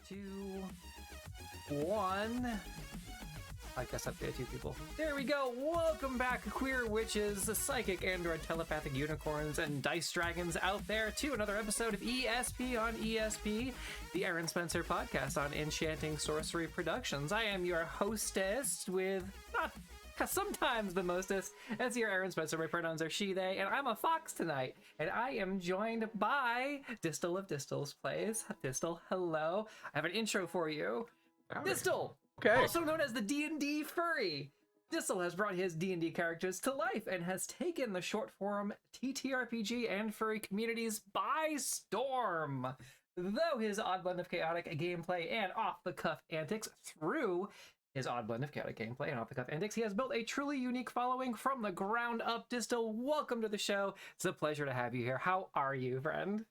2, 1. I guess updated 2 people. There we go. Welcome back, queer witches, psychic android, telepathic unicorns, and dice dragons out there to another episode of ESP on ESP, the Eryn Spencer podcast on Enchanting Sorcery Productions. I am your hostess with not sometimes the mostest. As your Eryn Spencer, my pronouns are she, they, and I'm a fox tonight. And I am joined by Distal of Distal's Plays. Distal, hello. I have an intro for you. Howdy. Distal! Okay. Also known as the DND Furry. Distal has brought his D&D characters to life and has taken the short form TTRPG and furry communities by storm. Though his odd blend of chaotic gameplay and off-the-cuff antics through his odd blend of chaotic gameplay and off-the-cuff antics, he has built a truly unique following from the ground up. Distal, welcome to the show. It's a pleasure to have you here. How are you, friend?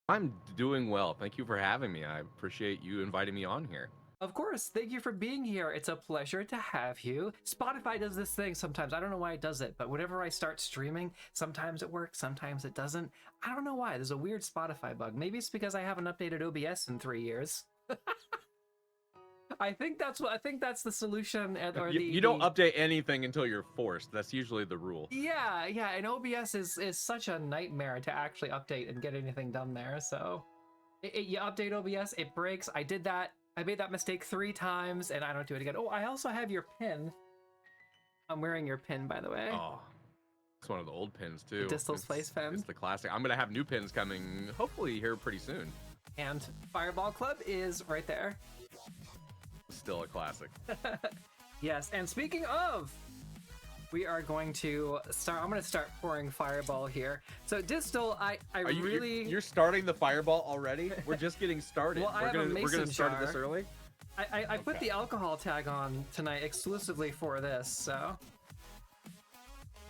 I'm doing well. Thank you for having me. I appreciate you inviting me on here. Of course, thank you for being here. It's a pleasure to have you. Spotify does this thing sometimes. I don't know why it does it, but whenever I start streaming, sometimes it works, sometimes it doesn't. I don't know why. There's a weird Spotify bug. Maybe it's because I haven't updated OBS in 3 years. I think that's the solution. You don't update anything until you're forced. That's usually the rule. Yeah, and OBS is such a nightmare to actually update and get anything done there. So you update OBS, it breaks. I did that. I made that mistake 3 times, and I don't do it again. Oh, I also have your pin. I'm wearing your pin, by the way. Oh, it's one of the old pins, too. Distal's Place pin. It's the classic. I'm going to have new pins coming, hopefully, here pretty soon. And Fireball Club is right there. Still a classic. Yes, and speaking of, we are going to start. I'm going to start pouring Fireball here. So Distal, you're starting the Fireball already? We're just getting started. Well, we're gonna start this early. I put the alcohol tag on tonight exclusively for this. So.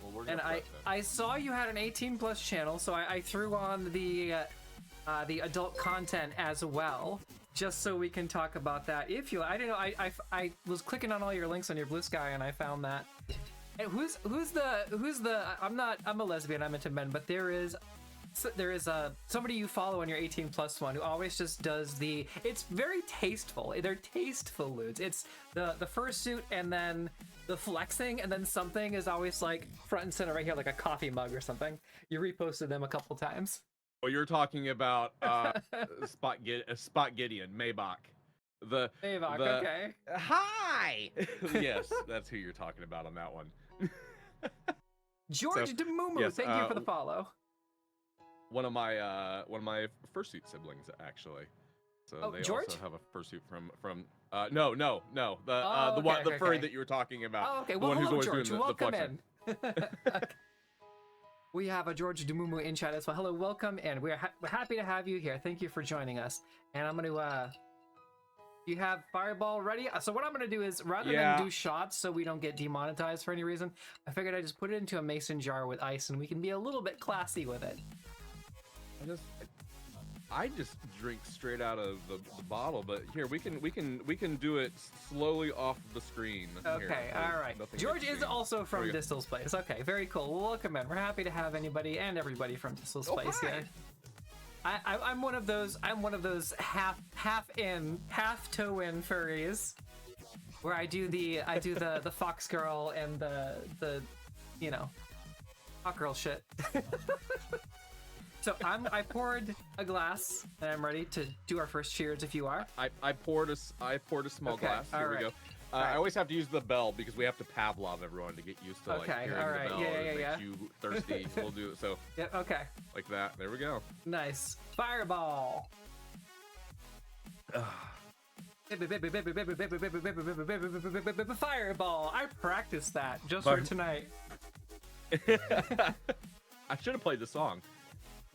Well, we're gonna I saw you had an 18+ channel, so I threw on the adult content as well, just so we can talk about that. If you, I don't know, I was clicking on all your links on your Blue Sky, and I found that. And who's the I'm a lesbian, I'm into men, but there is somebody you follow on your 18+ one who always just does it's very tasteful. They're tasteful lewds. It's the fursuit and then the flexing, and then something is always like front and center right here, like a coffee mug or something. You reposted them a couple times. Well, you're talking about Spot Gideon, Maybach. Maybach, okay. Hi! Yes, that's who you're talking about on that one. George Demumu, yes, thank you for the follow. One of my fursuit siblings, actually. So they George? also have a fursuit from no, the furry that you were talking about. Oh, okay. The Well, one who's hello, always George. doing the Welcome flexing. in. We have a George Demumu in chat as well. Hello, welcome, and we're happy to have you here. Thank you for joining us. And I'm going to you have Fireball ready? So what I'm going to do is, rather than do shots so we don't get demonetized for any reason, I figured I'd just put it into a mason jar with ice, and we can be a little bit classy with it. I just drink straight out of the bottle, but here we can do it slowly off the screen. Okay, here. all right. George is also from Distal's Place. Okay, very cool. Well, welcome in. We're happy to have anybody and everybody from Distal's Place here. I'm one of those half in, half toe in furries, where I do the fox girl and the hot girl shit. So I poured a glass and I'm ready to do our first cheers if you are. I poured a small glass. Here we go. I always have to use the bell because we have to Pavlov everyone to get used to hearing the bell. It makes you thirsty. We'll do it. So okay. Like that. There we go. Nice. Fireball. Fireball. I practiced that just for tonight. I should have played the song.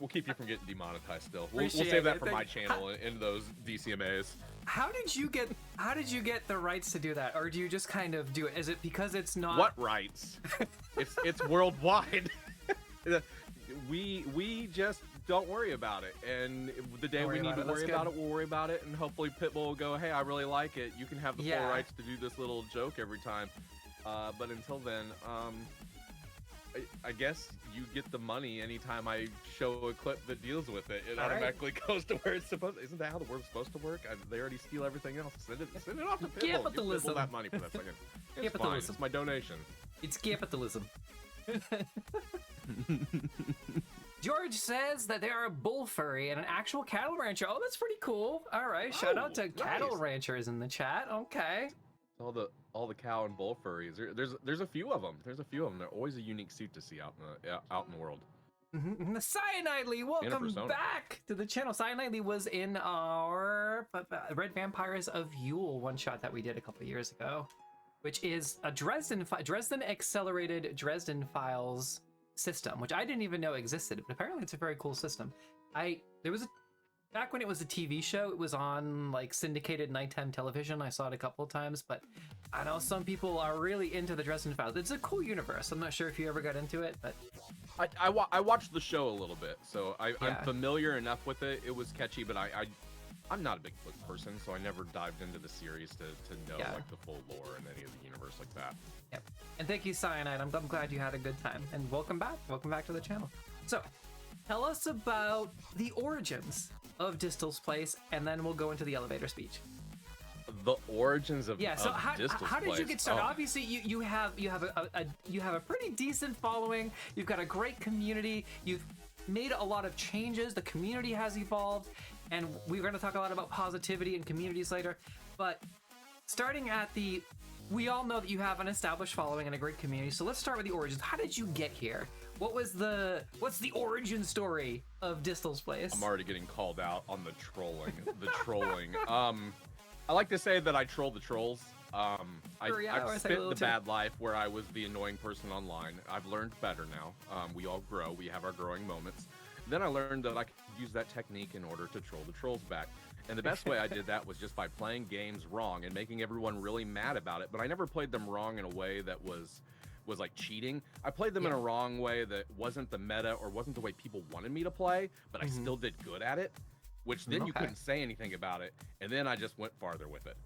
We'll keep you from getting demonetized still. We'll save that for my channel in those DCMAs. How did you get the rights to do that, or do you just kind of do it? Is it because it's not what rights? it's worldwide. We just don't worry about it, and the day we need to worry about it, we'll worry about it, and hopefully Pitbull will go, hey, I really like it. You can have the full rights to do this little joke every time. But until then, I guess you get the money anytime I show a clip that deals with it. It automatically goes to where it's supposed. Isn't that how the world's supposed to work? They already steal everything else. Send it off to Pibble. Give Pibble that money for that second. It's fine. It's my donation. It's capitalism. George says that they are a bull furry and an actual cattle rancher. Oh, that's pretty cool. All right, shout out to cattle ranchers in the chat. Okay. All the cow and bull furries. There's a few of them. They're always a unique suit to see out in the world. Cyanidely, welcome back to the channel. Cyanidely was in our Red Vampires of Yule one shot that we did a couple of years ago, which is a Dresden accelerated Dresden Files system, which I didn't even know existed, but apparently it's a very cool system. Back when it was a TV show, it was on like syndicated nighttime television. I saw it a couple of times, but I know some people are really into the Dresden Files. It's a cool universe. I'm not sure if you ever got into it, but I watched the show a little bit, so I'm familiar enough with it. It was catchy, but I'm not a big book person, so I never dived into the series to know like the full lore and any of the universe like that. Yep. And thank you, Cyanide. I'm glad you had a good time. And welcome back. Welcome back to the channel. So, tell us about the origins of Distal's place, and then we'll go into the elevator speech. The origins of Distal's how did you get started? Oh. Obviously, you have a pretty decent following. You've got a great community. You've made a lot of changes. The community has evolved, and we're going to talk a lot about positivity and communities later. But starting at we all know that you have an established following and a great community. So let's start with the origins. How did you get here? What's the origin story of Distal's place? I'm already getting called out on the trolling. I like to say that I troll the trolls. I've spent the bad life where I was the annoying person online. I've learned better now. We all grow. We have our growing moments. Then I learned that I could use that technique in order to troll the trolls back. And the best way I did that was just by playing games wrong and making everyone really mad about it. But I never played them wrong in a way that was like cheating. I played them in a wrong way that wasn't the meta or wasn't the way people wanted me to play, but I still did good at it, which then you couldn't say anything about it. And then I just went farther with it.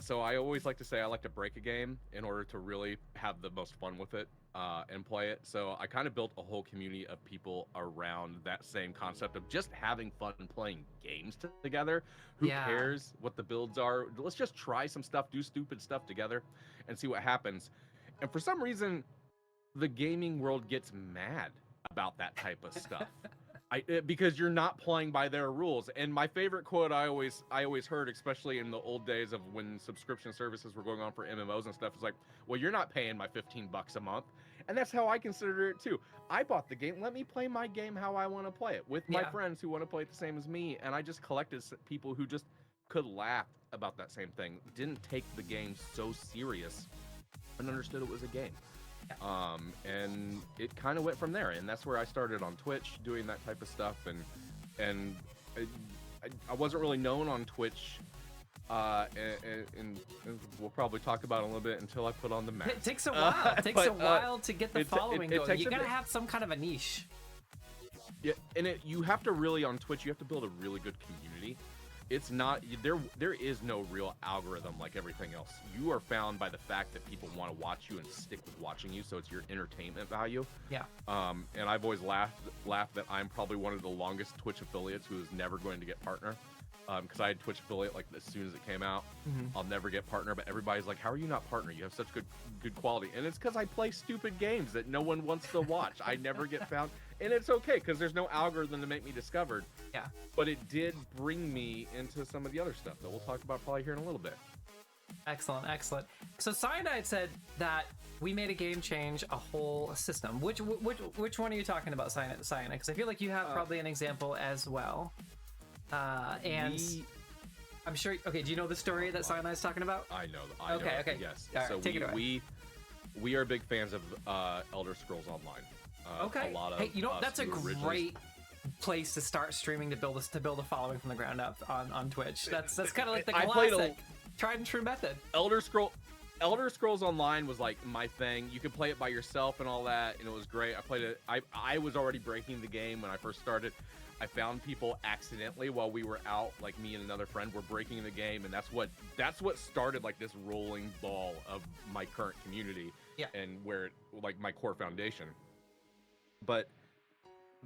So I always like to say I like to break a game in order to really have the most fun with it and play it. So I kind of built a whole community of people around that same concept of just having fun playing games together. Who cares what the builds are? Let's just try some stuff, do stupid stuff together and see what happens. And for some reason, the gaming world gets mad about that type of stuff. Because you're not playing by their rules. And my favorite quote I always heard, especially in the old days of when subscription services were going on for MMOs and stuff, is like, well, you're not paying my $15 a month. And that's how I consider it too. I bought the game. Let me play my game how I want to play it with my friends who want to play it the same as me. And I just collected people who just could laugh about that same thing. Didn't take the game so serious and understood it was a game. And it kind of went from there, and that's where I started on Twitch doing that type of stuff, and I wasn't really known on Twitch, and we'll probably talk about it a little bit until I put on the mask. It takes a while. It takes a while to get the following going. You gotta have some kind of a niche. Yeah, and you have to really, on Twitch, you have to build a really good community. It's not, there is no real algorithm like everything else. You are found by the fact that people want to watch you and stick with watching you, so it's your entertainment value. Yeah. And I've always laughed that I'm probably one of the longest Twitch affiliates who is never going to get partner. Because I had Twitch affiliate like as soon as it came out. I'll never get partner, but everybody's like, how are you not partner? You have such good quality. And it's because I play stupid games that no one wants to watch. I never get found. And it's okay, because there's no algorithm to make me discovered. Yeah. But it did bring me into some of the other stuff that we'll talk about probably here in a little bit. Excellent, excellent. So Cyanide said that we made a game change, a whole system. Which one are you talking about, Cyanide? Because I feel like you have probably an example as well. And I'm sure. Okay, do you know the story that Cyanide's talking about? I know. I know. Okay. Yes. All right, so take it away. we are big fans of Elder Scrolls Online. Okay. A lot of hey, you know that's a great place to start streaming to build a following from the ground up on Twitch. That's kind of like the classic tried and true method. Elder Scrolls Online was like my thing. You could play it by yourself and all that, and it was great. I played it. I was already breaking the game when I first started. I found people accidentally while we were out, like me and another friend were breaking the game, and that's what started like this rolling ball of my current community. Yeah. And where like my core foundation. but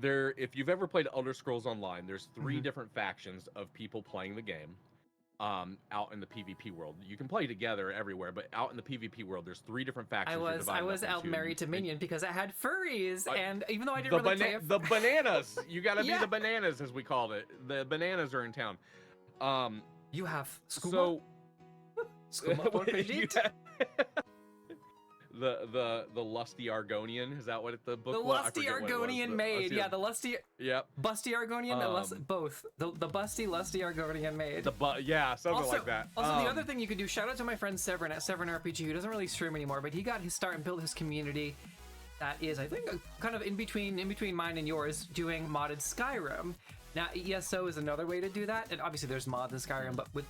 if you've ever played Elder Scrolls Online, there's 3 different factions of people playing the game. Out in the PvP world, you can play together everywhere, but out in the PvP world, there's 3 different factions. I was out married to Minion because I had furries, and even though I didn't really play the bananas, you gotta be the bananas, as we called it. The bananas are in town. You have Skooma? Skooma the lusty Argonian, is that what the book was? The lusty Argonian maid. Yeah, the lusty. Yep. Busty Argonian. Both. The busty lusty Argonian maid. Something like that. Also, the other thing you could do. Shout out to my friend Severin at Severin RPG, who doesn't really stream anymore, but he got his start and built his community. That is, I think, kind of in between mine and yours, doing modded Skyrim. Now, ESO is another way to do that, and obviously there's mods in Skyrim, but with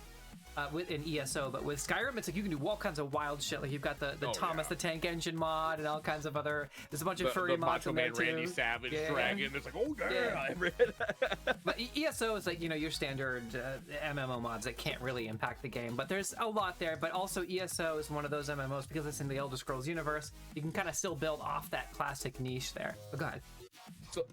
an ESO, but with Skyrim, it's like you can do all kinds of wild shit. Like you've got the Thomas the Tank Engine mod and all kinds of other. There's a bunch of furry mods in there too. Randy Savage dragon. It's like, oh yeah. But ESO is like, your standard MMO mods that can't really impact the game. But there's a lot there. But also ESO is one of those MMOs because it's in the Elder Scrolls universe. You can kind of still build off that classic niche there. But go ahead.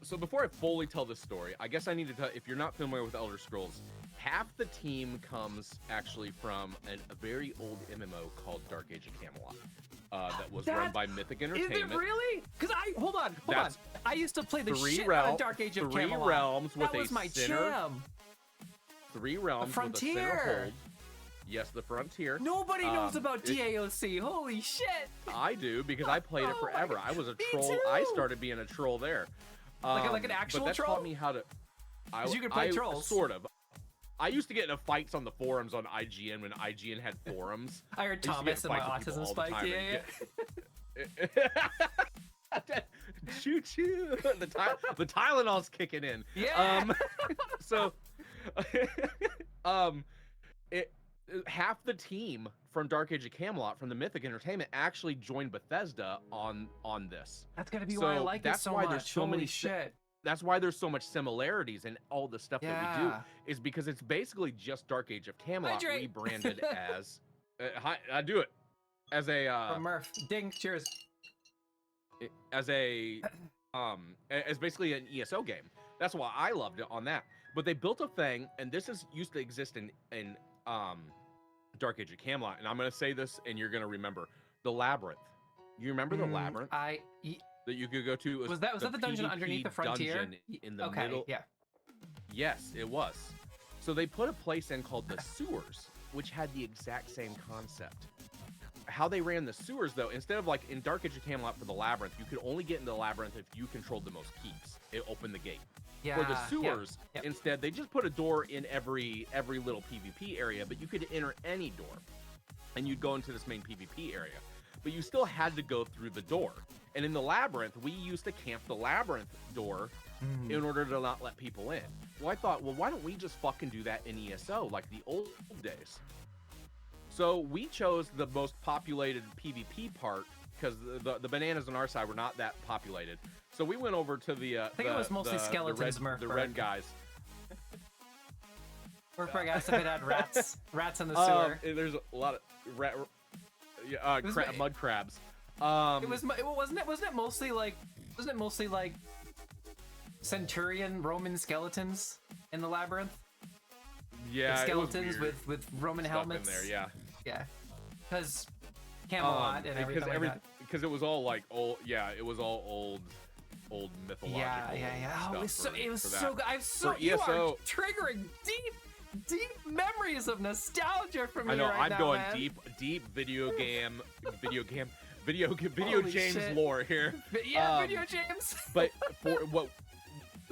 So before I fully tell this story, I guess I need to tell, if you're not familiar with Elder Scrolls, half the team comes actually from a very old MMO called Dark Age of Camelot. That was run by Mythic Entertainment. Is it really? Because hold on. I used to play the shit out of Dark Age of Camelot. 3 realms with that was my jam. 3 realms with a center hold. Yes, the Frontier. Nobody knows about DAOC. Holy shit! I do, because I played it forever. I was a troll. Too. I started being a troll there. Like an actual but that troll? taught me how to. You could play trolls. Sort of. I used to get into fights on the forums on IGN when IGN had forums. I heard Thomas and my autism spike. Choo choo. The Tylenol's kicking in. Yeah. Half the team from Dark Age of Camelot from the Mythic Entertainment actually joined Bethesda on this. That's gotta be why I like it so much. There's so many shit. That's why there's so much similarities in all the stuff that we do, is because it's basically just Dark Age of Camelot rebranded as. I do it as a. From Murph. Ding. Cheers. As basically an ESO game. That's why I loved it on that. But they built a thing, and this used to exist in Dark Age of Camelot, and I'm gonna say this, and you're gonna remember the Labyrinth. You remember the Labyrinth? That you could go to. Was that the dungeon underneath the Frontier? In the middle. Yeah. Yes, it was. So they put a place in called the Sewers, which had the exact same concept. How they ran the sewers, though, instead of like in Dark Age of Camelot for the Labyrinth, you could only get into the Labyrinth if you controlled the most keeps. It opened the gate. Yeah. For the sewers, instead, they just put a door in every little PvP area, but you could enter any door, and you'd go into this main PvP area. But you still had to go through the door. And in the Labyrinth, we used to camp the Labyrinth door in order to not let people in. Well, I thought, why don't we just fucking do that in ESO like the old days? So we chose the most populated PvP part because the bananas on our side were not that populated. So we went over to the. I think it was mostly skeletons, the red guys. Murph asked if it had rats. Rats in the sewer. There's a lot of mud crabs. Wasn't it mostly like Centurion Roman skeletons in the Labyrinth? Yeah, like skeletons with Roman helmets. In there, yeah. Because Camelot and everything. Because it was all like old. Yeah, it was all old mythological. Yeah. Oh, it was so good. You are triggering deep memories of nostalgia from me. I know. I'm going man. deep video James shit. lore here. Video James. But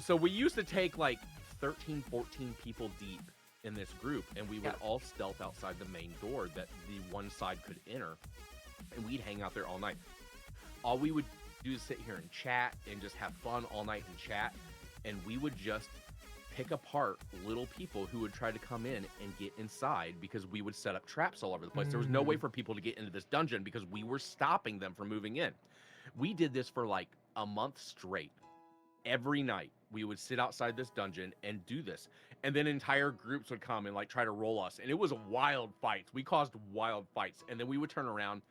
so we used to take like 13, 14 people deep in this group, and we would all stealth outside the main door that the one side could enter, and we'd hang out there all night. All we would do is sit here and chat and just have fun all night and chat, and we would just pick apart little people who would try to come in and get inside because we would set up traps all over the place. There was no way for people to get into this dungeon because we were stopping them from moving in. We did this for like a month straight. Every night we would sit outside this dungeon and do this, and then entire groups would come and like try to roll us, and it was wild fights. We caused wild fights, and then we would turn around,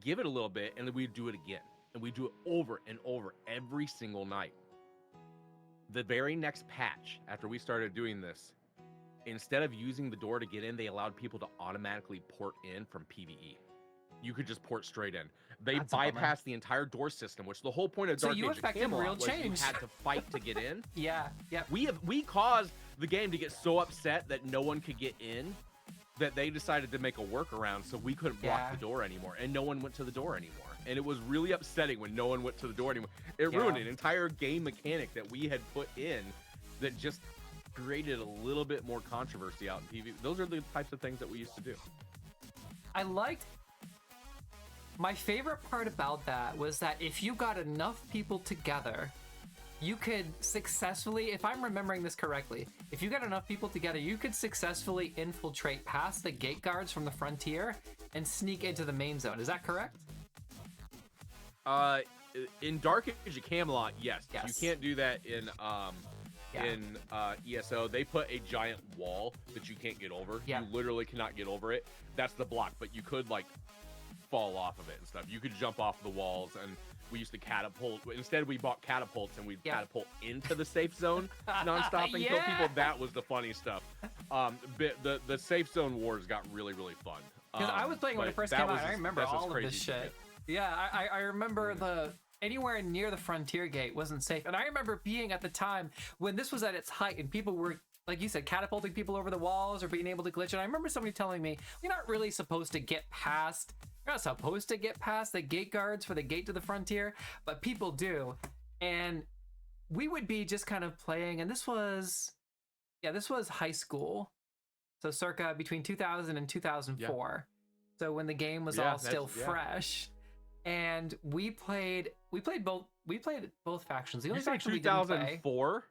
give it a little bit, and then we'd do it again. and we do it over and over every single night. The very next patch after we started doing this, instead of using the door to get in, they allowed people to automatically port in from PvE. You could just port straight in. They bypassed the entire door system, which the whole point of Dark Age of Camelot was you had to fight to get in. Yeah. We caused the game to get so upset that no one could get in that they decided to make a workaround so we couldn't block the door anymore, and no one went to the door anymore. And it was really upsetting when no one went to the door anymore. It ruined an entire game mechanic that we had put in that just created a little bit more controversy out in PvP. Those are the types of things that we used to do. My favorite part about that was that if you got enough people together, you could successfully, if I'm remembering this correctly, if you got enough people together, you could successfully infiltrate past the gate guards from the frontier and sneak into the main zone. Is that correct? In Dark Age of Camelot, yes. You can't do that in ESO. They put a giant wall that you can't get over. You literally cannot get over it. That's the block, but you could like fall off of it and stuff. You could jump off the walls, and we used to catapult. Instead, we bought catapults and we'd catapult into the safe zone nonstop and kill people. That was the funny stuff. The safe zone wars got really, really fun. Because I was playing when it first came out, and I remember all of this shit. Yeah, I remember anywhere near the frontier gate wasn't safe. And I remember being at the time when this was at its height and people were, like you said, catapulting people over the walls or being able to glitch. And I remember somebody telling me, you're not really supposed to get past, you're not supposed to get past the gate guards for the gate to the frontier, but people do. And we would be just kind of playing, and this was high school. So circa between 2000 and 2004. So when the game was all still fresh. And we played both factions. The only faction we didn't play. 2004?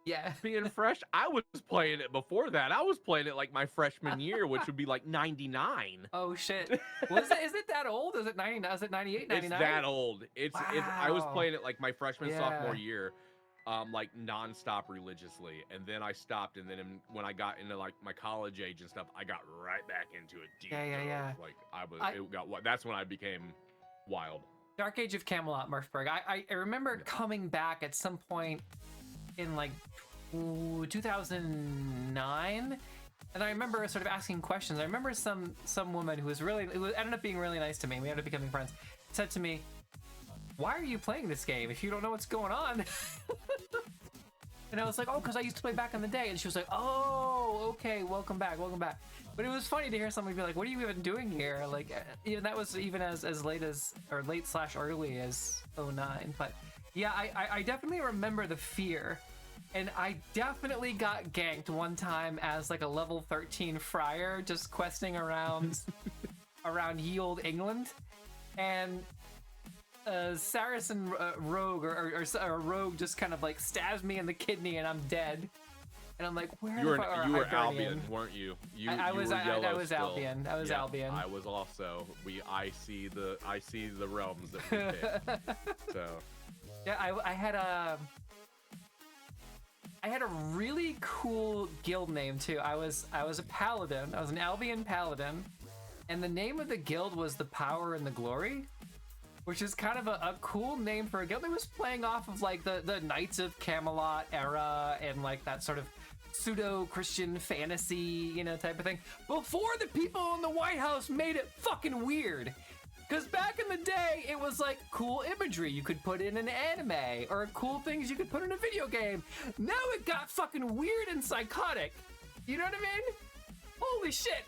Yeah. Being fresh, I was playing it before that. I was playing it like my freshman year, which would be like 99. Oh shit. Is it that old? Is it 99? Is it 98, 99? It's that old. I was playing it like my freshman sophomore year, like nonstop religiously, and then I stopped, and then when I got into like my college age and stuff, I got right back into it deep. Like that's when I became wild. Dark Age of Camelot, Murphburg. I remember coming back at some point in like 2009, and I remember sort of asking questions. I remember some woman who ended up being really nice to me. We ended up becoming friends. Said to me, "Why are you playing this game if you don't know what's going on?" And I was like, "Oh, because I used to play back in the day." And she was like, "Oh, okay, welcome back." But it was funny to hear somebody be like, "What are you even doing here?" Like, even that was even as late as, or late/early as 09. But yeah, I definitely remember the fear. And I definitely got ganked one time as like a level 13 friar just questing around ye olde England. And a Saracen rogue or a rogue just kind of like stabs me in the kidney and I'm dead. And I'm like, where? You were Albion, weren't you? I was Albion. I was Albion. I was also. I see the realms that we pick. So. Yeah, I had a really cool guild name too. I was a paladin. I was an Albion paladin, and the name of the guild was the Power and the Glory, which is kind of a cool name for a guild. It was playing off of like the Knights of Camelot era and like that sort of pseudo-Christian fantasy, type of thing. Before the people in the White House made it fucking weird. Because back in the day, it was like cool imagery you could put in an anime, or cool things you could put in a video game. Now it got fucking weird and psychotic. You know what I mean? Holy shit.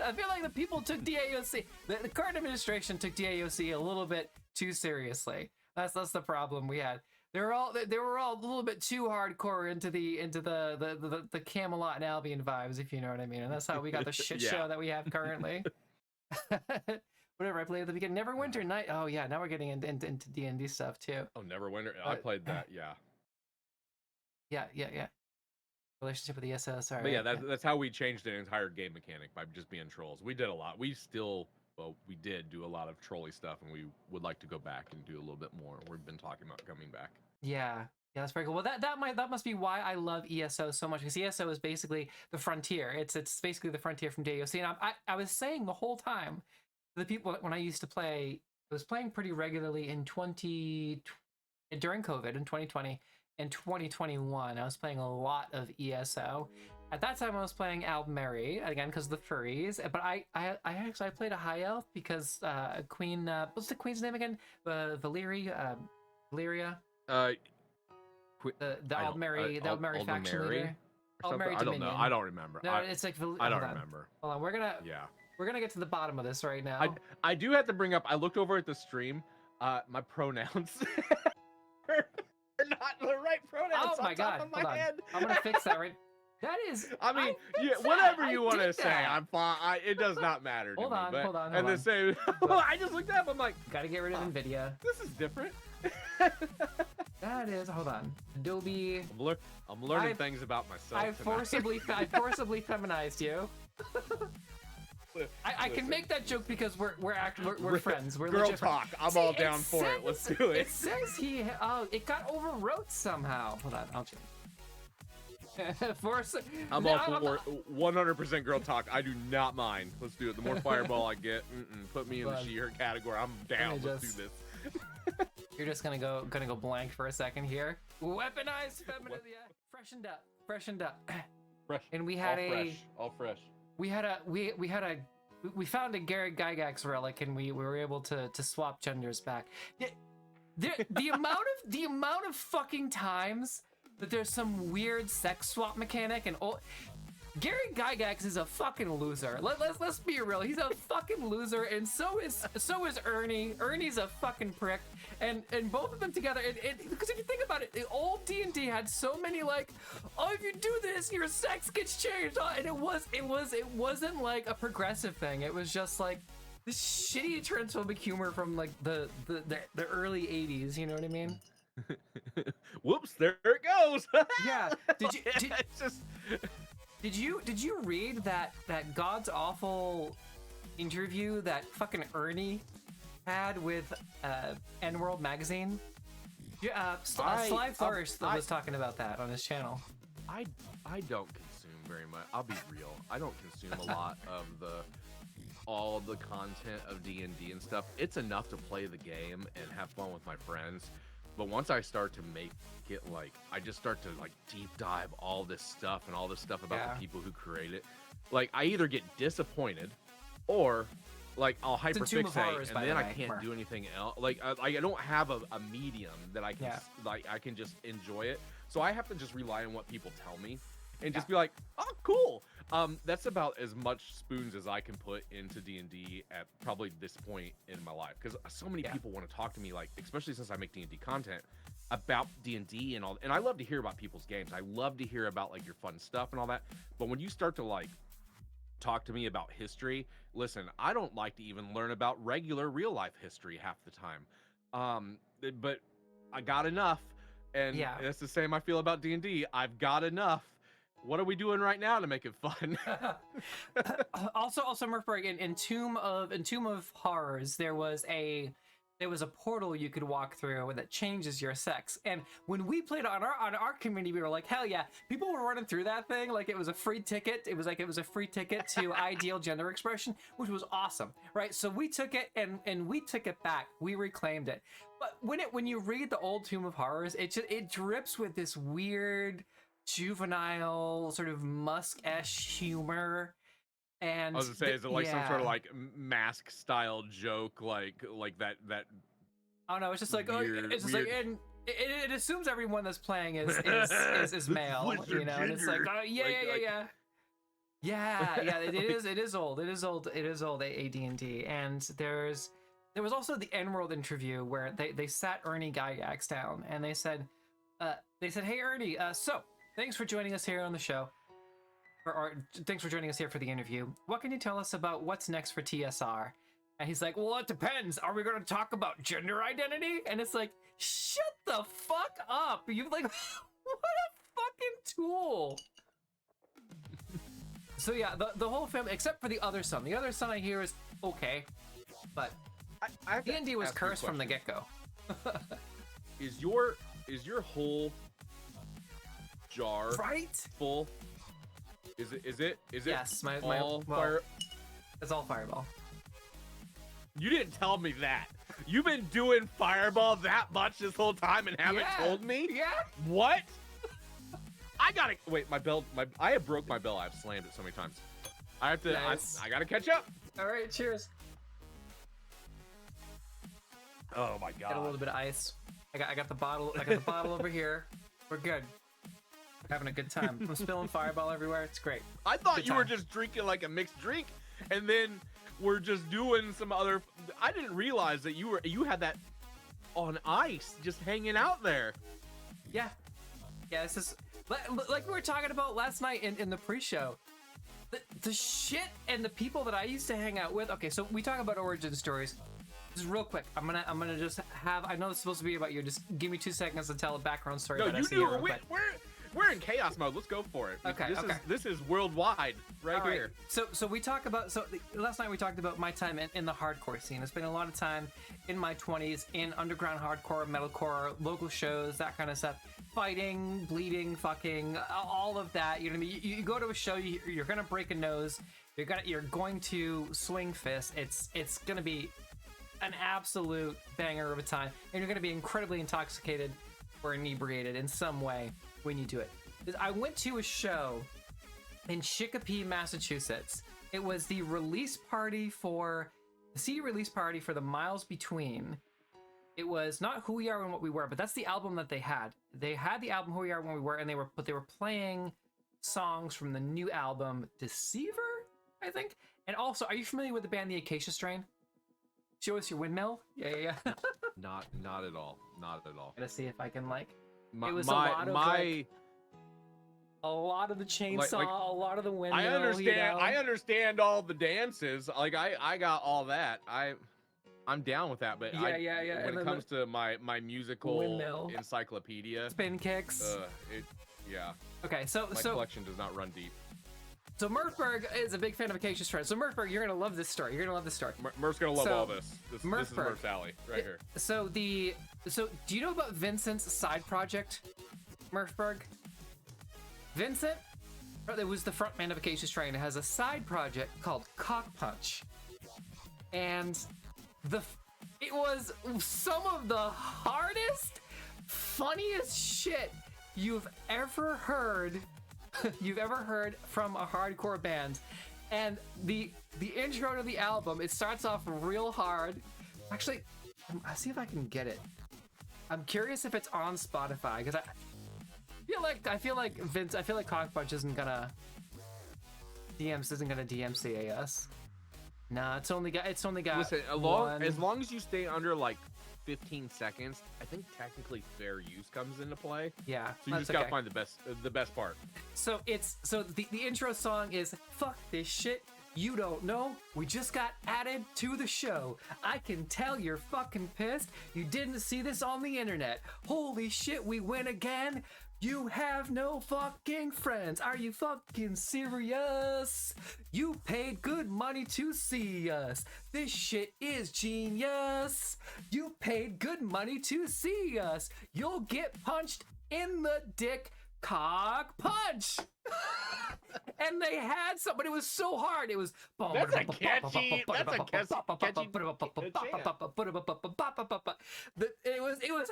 I feel like the people took DAOC, the current administration took DAOC a little bit too seriously. That's the problem we had. They were all a little bit too hardcore into the Camelot and Albion vibes, if you know what I mean. And that's how we got the shit show that we have currently. Whatever I played at the beginning. Neverwinter Night. Oh yeah, now we're getting into D&D stuff too. Oh, Neverwinter. I played that. Yeah. Relationship with the ESO. Sorry. But yeah, that's how we changed an entire game mechanic, by just being trolls. We did a lot. We did do a lot of trolly stuff, and we would like to go back and do a little bit more. We've been talking about coming back. Yeah, that's very cool. Well, that must be why I love ESO so much, because ESO is basically the frontier. It's basically the frontier from DAOC. And I was saying the whole time, the people when I used to play was playing pretty regularly during COVID in 2020 and 2021. I was playing a lot of ESO. At that time, I was playing Aldmeri again because of the furries. But I played a high elf because Queen. What's the queen's name again? Valeria. The Aldmeri faction leader. I don't know. I don't remember. No, it's like I don't remember. Hold on, we're gonna get to the bottom of this right now. I do have to bring up. I looked over at the stream. My pronouns are not the right pronouns. Oh my god! Hold on. I'm gonna fix that right. That is. I mean, whatever you want to say, I'm fine. It does not matter to hold me. On. And the same. I just looked up. I'm like, gotta get rid of NVIDIA. This is different. That is. Hold on. Adobe. I'm learning things about myself. I forcibly feminized you. I can make that joke because we're friends. We're girl legit talk. I'm all down for it. Let's do it. It says it got overwrote somehow. Hold on, I'll change. I'm all for 100% girl talk. I do not mind. Let's do it. The more fireball I get, put me in the she/her category. I'm down. Let's do this. You're just gonna go blank for a second here. Weaponized feminism. Yeah. Freshened up. Fresh. And we had all fresh. We found a Gary Gygax relic, and we were able to swap genders back. The amount of fucking times that there's some weird sex swap mechanic, and Gary Gygax is a fucking loser. Let's be real. He's a fucking loser, and so is Ernie. Ernie's a fucking prick, and both of them together. Because if you think about it, the old D&D had so many like, oh, if you do this, your sex gets changed, and it wasn't like a progressive thing. It was just like this shitty transphobic humor from like the early '80s. You know what I mean? Whoops! There it goes. Yeah. Did you read that God's Awful interview that fucking Ernie had with N-World magazine? Sly Flourish was talking about that on his channel. I don't consume very much. I'll be real. I don't consume a lot of all the content of D&D and stuff. It's enough to play the game and have fun with my friends. But once I start to make it like, I just start to like deep dive all this stuff and all this stuff about the people who create it. Like I either get disappointed or like I'll hyperfixate and then I can't do anything else. Like I don't have a medium that I can like I can just enjoy it. So I have to just rely on what people tell me and just be like, oh, cool. That's about as much spoons as I can put into D&D at probably this point in my life, because so many people want to talk to me, like especially since I make D&D content about D&D and all, and I love to hear about people's games. I love to hear about like your fun stuff and all that. But when you start to like talk to me about history, listen, I don't like to even learn about regular real life history half the time. But I got enough, and that's the same I feel about D&D. I've got enough. What are we doing right now to make it fun? also, Murphy, in Tomb of Horrors, there was a portal you could walk through that changes your sex. And when we played on our community, we were like, hell yeah! People were running through that thing like it was a free ticket. It was a free ticket to ideal gender expression, which was awesome, right? So we took it and we took it back. We reclaimed it. But when you read the old Tomb of Horrors, it drips with this weird, juvenile, sort of Musk-esque humor. And I was gonna say, is it like some sort of like mask style joke, like that? Oh no, it's just like weird, it's just like, and it assumes everyone that's playing is male, you know, and it's like, oh yeah. It is old AD&D, and there was also the N-World interview where they sat Ernie Gygax down and they said, hey Ernie, so thanks for joining us here on the show. Or thanks for joining us here for the interview. What can you tell us about what's next for TSR? And he's like, well, it depends. Are we going to talk about gender identity? And it's like, shut the fuck up. You like, what a fucking tool. So yeah, the whole family, except for the other son. The other son I hear is okay, but D&D was cursed from the get-go. Is your whole jar full? Is it yes, all fire? It's all fireball. You didn't tell me that. You've been doing Fireball that much this whole time and haven't told me? Yeah. What? I gotta wait. I have broke my bell. I've slammed it so many times. I have to. Nice. I gotta catch up. All right. Cheers. Oh my god. Got a little bit of ice. I got the bottle. I got the bottle over here. We're good. Having a good time. I'm spilling Fireball everywhere. It's great. I thought you were just drinking like a mixed drink, and then we're just doing some other. I didn't realize that you had that on ice, just hanging out there. Yeah. Yeah. This is like we were talking about last night in the pre-show. The shit and the people that I used to hang out with. Okay, so we talk about origin stories. Just real quick, I'm gonna just have. I know it's supposed to be about you. Just give me 2 seconds to tell a background story. No, about you do. Hero, We're in chaos mode. Let's go for it. Okay. This is worldwide right here. So we talk about. So last night we talked about my time in the hardcore scene. I spent a lot of time in my 20s in underground hardcore, metalcore, local shows, that kind of stuff. Fighting, bleeding, fucking, all of that. You know what I mean? You go to a show, you're gonna break a nose. You're going to swing fists. It's gonna be an absolute banger of a time, and you're going to be incredibly intoxicated or inebriated in some way when you do it. I went to a show in Chicopee, Massachusetts. It was the release party for the CD release party for the Miles Between. It was not Who We Are and What We Were, but that's the album that they had. They had the album Who We Are and What We Were, and they were playing songs from the new album Deceiver, I think. And also, are you familiar with the band The Acacia Strain? Show us your windmill. Yeah. Not at all. Not at all. Gotta see if I can it was a lot of the chainsaw, a lot of the windmill. I understand. You know? I understand all the dances. Like I got all that. I'm down with that. But yeah. When it comes to my musical windmill encyclopedia, spin kicks. Yeah. Okay, so my collection does not run deep. So Murphberg is a big fan of Acacia Strain. So Murphberg, you're gonna love this story. Murph's gonna love all this. This is Murph's alley right here. So do you know about Vincent's side project, Murphberg? Vincent, it was the frontman of Acacia Strain, has a side project called Cock Punch, and it was some of the hardest, funniest shit you've ever heard from a hardcore band. And the intro to the album, it starts off real hard. Actually, I'll see if I can get it. I'm curious if it's on Spotify, because I feel like Cock Punch isn't gonna DMCA us. Nah, it's only got Listen, as long as you stay under like 15 seconds, I think technically fair use comes into play. Yeah. So you just gotta find the best part. So the intro song is "Fuck this shit. You don't know. We just got added to the show. I can tell you're fucking pissed. You didn't see this on the internet. Holy shit, we win again. You have no fucking friends. Are you fucking serious? You paid good money to see us. This shit is genius. You paid good money to see us. You'll get punched in the dick. Cock punch." And they had some, but it was so hard. It was that's a catchy. It was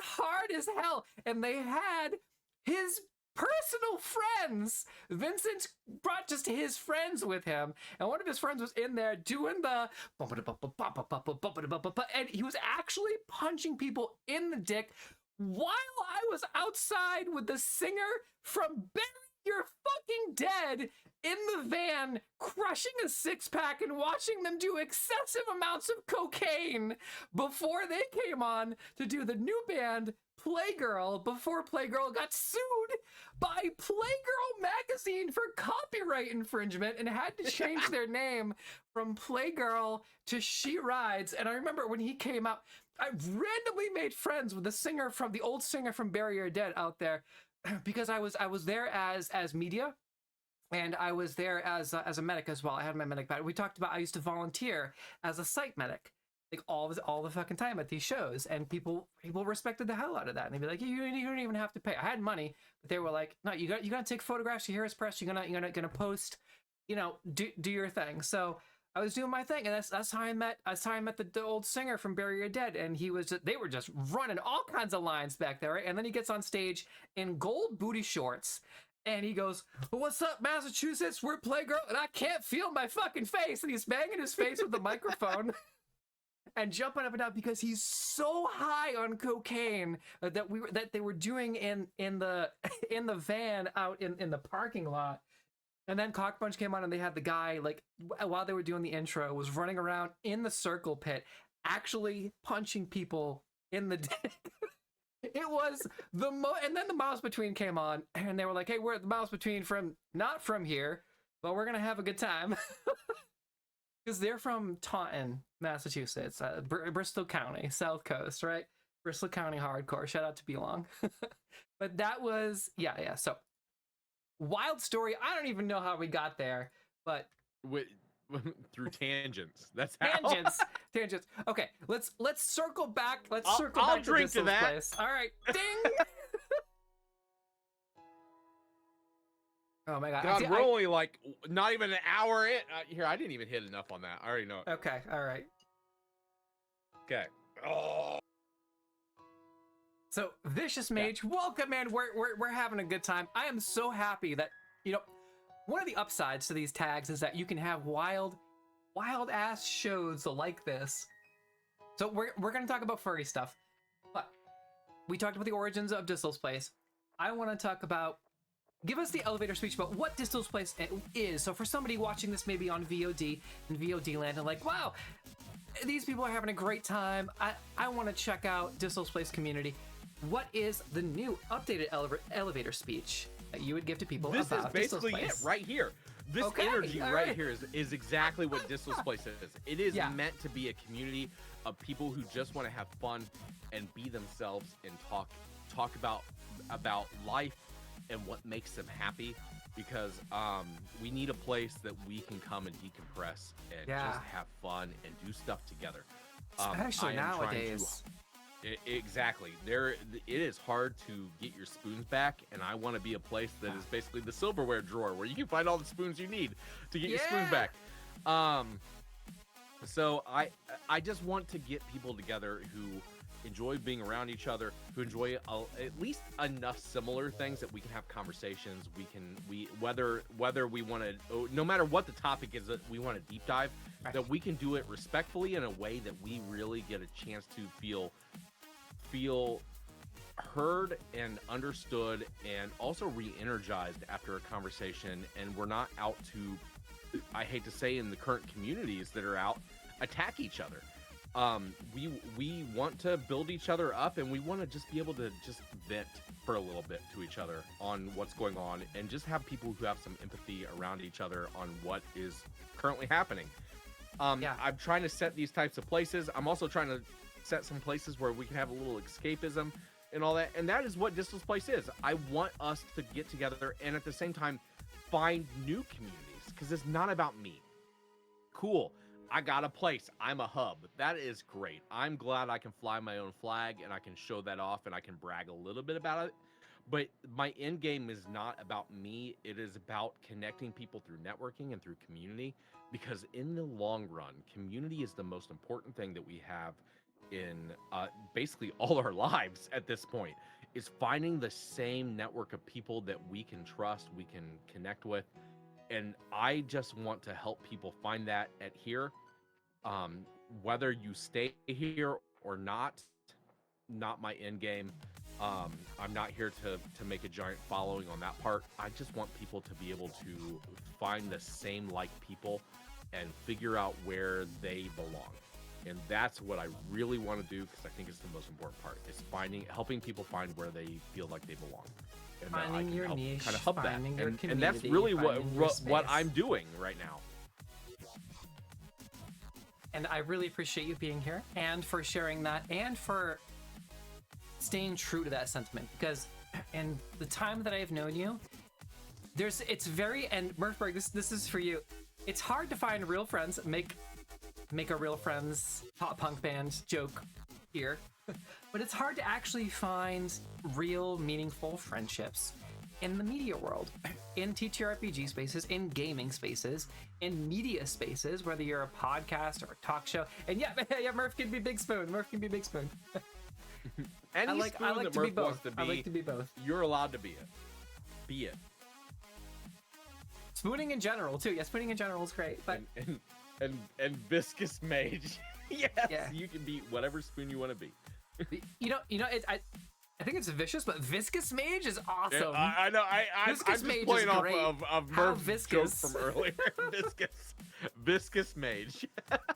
hard as hell, and they had his personal friends. Vincent brought just his friends with him, and one of his friends was in there doing the and he was actually punching people in the dick while I was outside with the singer from Bury Your Fucking Dead in the van, crushing a 6-pack and watching them do excessive amounts of cocaine before they came on to do the new band Playgirl, before Playgirl got sued by Playgirl magazine for copyright infringement and had to change their name from Playgirl to She Rides. And I remember when he came out, I randomly made friends with the old singer from Bury Your Dead out there, because I was there as media, and I was there as a medic as well. I had my medic badge. We talked about I used to volunteer as a site medic, like all the fucking time at these shows, and people respected the hell out of that. And they'd be like, you don't even have to pay. I had money, but they were like, no, you gotta take photographs. You hear us press. You're gonna post, do your thing. So I was doing my thing, and that's how I met the old singer from Bury Your Dead, and they were just running all kinds of lines back there, right? And then he gets on stage in gold booty shorts, and he goes, "What's up, Massachusetts? We're Playgirl, and I can't feel my fucking face," and he's banging his face with the microphone. And jumping up and down because he's so high on cocaine that they were doing in the van out in the parking lot. And then Cock Punch came on, and they had the guy, like, while they were doing the intro, was running around in the circle pit, actually punching people in the dick. It was and then the Mouse Between came on, and they were like, "Hey, we're at the Mouse Between not from here, but we're gonna have a good time." Because they're from Taunton, Massachusetts, Bristol County, South Coast, right? Bristol County hardcore. Shout out to Belong. But that was, yeah. So, wild story. I don't even know how we got there, but through tangents. That's how. Tangents. Okay, let's circle back. I'll drink to that. Place. All right, ding. Oh my god. God, we're only like not even an hour in. Here, I didn't even hit enough on that. I already know it. Okay, all right. Okay. Oh. So, Vicious Mage, welcome, man. We're having a good time. I am so happy that, one of the upsides to these tags is that you can have wild ass shows like this. So we're gonna talk about furry stuff, but we talked about the origins of Distal's Place. I want to talk about. Give us the elevator speech about what Distal's Place is. So for somebody watching this maybe on VOD and VOD land and like, wow, these people are having a great time. I want to check out Distal's Place community. What is the new updated elevator speech that you would give to people about Distal's Place? This is basically it right here. This energy right here is exactly what Distal's Place is. It is meant to be a community of people who just want to have fun and be themselves and talk about life and what makes them happy, because we need a place that we can come and decompress and just have fun and do stuff together. Especially nowadays. Exactly. It is hard to get your spoons back, and I want to be a place that is basically the silverware drawer where you can find all the spoons you need to get your spoons back. So I just want to get people together who enjoy being around each other, who enjoy at least enough similar things that we can have conversations. Whether we want to, no matter what the topic is that we want to deep dive, that we can do it respectfully in a way that we really get a chance to feel heard and understood, and also re-energized after a conversation. And we're not out to, I hate to say, in the current communities that are out, attack each other. We want to build each other up, and we want to just be able to just vent for a little bit to each other on what's going on, and just have people who have some empathy around each other on what is currently happening. I'm trying to set these types of places. I'm also trying to set some places where we can have a little escapism and all that, and that is what Distal's Place is. I want us to get together and at the same time find new communities, because it's not about me. Cool, I got a place, I'm a hub. That is great. I'm glad I can fly my own flag and I can show that off and I can brag a little bit about it. But my end game is not about me. It is about connecting people through networking and through community, because in the long run, community is the most important thing that we have in basically all our lives at this point, is finding the same network of people that we can trust, we can connect with. And I just want to help people find that at here. Whether you stay here or not my end game. I'm not here to make a giant following on that part. I just want people to be able to find the same like people and figure out where they belong. And that's what I really want to do, because I think it's the most important part, is helping people find where they feel like they belong. And finding your niche, kind of hub that. And that's really what I'm doing right now. And I really appreciate you being here, and for sharing that, and for staying true to that sentiment, because in the time that I have known you, it's very, and Murphberg, this is for you. It's hard to find real friends. Make a real friends pop punk band joke here, but it's hard to actually find real meaningful friendships. in the media world, in TTRPG spaces, in gaming spaces, in media spaces, whether you're a podcast or a talk show. And yeah, Murph can be Big Spoon. Murph can be Big Spoon. Any I like that to Murph be both. wants to be, I like to be both. You're allowed to be it. Be it. Spooning in general too. Yeah, spooning in general is great. But and viscous mage. Yes, yeah. You can be whatever spoon you want to be. I think it's vicious, but viscous mage is awesome. Yeah, I know. I'm just playing off of Murph's joke from earlier. Viscous mage.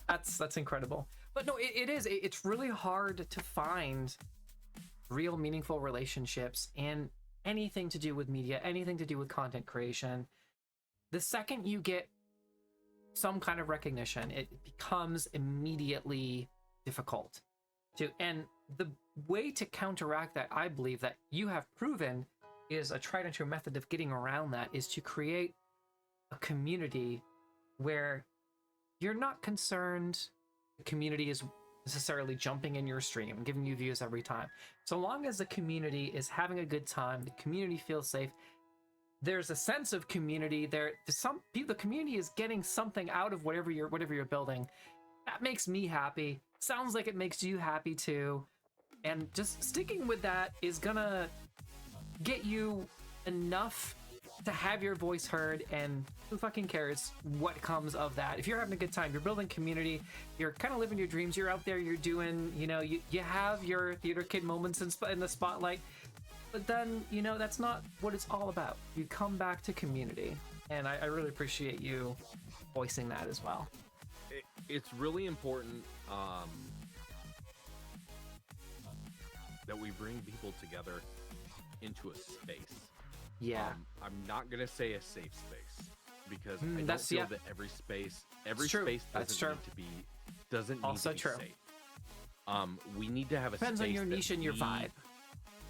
That's incredible. But no, it is. It's really hard to find real meaningful relationships in anything to do with media, anything to do with content creation. The second you get some kind of recognition, it becomes immediately difficult to. And the way to counteract that, I believe that you have proven is a tried and true method of getting around that, is to create a community where you're not concerned the community is necessarily jumping in your stream and giving you views every time. So long as the community is having a good time, the community feels safe, there's a sense of community there. Some people, the community is getting something out of whatever you're building. That makes me happy. Sounds like it makes you happy too. And just sticking with that is gonna get you enough to have your voice heard, and who fucking cares what comes of that. If you're having a good time, you're building community, you're kind of living your dreams, you're out there, you're doing, you have your theater kid moments in the spotlight, but then, that's not what it's all about. You come back to community, and I really appreciate you voicing that as well. It's really important that we bring people together into a space. Yeah. I'm not gonna say a safe space, because I don't that's feel that every space doesn't need to be safe. We need to have a Depends space on your niche and your vibe.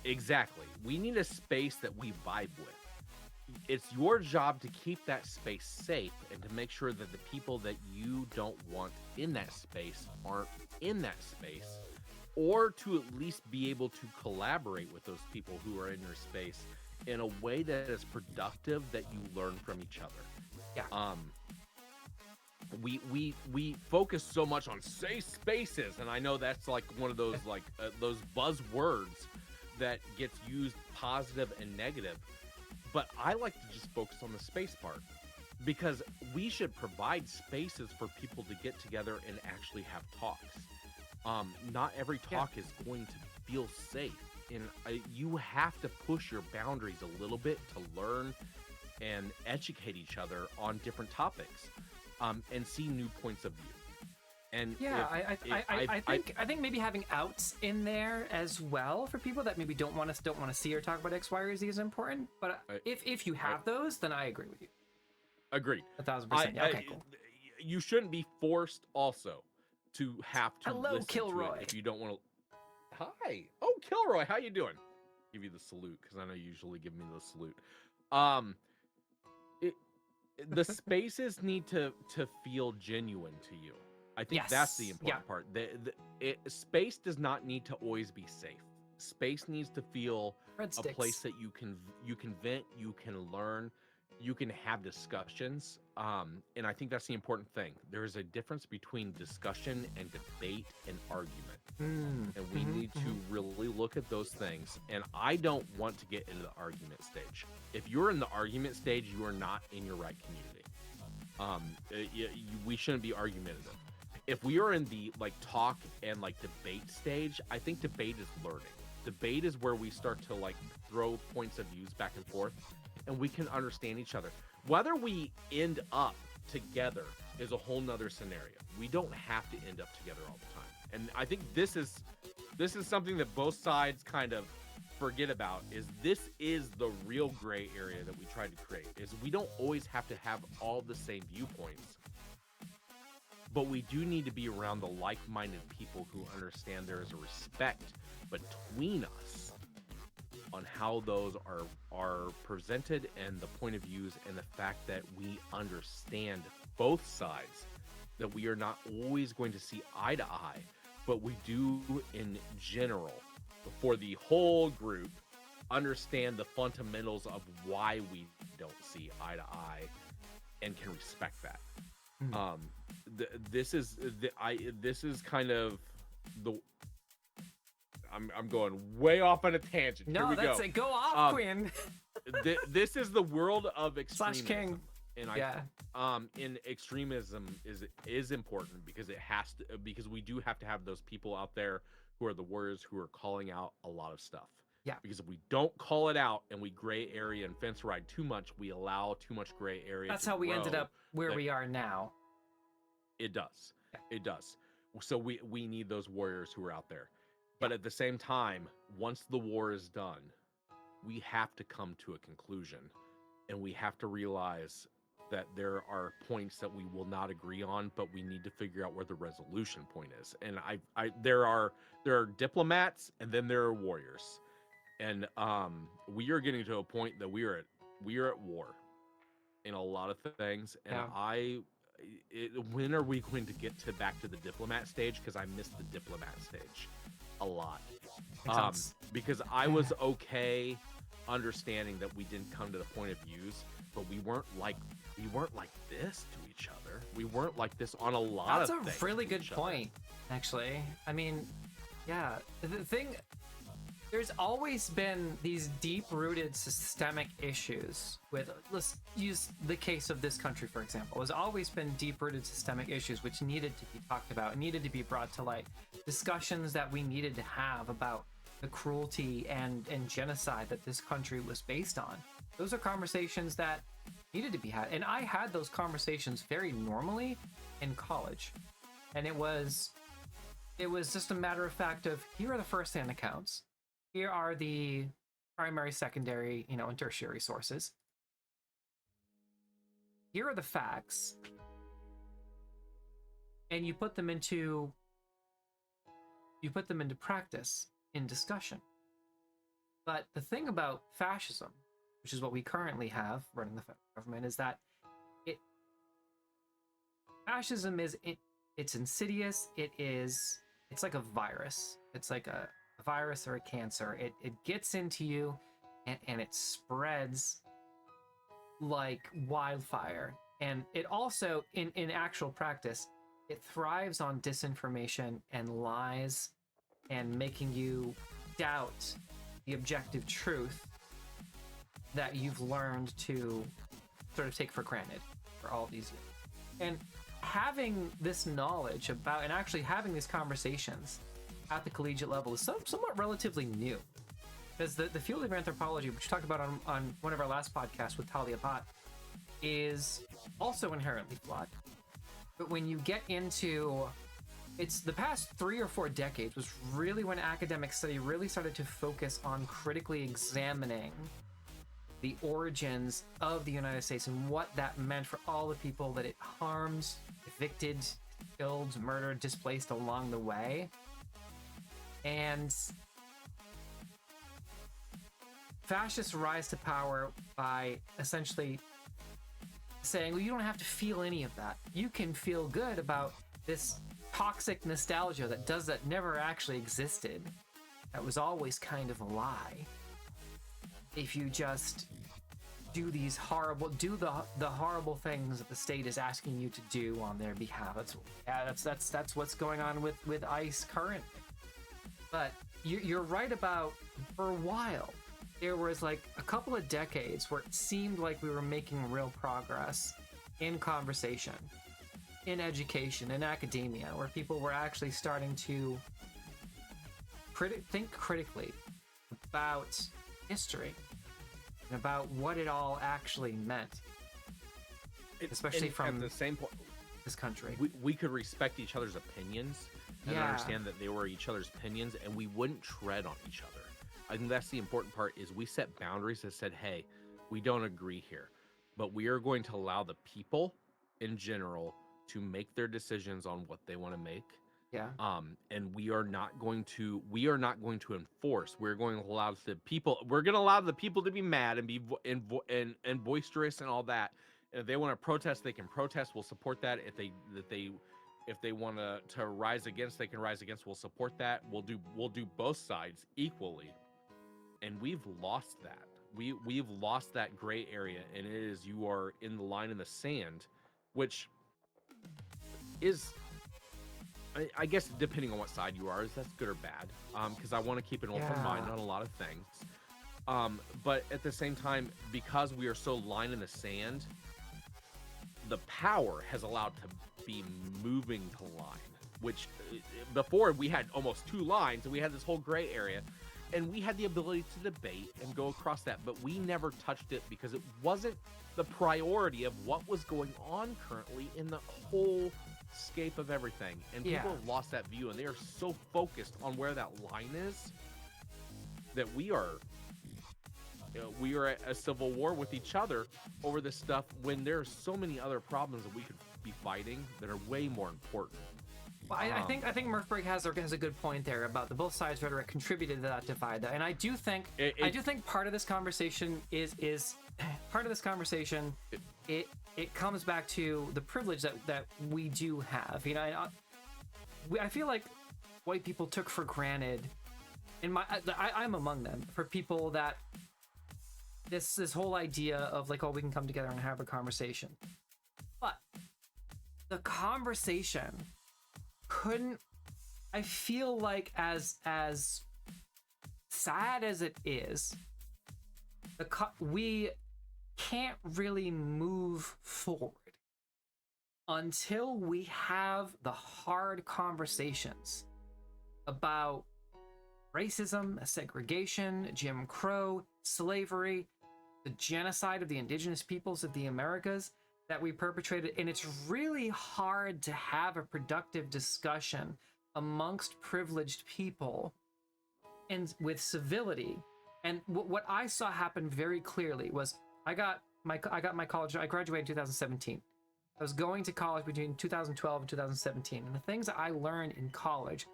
Exactly. We need a space that we vibe with. It's your job to keep that space safe and to make sure that the people that you don't want in that space aren't in that space, or to at least be able to collaborate with those people who are in your space in a way that is productive, that you learn from each other. Yeah. We focus so much on safe spaces, and I know that's like one of those those buzzwords that gets used positive and negative, but I like to just focus on the space part, because we should provide spaces for people to get together and actually have talks. Not every talk is going to feel safe, and you have to push your boundaries a little bit to learn and educate each other on different topics, and see new points of view. And I think maybe having outs in there as well for people that maybe don't want to see or talk about X, Y, or Z is important. But if you have those, then I agree with you. Agreed. 1,000%. Yeah, okay, cool. You shouldn't be forced also to have to Hello, listen Kilroy. to it if you don't want to. Hi. Oh, Kilroy, how you doing? Give you the salute, because I know you usually give me the salute. The spaces need to feel genuine to you. I think that's the important part. Space does not need to always be safe. Space needs to feel a place that you can vent, you can learn, you can have discussions. And I think that's the important thing. There is a difference between discussion and debate and argument. And we need to really look at those things. And I don't want to get into the argument stage. If you're in the argument stage, you are not in your right community. We shouldn't be argumentative. If we are in the talk and debate stage, I think debate is learning. Debate is where we start to throw points of views back and forth, and we can understand each other. Whether we end up together is a whole nother scenario. We don't have to end up together all the time. And I think this is something that both sides kind of forget about, is this is the real gray area that we try to create, is we don't always have to have all the same viewpoints, but we do need to be around the like-minded people who understand there is a respect between us on how those are presented, and the point of views, and the fact that we understand both sides, that we are not always going to see eye to eye, but we do in general, for the whole group, understand the fundamentals of why we don't see eye to eye and can respect that. This is kind of the I'm going way off on a tangent. No, Here we that's go. It. Go off, Queen. This is the world of extremism. /King. And in extremism is important because it has to, because we do have to have those people out there who are the warriors who are calling out a lot of stuff. Yeah. Because if we don't call it out and we gray area and fence ride too much, we allow too much gray area. That's how we ended up where we are now. It does. Yeah. It does. So we need those warriors who are out there. But at the same time, once the war is done, we have to come to a conclusion, and we have to realize that there are points that we will not agree on, but we need to figure out where the resolution point is. And there are diplomats, and then there are warriors. And we are getting to a point that we are at war in a lot of things. And when are we going to get back to the diplomat stage? Because I missed the diplomat stage a lot. Because I was okay understanding that we didn't come to the point of views, but we weren't like this to each other. We weren't like this on a lot of things. That's a really good point, actually. I mean, yeah, the thing. There's always been these deep-rooted systemic issues with, let's use the case of this country, for example. There's always been deep-rooted systemic issues which needed to be talked about, needed to be brought to light. Discussions that we needed to have about the cruelty and genocide that this country was based on. Those are conversations that needed to be had. And I had those conversations very normally in college. And it was just a matter of fact of, here are the first-hand accounts. Here are the primary, secondary, and tertiary sources. Here are the facts. And you put them into practice in discussion. But the thing about fascism, which is what we currently have running the federal government, is that fascism it's insidious. It's like a virus. It's like a virus or a cancer. It gets into you and it spreads like wildfire. And it also, in actual practice, it thrives on disinformation and lies and making you doubt the objective truth that you've learned to sort of take for granted for all these years. And having this knowledge about, and actually having these conversations at the collegiate level is somewhat relatively new. Because the field of anthropology, which we talked about on one of our last podcasts with Talia Pot, is also inherently flawed. But when you get into, it's the past 3 or 4 decades was really when academic study really started to focus on critically examining the origins of the United States and what that meant for all the people that it harmed, evicted, killed, murdered, displaced along the way. And fascists rise to power by essentially saying, well, you don't have to feel any of that. You can feel good about this toxic nostalgia that never actually existed. That was always kind of a lie. If you just do the horrible things that the state is asking you to do on their behalf. That's what's going on with ICE currently. But you're right about, for a while, there was like a couple of decades where it seemed like we were making real progress in conversation, in education, in academia, where people were actually starting to think critically about history and about what it all actually meant, especially from at the same point, this country. We could respect each other's opinions and understand that they were each other's opinions, and we wouldn't tread on each other. I think that's the important part, is we set boundaries that said, hey, we don't agree here, but we are going to allow the people in general to make their decisions on what they want to make. Yeah. And we are not going to enforce. We're going to allow the people. We're going to allow the people to be mad and be and boisterous and all that. And if they want to protest, they can protest. We'll support that. If they want to rise against, they can rise against. We'll support that. We'll do both sides equally. and we've lost that. We've lost that gray area, and it is you are in the line in the sand, which is, I guess, depending on what side you are, is that's good or bad. Because I want to keep an open mind on a lot of things. But at the same time, because we are so lined in the sand, the power has allowed to be moving to line, which before we had almost 2 lines and we had this whole gray area, and we had the ability to debate and go across that, but we never touched it because it wasn't the priority of what was going on currently in the whole scape of everything. And people have lost that view, and they are so focused on where that line is that we are at a civil war with each other over this stuff, when there are so many other problems that we could be fighting that are way more important. Well, I think Murphberg has a good point there about the both sides rhetoric contributed to that divide, though. And I do think part of this conversation is part of this conversation. It comes back to the privilege that we do have. You know, I feel like white people took for granted, I'm among them, for people that this whole idea of like, oh, we can come together and have a conversation, but the conversation couldn't, I feel like, as sad as it is, we can't really move forward until we have the hard conversations about racism, segregation, Jim Crow, slavery, the genocide of the indigenous peoples of the Americas that we perpetrated. And it's really hard to have a productive discussion amongst privileged people and with civility. And what I saw happen very clearly was I got my college. I graduated in 2017. I was going to college between 2012 and 2017, and the things that I learned in college,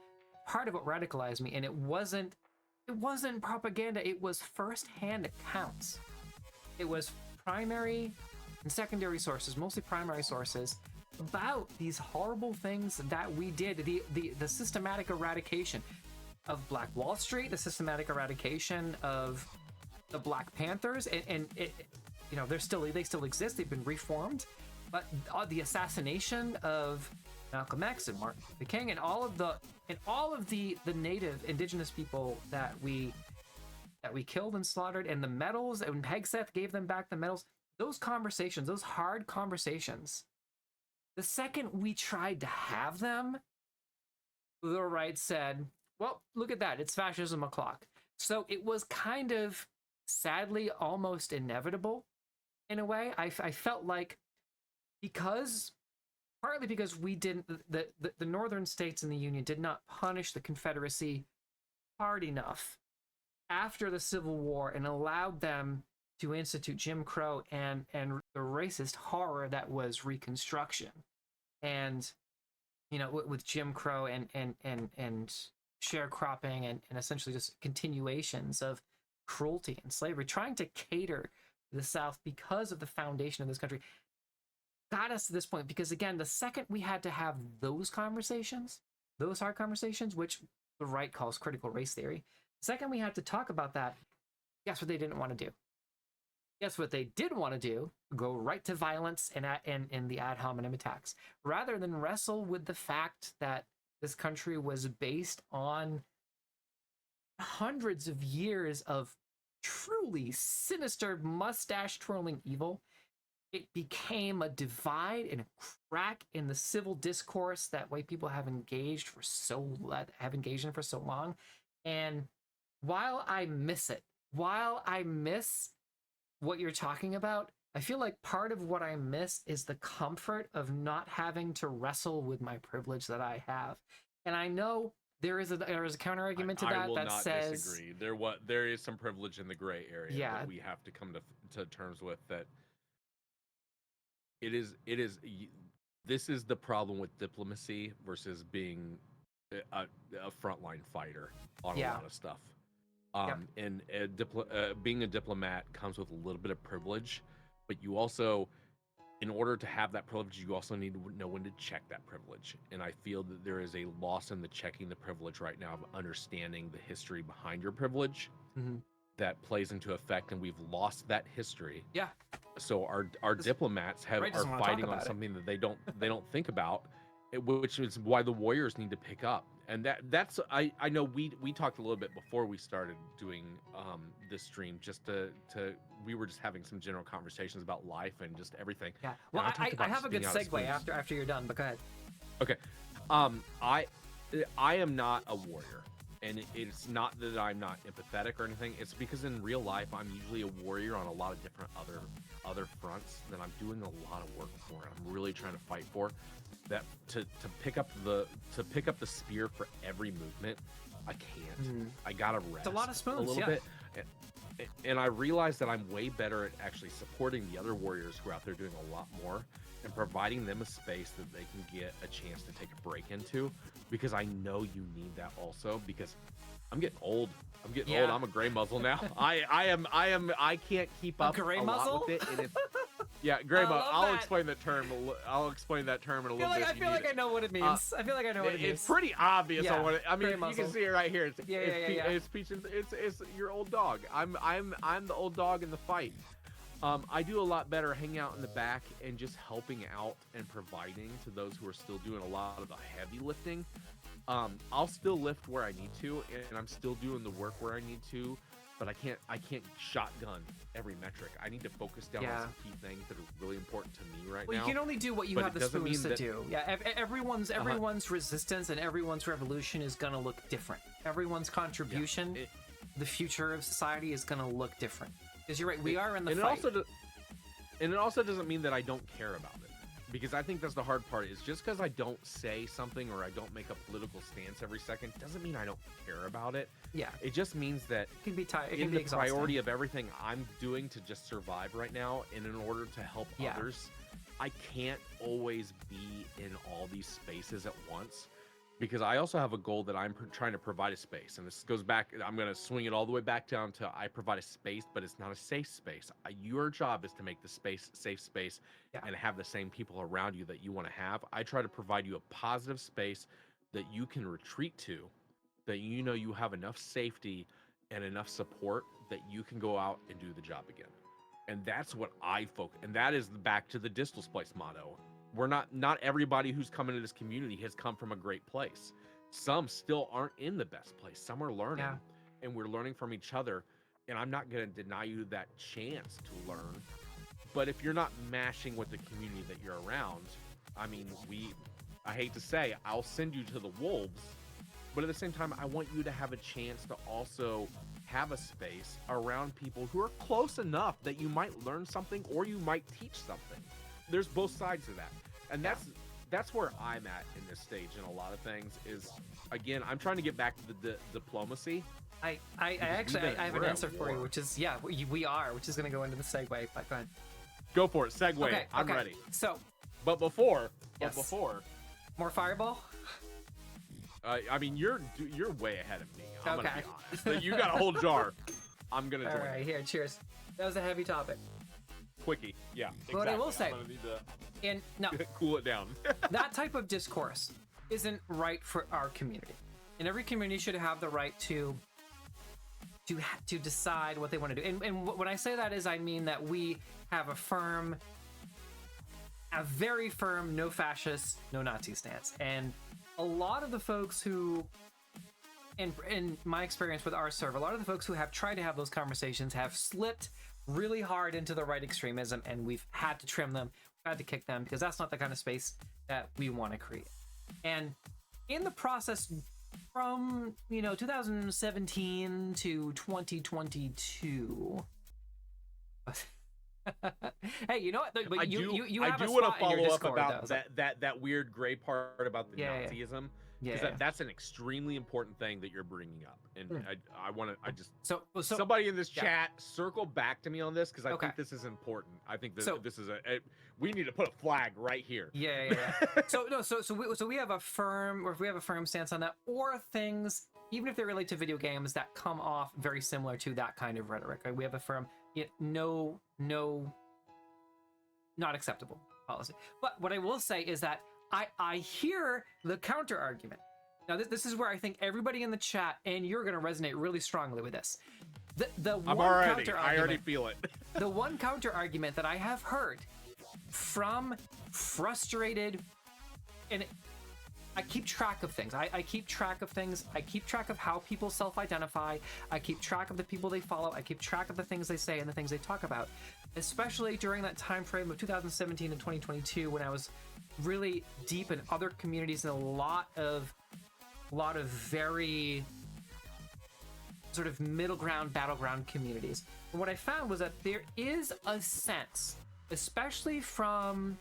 part of what radicalized me, and it wasn't propaganda. It was firsthand accounts. It was primary and secondary sources, mostly primary sources, about these horrible things that we did. The systematic eradication of Black Wall Street, the systematic eradication of the Black Panthers, and it, you know, they still exist. They've been reformed, but the assassination of Malcolm X and Martin Luther King, and all of the native indigenous people that we killed and slaughtered, and the medals, and Hegseth gave them back the medals. Those conversations, those hard conversations, the second we tried to have them, the right said, well, look at that, it's fascism o'clock. So it was kind of, sadly, almost inevitable in a way. I felt like, partly because we didn't, the northern states in the Union did not punish the Confederacy hard enough after the Civil War and allowed them to institute Jim Crow and the racist horror that was Reconstruction. And, you know, with Jim Crow and sharecropping and essentially just continuations of cruelty and slavery, trying to cater to the South because of the foundation of this country, got us to this point. Because again, the second we had to have those conversations, those hard conversations, which the right calls critical race theory, the second we had to talk about that, guess what they didn't want to do? Guess what they did want to do? Go right to violence and the ad hominem attacks, rather than wrestle with the fact that this country was based on hundreds of years of truly sinister mustache-twirling evil. It became a divide and a crack in the civil discourse that white people have engaged in for so long. And while I miss it, while I miss what you're talking about, I feel like part of what I miss is the comfort of not having to wrestle with my privilege that I have. And I know there is a counter argument to that. I will that not says, disagree. There is some privilege in the gray area that we have to come to terms with. That it is. This is the problem with diplomacy versus being a frontline fighter on a lot of stuff. And being a diplomat comes with a little bit of privilege, but you also, in order to have that privilege, you also need to know when to check that privilege. And I feel that there is a loss in the checking the privilege right now of understanding the history behind your privilege. Mm-hmm. that plays into effect, and we've lost that history. Yeah. So our diplomats are fighting on something that they don't think about, which is why the warriors need to pick up. And that's I know we talked a little bit before we started doing this stream, just to we were just having some general conversations about life and just everything. Yeah. Well, I have a good segue after you're done, but go ahead. Okay. I am not a warrior, and it's not that I'm not empathetic or anything. It's because in real life I'm usually a warrior on a lot of different other fronts that I'm doing a lot of work for, and I'm really trying to fight for. That to pick up the spear for every movement, I can't. I gotta rest. It's a lot of spoons, a little bit. And I realize that I'm way better at actually supporting the other warriors who are out there doing a lot more and providing them a space that they can get a chance to take a break into, because I know you need that also, because I'm getting old. Old. I'm a gray muzzle now. I can't keep up gray a muzzle? lot with it. And yeah, gray muzzle. I'll explain that term. I'll explain that term in a little bit. I feel like I know what it means. I feel like I know what it means. It's pretty obvious on what it. I mean, you can see it right here. It's Peach. It's your old dog. I'm the old dog in the fight. I do a lot better hanging out in the back and just helping out and providing to those who are still doing a lot of the heavy lifting. I'll still lift where I need to, and I'm still doing the work where I need to, but I can't shotgun every metric. I need to focus down on some key things that are really important to me right now. Well, you can only do what you have the spoons to do. Yeah, everyone's resistance and everyone's revolution is gonna look different. Everyone's contribution, the future of society is gonna look different. Because you're right, we are in the fight. And it also doesn't mean that I don't care about it. Because I think that's the hard part, is just because I don't say something or I don't make a political stance every second doesn't mean I don't care about it. Yeah. It just means that it can be tired. In the priority of everything I'm doing to just survive right now, and in order to help others, I can't always be in all these spaces at once. Because I also have a goal that I'm trying to provide a space. And this goes back, I'm going to swing it all the way back down to I provide a space, but it's not a safe space. Your job is to make the space safe space and have the same people around you that you want to have. I try to provide you a positive space that you can retreat to, that you know you have enough safety and enough support that you can go out and do the job again. And that's what I focus. And that is back to the Distal Splice motto. We're not everybody who's come into this community has come from a great place. Some still aren't in the best place. Some are learning, and we're learning from each other. And I'm not going to deny you that chance to learn. But if you're not mashing with the community that you're around, I mean, I hate to say, I'll send you to the wolves. But at the same time, I want you to have a chance to also have a space around people who are close enough that you might learn something or you might teach something. There's both sides of that, and that's where I'm at in this stage in a lot of things. Is again, I'm trying to get back to the diplomacy. I have an answer for you, which is we are, which is going to go into the segue. But go ahead. Go for it. Segue. Okay, I'm ready. So, but before more fireball. I mean, you're way ahead of me. I'm gonna be honest. You got a whole jar. I'm gonna join. All right, here, cheers. That was a heavy topic. Quickie, yeah. Exactly. But what I will say, need to cool it down. That type of discourse isn't right for our community, and every community should have the right to decide what they want to do. And when I say that is, I mean that we have a very firm, no fascist, no Nazi stance, and a lot of the folks who, in my experience with our server, a lot of the folks who have tried to have those conversations have slipped really hard into the right extremism, and we've had to trim them, we've had to kick them, because that's not the kind of space that we want to create. And in the process from 2017 to 2022 hey, you know what? But I do want to follow up about that weird gray part about the Nazism. Because that's an extremely important thing that you're bringing up, and I just somebody in this chat circle back to me on this, because I think this is important. I think that this is we need to put a flag right here. So we have a firm stance on that, or things, even if they relate to video games, that come off very similar to that kind of rhetoric. Right? We have a firm no, not acceptable policy. But what I will say is that I hear the counter argument. Now, this is where I think everybody in the chat, and you're going to resonate really strongly with this. I already feel it. The one counter argument that I have heard from frustrated, and I keep track of things. I keep track of things. I keep track of how people self-identify. I keep track of the people they follow. I keep track of the things they say and the things they talk about, especially during that time frame of 2017 and 2022 when I was really deep in other communities and a lot of very sort of middle ground, battleground communities. And what I found was that there is a sense, especially from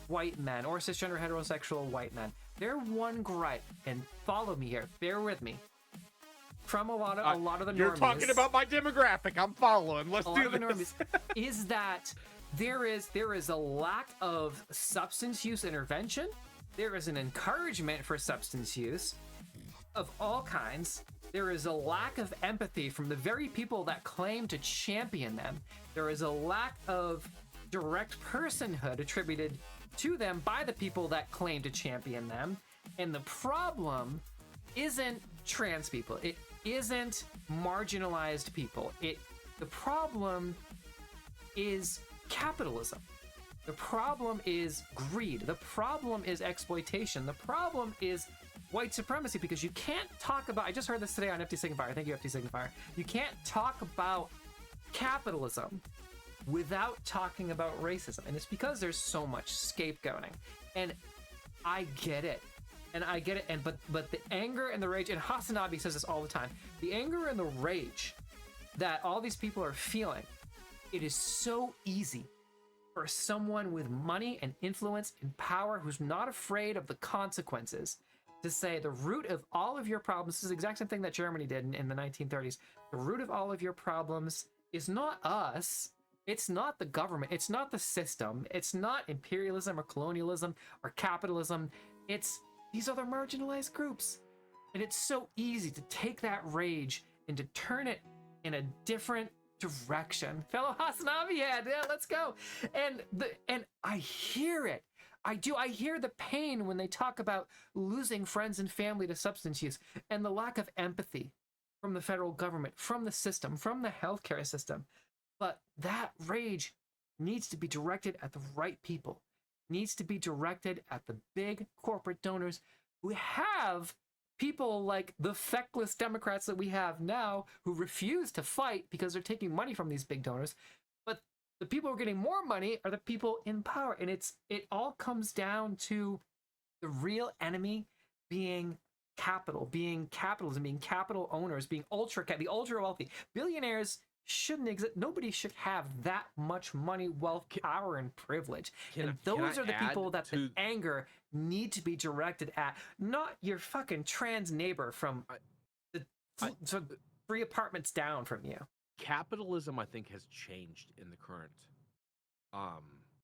white men or cisgender heterosexual white men, their one gripe, and follow me here, bear with me, from a lot of the normies. You're talking about my demographic. I'm following. Let's do this. Is that there is a lack of substance use intervention. There is an encouragement for substance use of all kinds. There is a lack of empathy from the very people that claim to champion them. There is a lack of direct personhood attributed to them by the people that claim to champion them. And the problem isn't trans people. It isn't marginalized people. The problem is capitalism. The problem is greed. The problem is exploitation. The problem is white supremacy, because you can't talk about, I just heard this today on FT Signifier, thank you FT Signifier, you can't talk about capitalism without talking about racism, and it's because there's so much scapegoating, and I get it, and but the anger and the rage, and Hasanabi says this all the time, the anger and the rage that all these people are feeling, it is so easy for someone with money and influence and power who's not afraid of the consequences to say the root of all of your problems, this is the exact same thing that Germany did in the 1930s, the root of all of your problems is not us, it's not the government, it's not the system, it's not imperialism or colonialism or capitalism, it's these other marginalized groups. And it's so easy to take that rage and to turn it in a different direction. Fellow Hasanabi head, yeah, let's go. And I hear it. I hear the pain when they talk about losing friends and family to substance use and the lack of empathy from the federal government, from the system, from the healthcare system. But that rage needs to be directed at the right people, needs to be directed at the big corporate donors who have people like the feckless Democrats that we have now who refuse to fight because they're taking money from these big donors. But the people who are getting more money are the people in power. And it all comes down to the real enemy being capital, being capitalism, being capital owners, being the ultra wealthy. Billionaires shouldn't exist. Nobody should have that much money, wealth, power, and privilege. And those are the people that the anger need to be directed at, not your fucking trans neighbor from the 3 apartments down from you. Capitalism, I think, has changed in the current.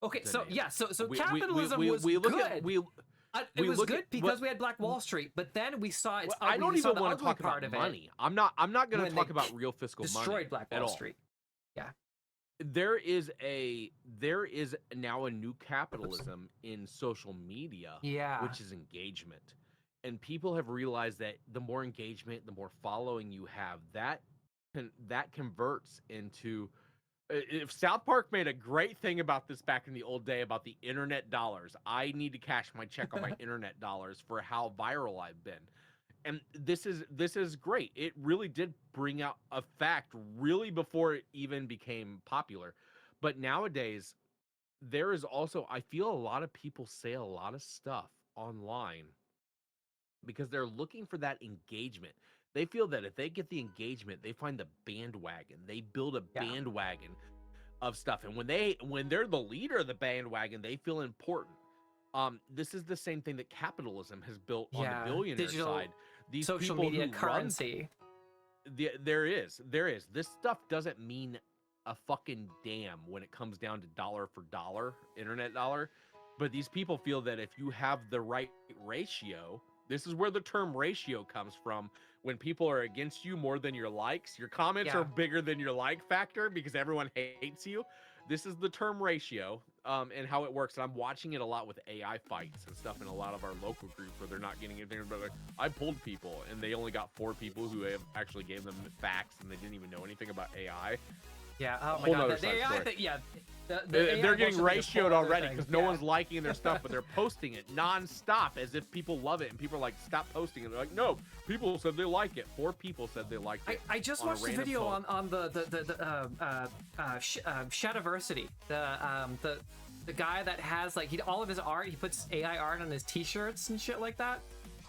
Okay, so yeah, so capitalism was good. It was good because we had Black Wall Street, but then we saw its ugly, I don't even want to talk about money. I'm not going to talk about real fiscal money. Destroyed Black Wall Street. Yeah. There is now a new capitalism in social media, which is engagement. And people have realized that the more engagement, the more following you have, that converts into if South Park made a great thing about this back in the old day about the internet dollars. I need to cash my check on my internet dollars for how viral I've been. And this is great. It really did bring out a fact really before it even became popular. But nowadays, there is also, I feel a lot of people say a lot of stuff online because they're looking for that engagement. They feel that if they get the engagement, they find the bandwagon. They build a bandwagon of stuff. And when they're the leader of the bandwagon, they feel important. This is the same thing that capitalism has built on the billionaire side. These social media currency. There is. This stuff doesn't mean a fucking damn when it comes down to dollar for dollar, internet dollar. But these people feel that if you have the right ratio, this is where the term ratio comes from. When people are against you more than your likes, your comments are bigger than your like factor because everyone hates you. this is the term ratio, and how it works. And I'm watching it a lot with AI fights and stuff in a lot of our local groups where they're not getting anything. But like, I pulled people, and they only got 4 people who have actually gave them facts, and they didn't even know anything about AI. Yeah. Oh my god. The AI thing, yeah. They're getting ratioed already because no one's liking their stuff, but they're posting it nonstop as if people love it, and people are like, stop posting it. They're like, no, people said they like it. 4 people said they liked it. I just watched a video on the Shadiversity, the guy that has like all of his art. He puts AI art on his T-shirts and shit like that.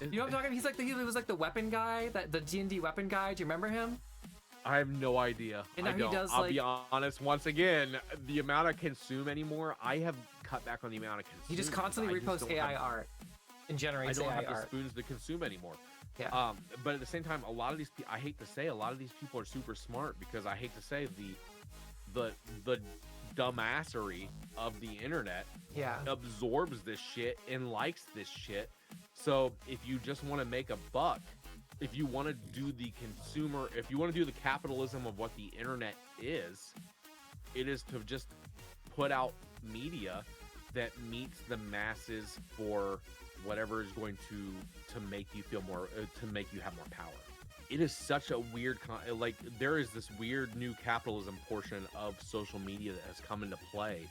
You know what I'm talking about? He's like he was like the weapon guy, the D&D weapon guy. Do you remember him? I have no idea. And I don't. I'll be honest. Once again, the amount I consume anymore, I have cut back on the amount of consume. He just constantly reposts AI art and generates AI art. I don't have the spoons to consume anymore. Yeah. But at the same time, a lot of these people, I hate to say, a lot of these people are super smart because I hate to say the dumbassery of the internet absorbs this shit and likes this shit. So if you just want to make a buck, if you want to do the consumer, if you want to do the capitalism of what the internet is, it is to just put out media that meets the masses for whatever is going to make you feel more, to make you have more power. It is such a weird, like there is this weird new capitalism portion of social media that has come into play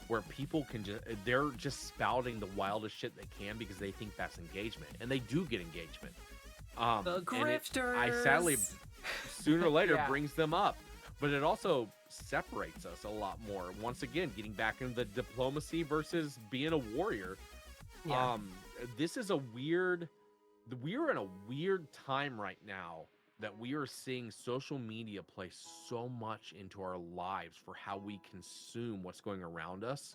where people can they're just spouting the wildest shit they can because they think that's engagement, and they do get engagement. The grifters. I sadly, sooner or later, brings them up, but it also separates us a lot more. Once again, getting back into the diplomacy versus being a warrior. Yeah. This is we are in a weird time right now that we are seeing social media play so much into our lives for how we consume what's going around us.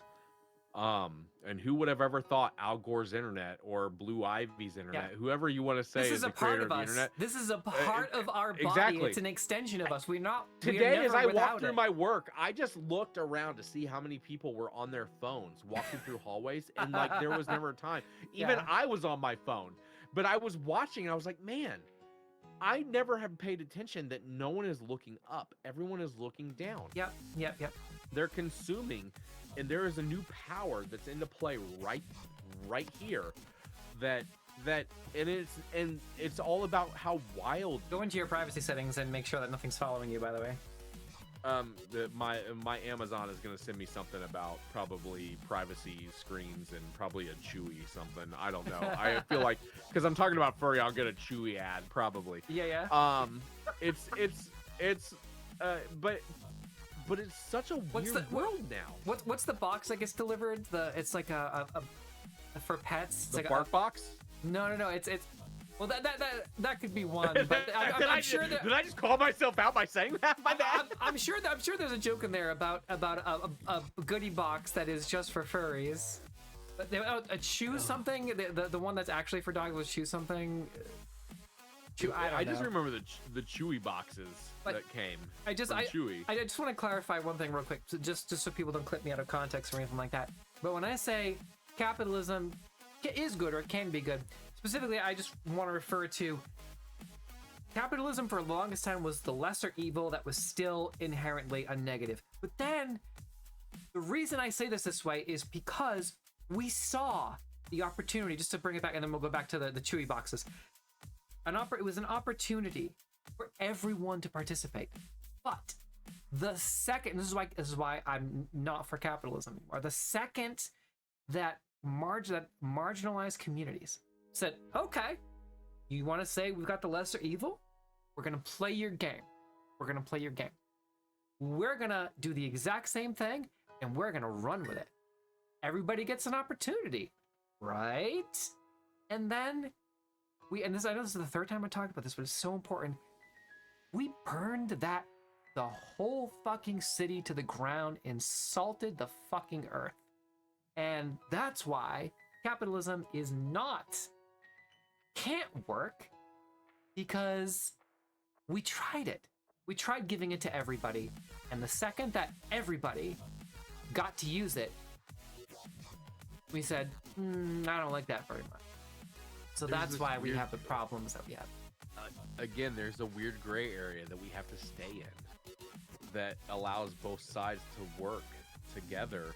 And who would have ever thought Al Gore's internet or Blue Ivy's internet, whoever you want to say is the creator of the internet. This is a part of our body. Exactly. It's an extension of us. Today, as I walked through my work, I just looked around to see how many people were on their phones walking through hallways, and like there was never a time. Even I was on my phone, but I was watching, and I was like, man, I never have paid attention that no one is looking up. Everyone is looking down. Yep. They're consuming, and there is a new power that's into play right here that it's all about how wild. Go into your privacy settings and make sure that nothing's following you, by the way. My Amazon is gonna send me something about probably privacy screens and probably a Chewy something. I don't know. I feel like because I'm talking about furry, I'll get a Chewy ad probably. Yeah. But it's such a weird world now. What's the box that gets delivered? It's like a for pets. It's the like bark box? No. It's well that could be one. But I'm sure that. Did I just call myself out by saying that? My bad. I'm sure there's a joke in there about a goodie box that is just for furries. But a chew something. The one that's actually for dogs was chew something. I just remember the Chewy boxes that came. I just want to clarify one thing real quick, just so people don't clip me out of context or anything like that. But when I say capitalism is good or it can be good, specifically, I just want to refer to capitalism for the longest time was the lesser evil that was still inherently a negative. But then the reason I say this way is because we saw the opportunity, just to bring it back, and then we'll go back to the Chewy boxes. It was an opportunity for everyone to participate. But the second, this is why I'm not for capitalism anymore. The second that marginalized communities said, okay, you want to say we've got the lesser evil? We're going to play your game. We're going to do the exact same thing, and we're going to run with it. Everybody gets an opportunity, right? And then I know this is the third time I talked about this, but it's so important. We burned the whole fucking city to the ground and salted the fucking earth. And that's why capitalism can't work, because we tried it. We tried giving it to everybody. And the second that everybody got to use it, we said, I don't like that very much. So that's why we have the problems that we have. Again, there's a weird gray area that we have to stay in that allows both sides to work together,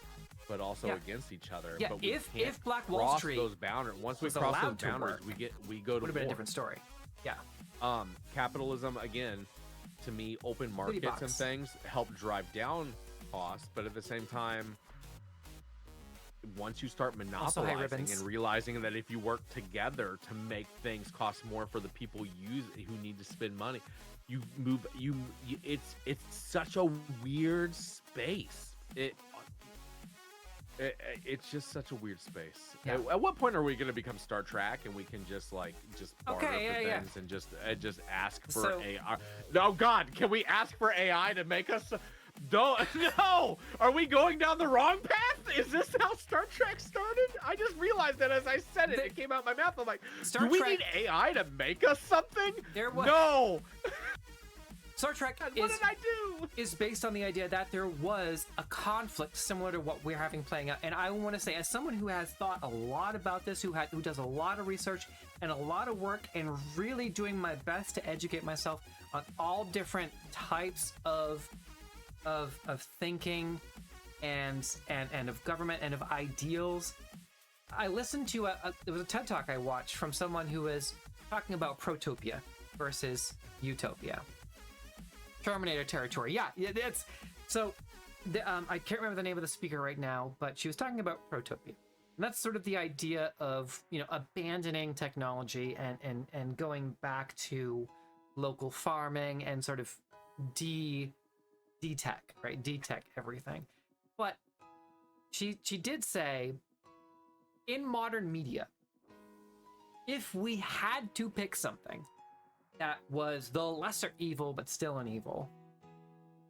but also against each other. Yeah, but if Black Wall Street those boundaries, once we cross those boundaries, we go to war. Would have been a different story. Yeah. Capitalism, again, to me, open markets and things help drive down costs, but at the same time, once you start monopolizing and realizing that if you work together to make things cost more for the people who need to spend money, it's such a weird space. It's just such a weird space. Yeah. At what point are we going to become Star Trek and we can just barter for things and just ask for AI? No, God, can we ask for AI to make us? No, are we going down the wrong path? Is this how Star Trek started? I just realized that as I said it, it came out my mouth. I'm like, do we need AI to make us something? No. Star Trek is based on the idea that there was a conflict similar to what we're having playing out. And I want to say, as someone who has thought a lot about this, who does a lot of research and a lot of work, and really doing my best to educate myself on all different types of thinking and of government and of ideals. I listened to there was a TED Talk I watched from someone who was talking about protopia versus utopia. Terminator territory. Yeah, it's so. I can't remember the name of the speaker right now, but she was talking about protopia. And that's sort of the idea of, abandoning technology and going back to local farming and sort of de-tech, right? De-tech everything. But she did say, in modern media, if we had to pick something that was the lesser evil but still an evil,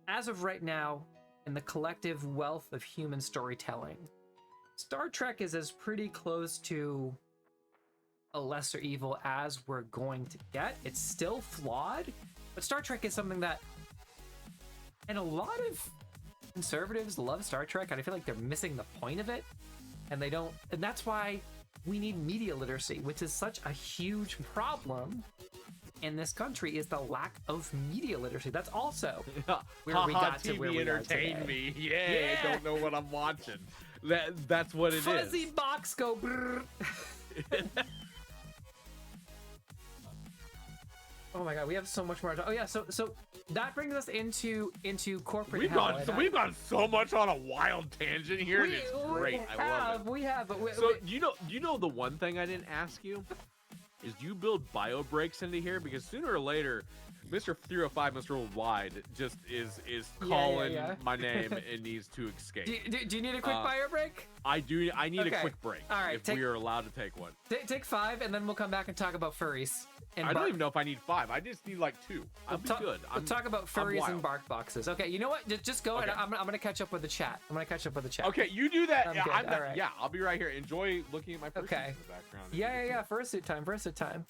as of right now, in the collective wealth of human storytelling, Star Trek is as pretty close to a lesser evil as we're going to get. It's still flawed, but Star Trek is something that, and a lot of conservatives love Star Trek, and I feel like they're missing the point of it, and that's why we need media literacy, which is such a huge problem in this country, is the lack of media literacy. That's also where we got to where we entertain me. Yeah, I don't know what I'm watching. That's what it is. Fuzzy box go brrr. Oh my God, we have so much more. Oh yeah, so that brings us into corporate. We've gone so much on a wild tangent here. It's great. I love it. We have. So you know the one thing I didn't ask you is, do you build bio breaks into here? Because sooner or later, Mr. 305, Mr. Worldwide just is calling my name and needs to escape. Do you need a quick bio break? I do. I need a quick break. All right, if we are allowed to take one. Take 5, and then we'll come back and talk about furries. I don't even know if I need 5. I just need like 2. I'll be good. We'll talk about furries and bark boxes. Okay, you know what? Just go and I'm gonna catch up with the chat. Okay, you do that. All right. Yeah, I'll be right here. Enjoy looking at my fursuits in the background. Yeah. Fursuit time.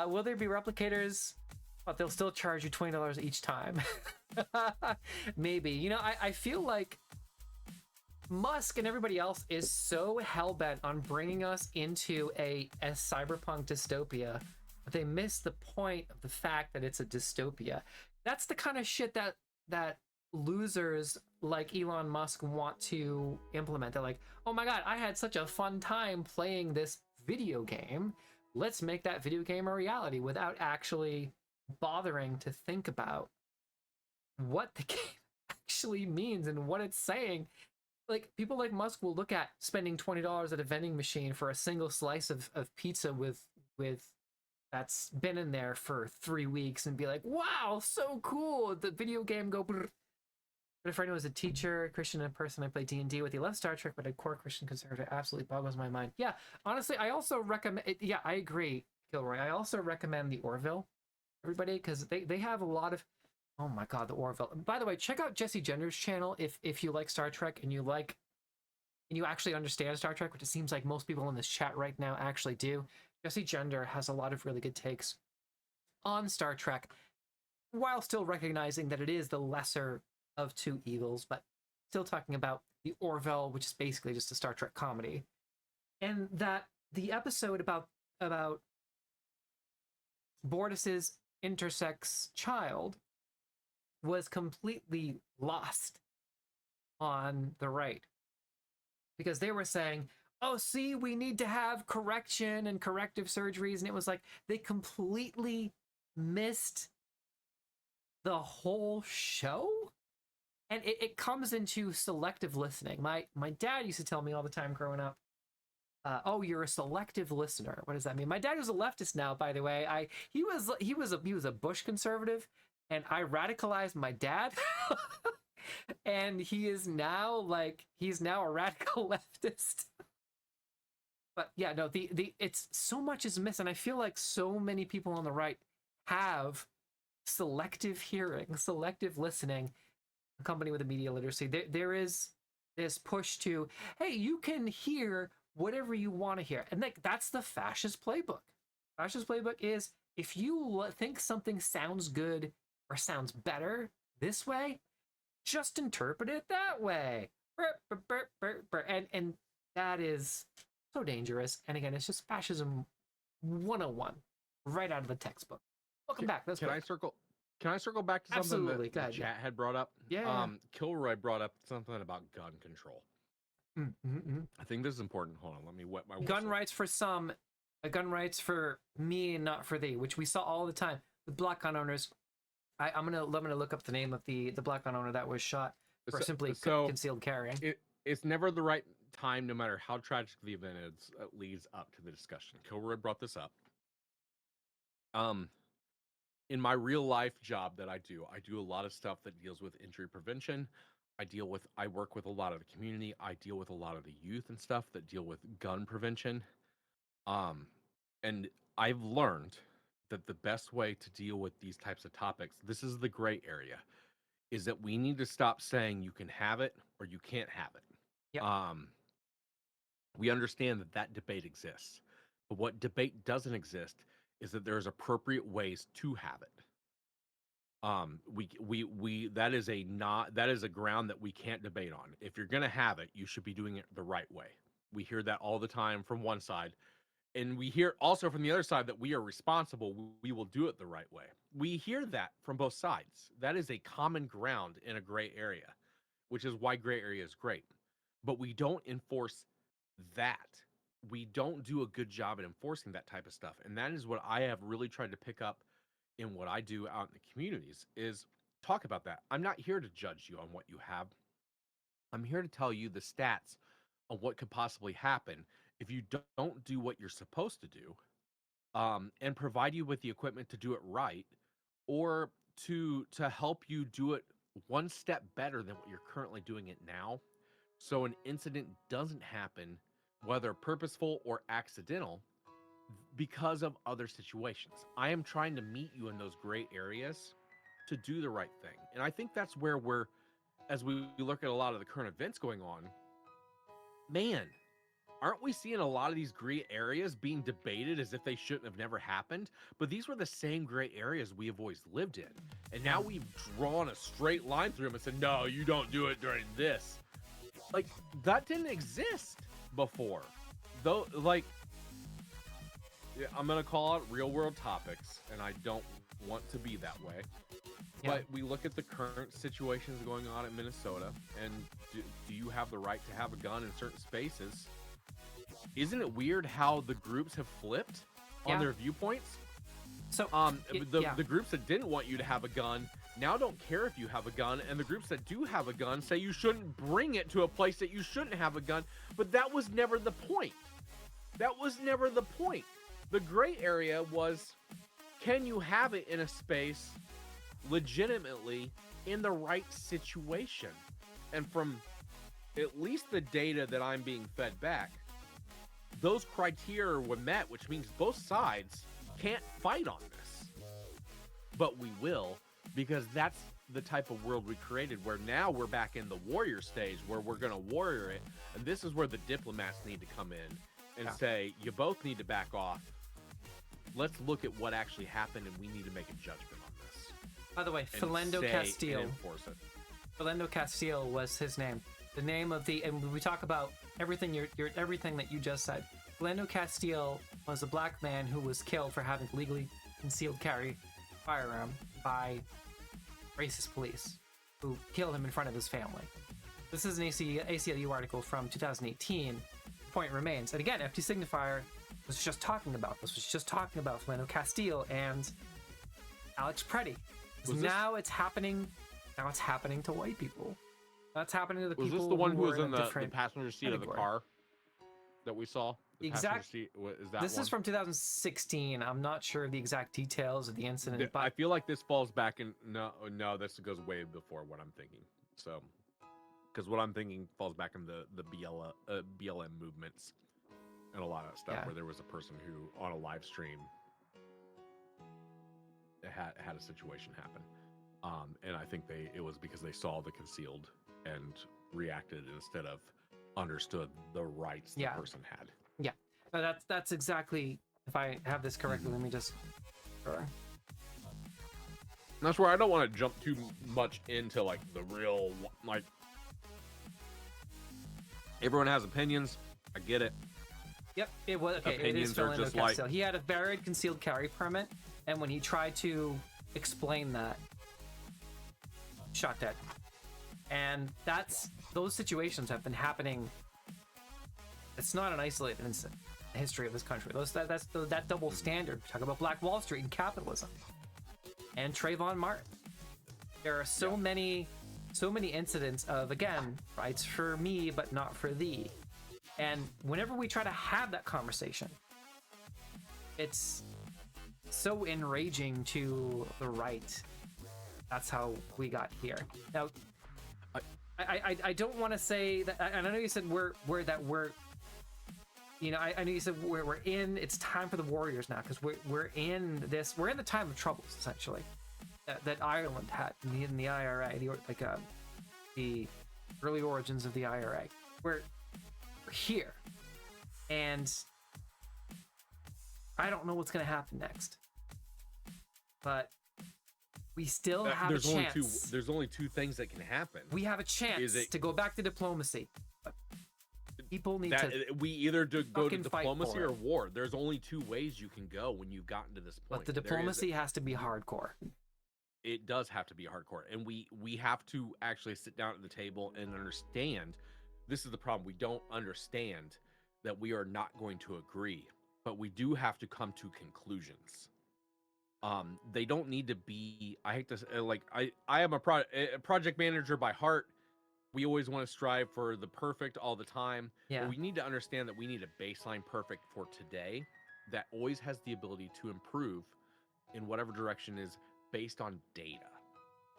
Will there be replicators? But they'll still charge you $20 each time. Maybe. I feel like Musk and everybody else is so hell-bent on bringing us into a cyberpunk dystopia, but they miss the point of the fact that it's a dystopia. That's the kind of shit that losers like Elon Musk want to implement. They're like, oh my God, I had such a fun time playing this video game. Let's make that video game a reality, without actually bothering to think about what the game actually means and what it's saying. Like, people like Musk will look at spending $20 at a vending machine for a single slice of pizza with that's been in there for 3 weeks and be like, wow, so cool, the video game go brr. But a friend who was a teacher, Christian in person, I played D&D with. He loved Star Trek, but a core Christian conservative. Absolutely boggles my mind. Yeah, honestly, I also recommend, I agree, Kilroy. I also recommend the Orville, everybody, because they have a lot of, oh my God, the Orville. By the way, check out Jesse Gender's channel if you like Star Trek and you actually understand Star Trek, which it seems like most people in this chat right now actually do. Jesse Gender has a lot of really good takes on Star Trek, while still recognizing that it is the lesser of two evils, but still talking about the Orville, which is basically just a Star Trek comedy. And that the episode about Bortus's intersex child was completely lost on the right, because they were saying, oh, see, we need to have correction and corrective surgeries. And it was like they completely missed the whole show. And it comes into selective listening. My dad used to tell me all the time growing up, oh, you're a selective listener. What does that mean? My dad was a leftist now, by the way. He was a Bush conservative, and I radicalized my dad. And he's now a radical leftist. But yeah, no, it's so much is missing. And I feel like so many people on the right have selective hearing, selective listening, accompanied with a media literacy. There is this push to, hey, you can hear whatever you want to hear. And that's the fascist playbook. Fascist playbook is, if you think something sounds good or sounds better this way, just interpret it that way. And that is so dangerous. And again, it's just fascism 101, right out of the textbook. Welcome back. Can I circle back to something that the chat had brought up? Yeah. Kilroy brought up something about gun control. I think this is important. Hold on, let me wet my whistle. Gun rights for some, gun rights for me and not for thee, which we saw all the time with black gun owners. I'm gonna look up the name of the black gun owner that was shot for simply concealed carrying. It's never the right time, no matter how tragic the event is, leads up to the discussion. Kilroy brought this up. In my real life job that I do a lot of stuff that deals with injury prevention. I work with a lot of the community. I deal with a lot of the youth and stuff that deal with gun prevention. And I've learned that the best way to deal with these types of topics, this is the gray area, is that we need to stop saying you can have it or you can't have it. Yep. We understand that debate exists, but what debate doesn't exist is that there's appropriate ways to have it. That is a ground that we can't debate on. If you're gonna have it, you should be doing it the right way. We hear that all the time from one side, and we hear also from the other side that we are responsible. We will do it the right way. We hear that from both sides. That is a common ground in a gray area, which is why gray area is great. But we don't enforce that. We don't do a good job at enforcing that type of stuff. And that is what I have really tried to pick up in what I do out in the communities, is talk about that. I'm not here to judge you on what you have. I'm here to tell you the stats on what could possibly happen if you don't do what you're supposed to do, and provide you with the equipment to do it right, or to help you do it one step better than what you're currently doing it now, so an incident doesn't happen, whether purposeful or accidental, because of other situations. I am trying to meet you in those gray areas to do the right thing. And I think that's where as we look at a lot of the current events going on, man, aren't we seeing a lot of these gray areas being debated as if they shouldn't have never happened? But these were the same gray areas we have always lived in. And now we've drawn a straight line through them and said, no, you don't do it during this. Like, that didn't exist before. Though, like, I'm going to call out real world topics, and I don't want to be that way. Yeah. But we look at the current situations going on in Minnesota, and do you have the right to have a gun in certain spaces? Isn't it weird how the groups have flipped on their viewpoints? So the groups that didn't want you to have a gun now don't care if you have a gun, and the groups that do have a gun say you shouldn't bring it to a place that you shouldn't have a gun. But that was never the point. That was never the point. The gray area was, can you have it in a space legitimately in the right situation? And from at least the data that I'm being fed back, those criteria were met, which means both sides can't fight on this. But we will, because that's the type of world we created, where now we're back in the warrior stage where we're going to warrior it. And this is where the diplomats need to come in and say, you both need to back off. Let's look at what actually happened, and we need to make a judgment on this. By the way, Philando Castile. Philando Castile was his name. The name of the, and we talk about everything everything that you just said. Philando Castile was a black man who was killed for having legally concealed carry firearm by racist police who killed him in front of his family. This is an ACLU article from 2018. Point remains. And again, FT Signifier was just talking about this. Was just talking about Philando Castile and Alex Preddy. Now it's happening. Now it's happening to white people. That's happening to the people. Was this the one who was in the passenger seat category of the car that we saw? Exactly. Is that this one? is from 2016. I'm not sure of the exact details of the incident, but I feel like this falls back in. No, this goes way before what I'm thinking. So, because what I'm thinking falls back in the BLM movements and a lot of stuff where there was a person who on a live stream had a situation happen, and I think it was because they saw the concealed and reacted instead of understood the rights the person had. Yeah, that's exactly. If I have this correctly, let me just. That's where I don't want to jump too much into like the real like. Everyone has opinions. I get it. Yep, it was okay. Opinions are just like he had a valid concealed carry permit, and when he tried to explain that, shot dead. And those situations have been happening. It's not an isolated incident in the history of this country. That double standard. Talk about Black Wall Street and capitalism, and Trayvon Martin. There are so many incidents of, again, rights for me but not for thee. And whenever we try to have that conversation, it's so enraging to the right. That's how we got here. Now, I don't want to say that, and I know you said we're you know, I know you said we're in. It's time for the Warriors now because we're in the time of troubles essentially that Ireland had in the IRA, the early origins of the IRA. We're here, and I don't know what's going to happen next, but we still have a chance. There's only two things that can happen. We have a chance to go back to diplomacy. But people need to. We either go to diplomacy or war. There's only two ways you can go when you've gotten to this point. But the diplomacy has to be hardcore. It does have to be hardcore, and we have to actually sit down at the table and understand. This is the problem. We don't understand that we are not going to agree, but we do have to come to conclusions. They don't need to be. I hate to say, like I am a project manager by heart. We always want to strive for the perfect all the time. Yeah. But we need to understand that we need a baseline perfect for today that always has the ability to improve in whatever direction is based on data.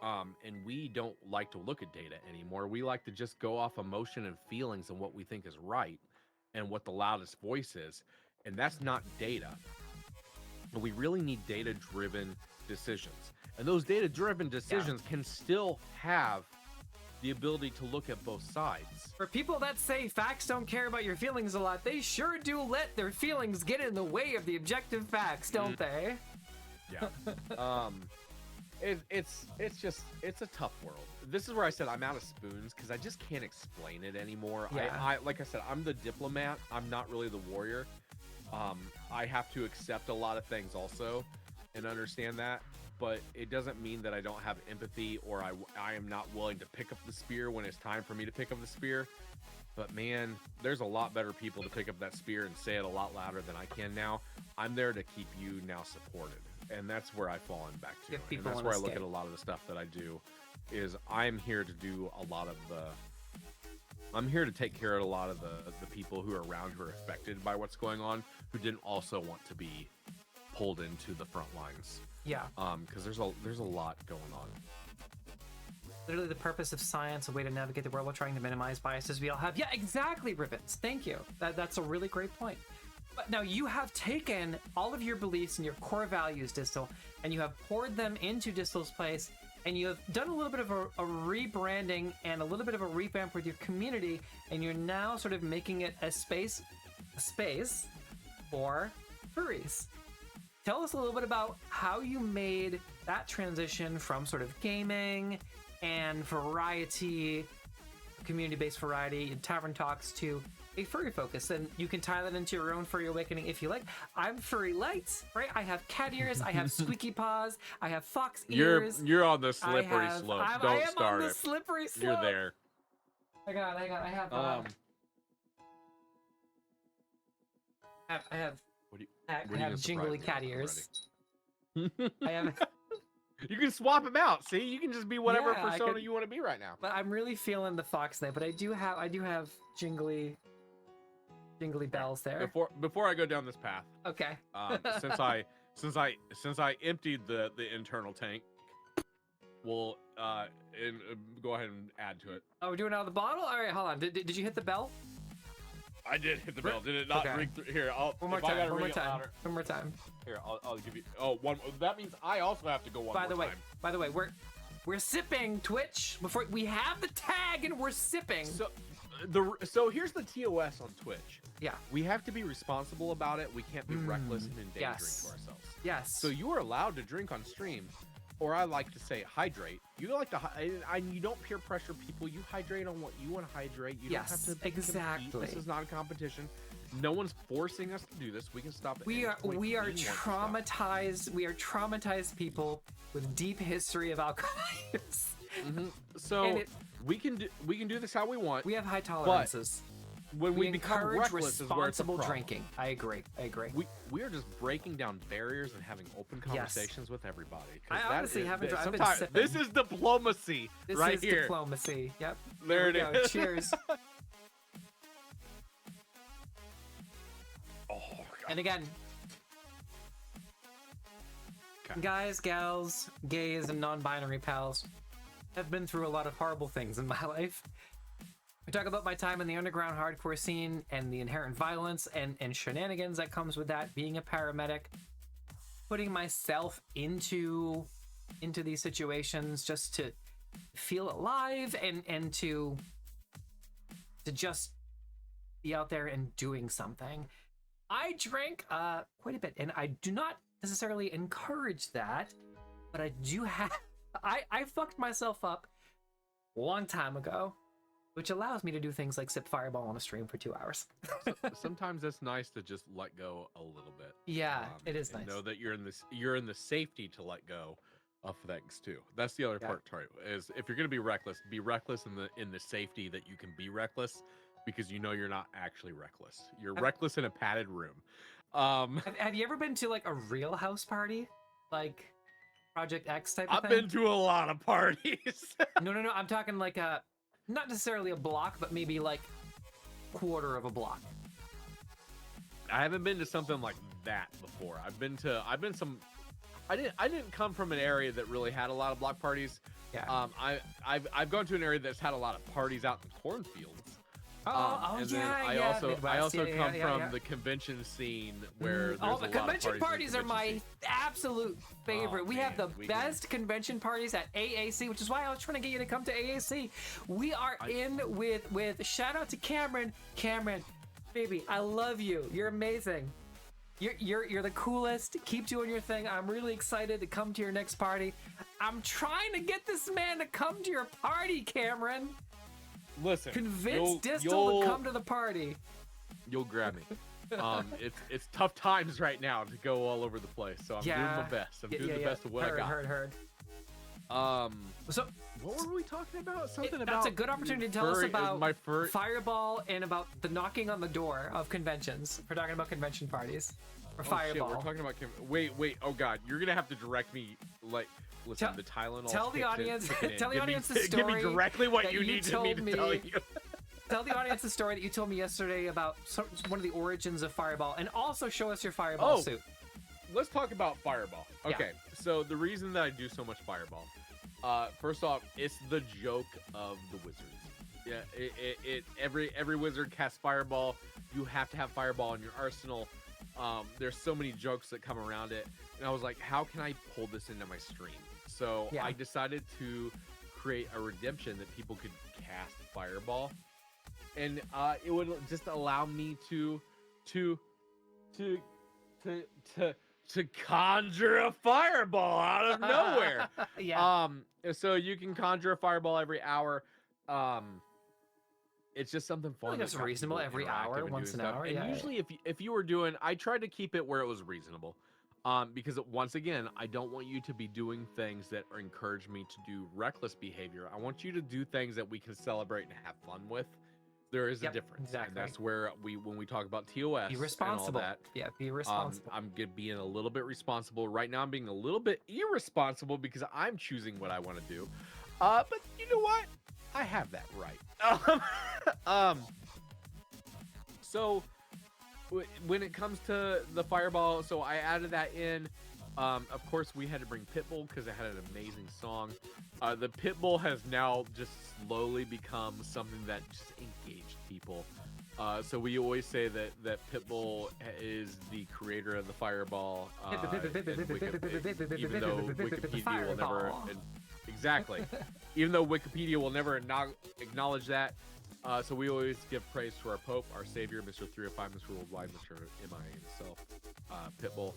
And we don't like to look at data anymore. We like to just go off emotion and feelings and what we think is right and what the loudest voice is. And that's not data. But we really need data-driven decisions. And those data-driven decisions can still have the ability to look at both sides. For people that say facts don't care about your feelings a lot, they sure do let their feelings get in the way of the objective facts, don't they? Yeah. It's a tough world. This is where I said I'm out of spoons because I just can't explain it anymore. Yeah. I like I said, I'm the diplomat. I'm not really the warrior. I have to accept a lot of things also and understand that, but it doesn't mean that I don't have empathy or I am not willing to pick up the spear when it's time for me to pick up the spear. But man, there's a lot better people to pick up that spear and say it a lot louder than I can now. I'm there to keep you now supported. And that's where I fall in back to. And that's where I look at a lot of the stuff that I do is I'm here to do a lot of I'm here to take care of a lot of the people who are around who are affected by what's going on, who didn't also want to be pulled into the front lines. Yeah. Because there's a lot going on. Literally the purpose of science, a way to navigate the world while trying to minimize biases we all have. Yeah, exactly, Ribbons. Thank you. That's a really great point. But now you have taken all of your beliefs and your core values, Distal, and you have poured them into Distal's place, and you have done a little bit of a rebranding and a little bit of a revamp with your community, and you're now sort of making it a space for furries. Tell us a little bit about how you made that transition from sort of gaming and variety, community-based variety, and tavern talks to a furry focus, and you can tie that into your own furry awakening if you like. I'm furry lights, right? I have cat ears, I have squeaky paws, I have fox ears. You're on the slippery slope. Don't start on the it. Slippery slope. You're there. I have. I have. I have jingly cat ears. I have. You can swap them out. See, you can just be whatever persona you want to be right now. But I'm really feeling the fox name. But I do have jingly bells there. Before I go down this path. Okay. Since I emptied the internal tank, we'll go ahead and add to it. Oh, we're doing it out of the bottle. All right, hold on. Did you hit the bell? I did hit the bell. Did it not ring through? Here, one more time. Here, I'll give you. Oh, one. That means I also have to go one more time. By the way, we're sipping Twitch before we have the tag and we're sipping. So here's the TOS on Twitch. Yeah. We have to be responsible about it. We can't be reckless and endangering to ourselves. Yes. So you are allowed to drink on stream, or I like to say hydrate. You like to, you don't peer pressure people. You hydrate on what you want to hydrate. You don't have to exactly. compete. This is not a competition. No one's forcing us to do this. We can stop it. We are traumatized. We are traumatized people with deep history of alcohol use. So we can do this how we want. We have high tolerances. When we become reckless, responsible is where drinking. I agree. We are just breaking down barriers and having open conversations with everybody. I honestly haven't. I've been sipping. This is diplomacy. This right is here. Diplomacy. Yep. There it is. Cheers. Oh, God. And again, guys, gals, gays, and non-binary pals, I've been through a lot of horrible things in my life. I talk about my time in the underground hardcore scene and the inherent violence and shenanigans that comes with that, being a paramedic, putting myself into these situations just to feel alive and to just be out there and doing something. I drank quite a bit, and I do not necessarily encourage that, but I do have... I fucked myself up a long time ago, which allows me to do things like sip Fireball on a stream for 2 hours. Sometimes it's nice to just let go a little bit. Yeah, it is nice. Know that you're in the safety to let go of things too. That's the other part, is if you're gonna be reckless in the safety that you can be reckless, because you know you're not actually reckless. You're reckless in a padded room. Have you ever been to like a real house party, like Project X type of thing? I've been to a lot of parties. No. I'm talking like not necessarily a block, but maybe like quarter of a block. I haven't been to something like that before. I didn't come from an area that really had a lot of block parties. Yeah. I've gone to an area that's had a lot of parties out in cornfields. I also come from the convention scene where there's a lot of convention parties are my scene. absolute favorite. We have the best convention parties at AAC, which is why I was trying to get you to come to AAC. We are in with shout out to Cameron. Cameron, baby, I love you. You're amazing. You're the coolest. Keep doing your thing. I'm really excited to come to your next party. I'm trying to get this man to come to your party, Cameron. Listen, convince Distal to come to the party. You'll grab me. It's tough times right now to go all over the place, so I'm doing my best. I'm doing the best of what I got. Heard. So what were we talking about? That's a good opportunity to tell us about Fireball and about the knocking on the door of conventions. We're talking about convention parties. Or Fireball. Shit, we're talking about wait. Oh God, you're gonna have to direct me like. Listen, the Tylenol. Tell the audience. Tell the audience the story. Give me directly what you need me to tell you. Tell the audience the story that you told me yesterday about one of the origins of Fireball, and also show us your Fireball suit. Let's talk about Fireball. Okay, so the reason that I do so much Fireball, first off, it's the joke of the wizards. Yeah, every wizard casts Fireball. You have to have Fireball in your arsenal. There's so many jokes that come around it, and I was like, how can I pull this into my stream? So I decided to create a redemption that people could cast Fireball, and it would just allow me to conjure a fireball out of nowhere. So you can conjure a fireball every hour. It's just something fun. I think that's reasonable. Every hour, once an hour. And usually, if you were doing, I tried to keep it where it was reasonable. Because once again, I don't want you to be doing things that encourage me to do reckless behavior. I want you to do things that we can celebrate and have fun with. There is a difference, and that's where when we talk about TOS be responsible. and all that, be responsible. I'm being a little bit responsible right now. I'm being a little bit irresponsible because I'm choosing what I want to do. But you know what? I have that right. So when it comes to the fireball, so I added that in. Of course, we had to bring Pitbull because it had an amazing song. The Pitbull has now just slowly become something that just engaged people. So we always say that Pitbull is the creator of the fireball. Even though Wikipedia will never... Exactly. Even though Wikipedia will never acknowledge that. So we always give praise to our Pope, our Savior, Mr. 305, Mr. Worldwide, Mr. MIA himself, Pitbull.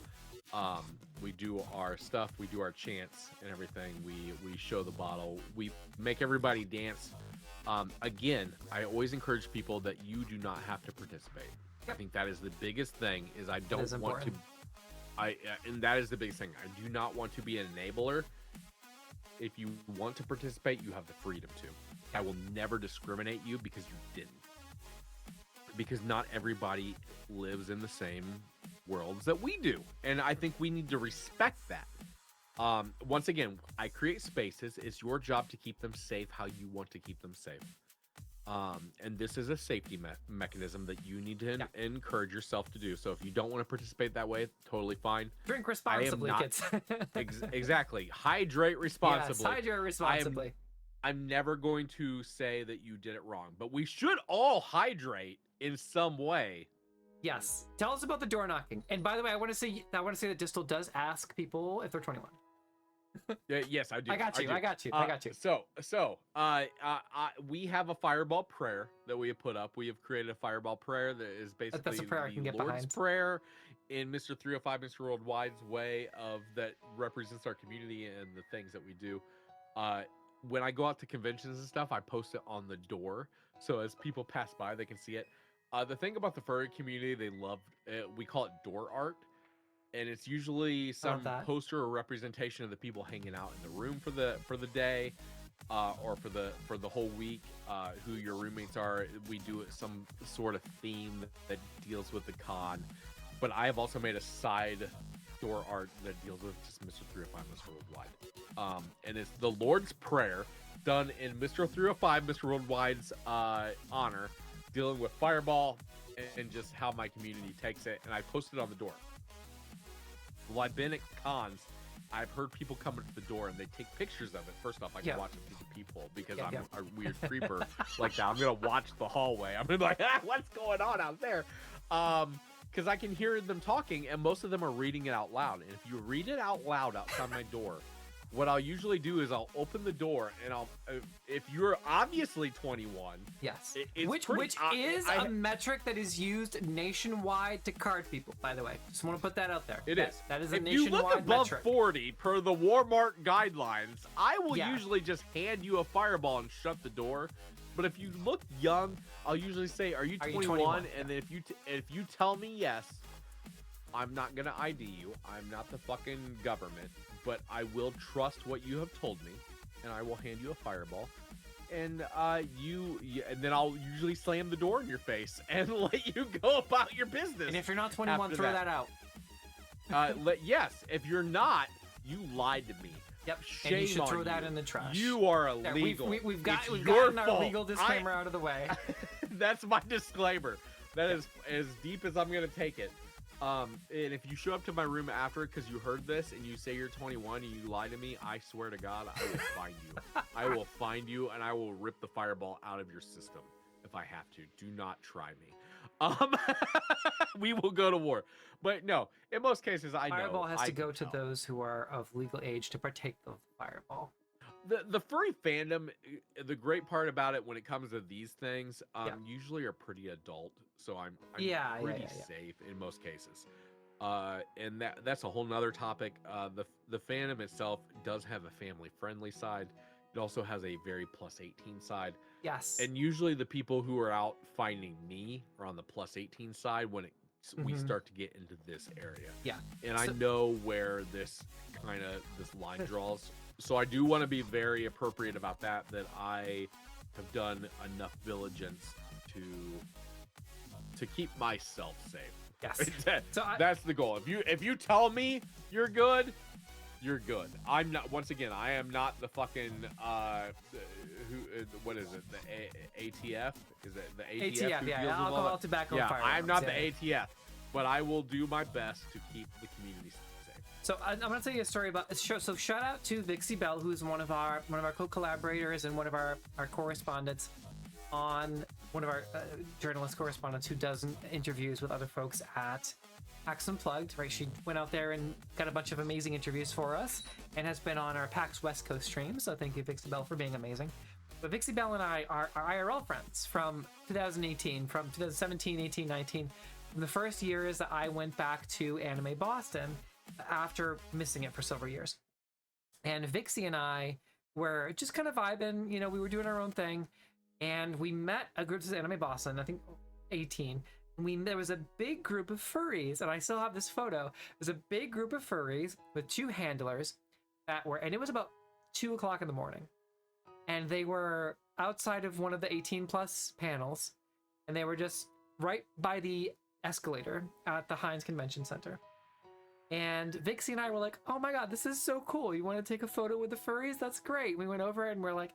We do our stuff, we do our chants and everything. We show the bottle, we make everybody dance. Again, I always encourage people that you do not have to participate. I think that is the biggest thing. Is I don't want to. And that is the biggest thing. I do not want to be an enabler. If you want to participate, you have the freedom to. I will never discriminate you because you didn't. Because not everybody lives in the same worlds that we do. And I think we need to respect that. Once again, I create spaces. It's your job to keep them safe how you want to keep them safe. And this is a safety mechanism that you need to encourage yourself to do. So if you don't want to participate that way, totally fine. Drink responsibly, kids. Exactly. Hydrate responsibly. Yes, hydrate responsibly. I'm never going to say that you did it wrong, but we should all hydrate in some way. Yes. Tell us about the door knocking. And by the way, I want to say that Distal does ask people if they're 21. Yes, I do. I got you. So, we have a fireball prayer that we have put up. We have created a fireball prayer that is basically that's a prayer I can get Lord's behind. Prayer in Mr. 305, Mr. Worldwide's way of that represents our community and the things that we do. When I go out to conventions and stuff, I post it on the door. So as people pass by, they can see it. The thing about the furry community, they love, we call it door art. And it's usually some poster or representation of the people hanging out in the room for the day, or for the whole week, who your roommates are. We do some sort of theme that deals with the con. But I have also made a side door art that deals with just Mr. 305, Mr. Worldwide. And it's the Lord's Prayer done in Mr. 305, Mr. Worldwide's honor, dealing with Fireball and just how my community takes it. And I posted it on the door. Well, I've been at cons. I've heard people come to the door and they take pictures of it. First off, I can watch it through the peephole because I'm a weird creeper like that. I'm going to watch the hallway. I'm going to be like, what's going on out there? Because I can hear them talking, and most of them are reading it out loud. And if you read it out loud outside my door, what I'll usually do is I'll open the door, and I'll, if you're obviously 21, yes, which is a metric that is used nationwide to card people. By the way, just want to put that out there. It is. That is a if nationwide you look above metric. 40 per the Walmart guidelines, I will usually just hand you a fireball and shut the door. But if you look young, I'll usually say, "Are you 21?" And then if you tell me yes, I'm not gonna ID you. I'm not the fucking government. But I will trust what you have told me, and I will hand you a fireball, and and then I'll usually slam the door in your face and let you go about your business. And if you're not 21, throw that out. Yes, if you're not, you lied to me. Yep. Shame and you should on throw that in the trash. You are illegal. We've gotten our legal disclaimer out of the way. That's my disclaimer. That is as deep as I'm gonna take it. And if you show up to my room after because you heard this and you say you're 21 and you lie to me, I swear to God, I will find you. I will find you and I will rip the fireball out of your system if I have to. Do not try me. We will go to war. But no, in most cases, I know. Fireball has to go to those who are of legal age to partake of the fireball. The furry fandom, the great part about it when it comes to these things, usually are pretty adult. So I'm pretty safe in most cases. And that's a whole nother topic. The fandom itself does have a family-friendly side. It also has a very plus 18 side. Yes. And usually the people who are out finding me are on the plus 18 side when it we start to get into this area. Yeah. And I know where this line draws. So I do want to be very appropriate about that I have done enough diligence to keep myself safe. Yes. That's the goal. If you tell me you're good, you're good. I'm not. Once again, I am not the fucking what is it? The ATF? Is it the ATF? ATF, yeah. Alcohol, tobacco, and firearms. I'm not the ATF, but I will do my best to keep the community safe. So I'm going to tell you a story about. So shout out to Vixie Bell, who's one of our co-collaborators and one of our correspondents on one of our journalist correspondents who does interviews with other folks at PAX Unplugged, right? She went out there and got a bunch of amazing interviews for us and has been on our PAX West Coast stream. So thank you, Vixie Bell, for being amazing. But Vixie Bell and I are IRL friends from 2018, from 2017, 18, 19. From the first years that I went back to Anime Boston after missing it for several years. And Vixie and I were just kind of vibing, you know, we were doing our own thing. And we met a group of Anime Boston, I think 18. There was a big group of furries, and I still have this photo. There's a big group of furries with two handlers and it was about 2 o'clock in the morning. And they were outside of one of the 18 plus panels, and they were just right by the escalator at the Heinz Convention Center. And Vixie and I were like, oh my God, this is so cool. You want to take a photo with the furries? That's great. We went over and we're like,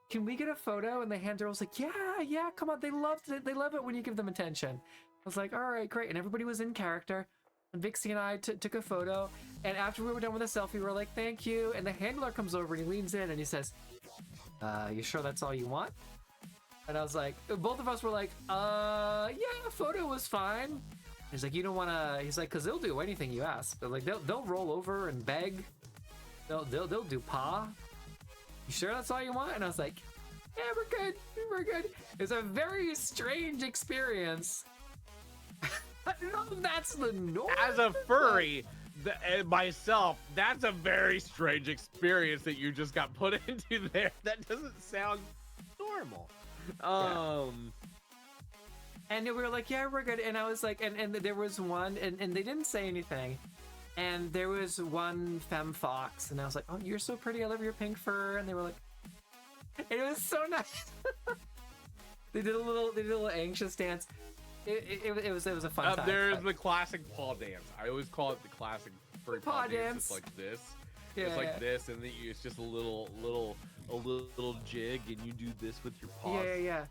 can we get a photo? And the handler was like, yeah, come on. They loved it. They love it when you give them attention. I was like, all right, great. And everybody was in character. And Vixie and I took a photo. And after we were done with the selfie, we were like, thank you. And the handler comes over and he leans in and he says, you sure that's all you want? And I was like, both of us were like, yeah, a photo was fine. He's like, you don't want to, he's like, because they'll do anything you ask. They're like, they'll roll over and beg. They'll do paw. You sure that's all you want? And I was like, yeah, we're good. It's a very strange experience. I don't know if that's the norm. As a furry, myself, that's a very strange experience that you just got put into there. That doesn't sound normal. And we were like, yeah, we're good. And I was like, and there was one, and they didn't say anything. And there was one femme fox, and I was like, oh, you're so pretty. I love your pink fur. And they were like, and it was so nice. They did a little anxious dance. It was a fun time. There's the classic paw dance. I always call it the classic furry paw dance. It's like this. Yeah, it's like this, and it's just a little jig, and you do this with your paws. Yeah.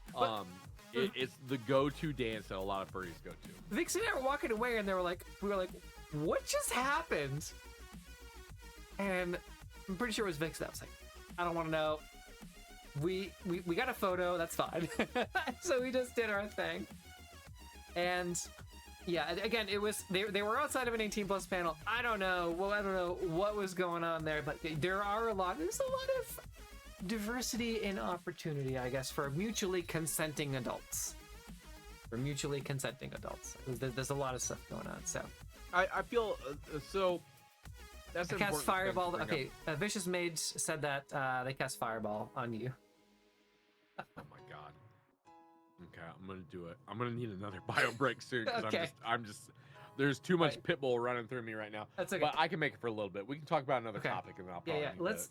It's the go-to dance that a lot of furries go to. Vixie and I were walking away, and we were like, what just happened? And I'm pretty sure it was Vix that was like, I don't want to know. We got a photo, that's fine. So we just did our thing. And yeah, again, it was they were outside of an 18 plus panel. I don't know what was going on there, but there's a lot of diversity in opportunity, I guess, for mutually consenting adults. There's a lot of stuff going on. So I feel so. That's I cast Fireball. Okay, Vicious Mage said that they cast Fireball on you. Oh my god. Okay, I'm gonna do it. I'm gonna need another bio break soon because okay. I'm just. There's too much pitbull running through me right now. That's okay. But I can make it for a little bit. We can talk about another topic, and then I'll probably need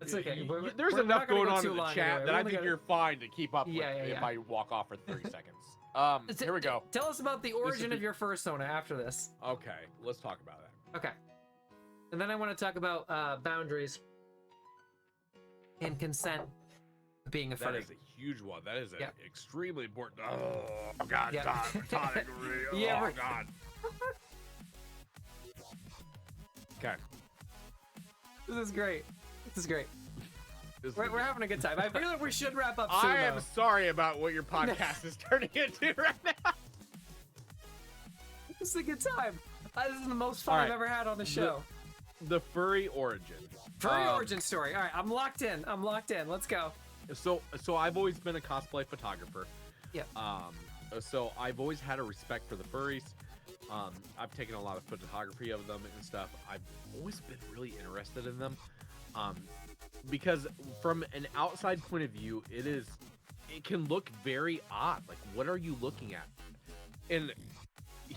It's okay. There's enough going on in the chat that I think you're fine to keep up with if I walk off for 30 seconds. Here we go. Tell us about the origin of your fursona after this. Okay, let's talk about that. Okay. And then I want to talk about boundaries and consent being a furry. That is a huge one. That is extremely important. Oh, God. Yeah. God. Yeah, oh, God. Okay. This is great. We're having a good time. I feel like we should wrap up soon, I am sorry about what your podcast is turning into right now. This is a good time. This is the most fun I've ever had on the show. The furry origin. Origin story. All right, I'm locked in. Let's go. So I've always been a cosplay photographer. Yeah. So I've always had a respect for the furries. I've taken a lot of photography of them and stuff. I've always been really interested in them. Because from an outside point of view, it can look very odd. Like, what are you looking at? And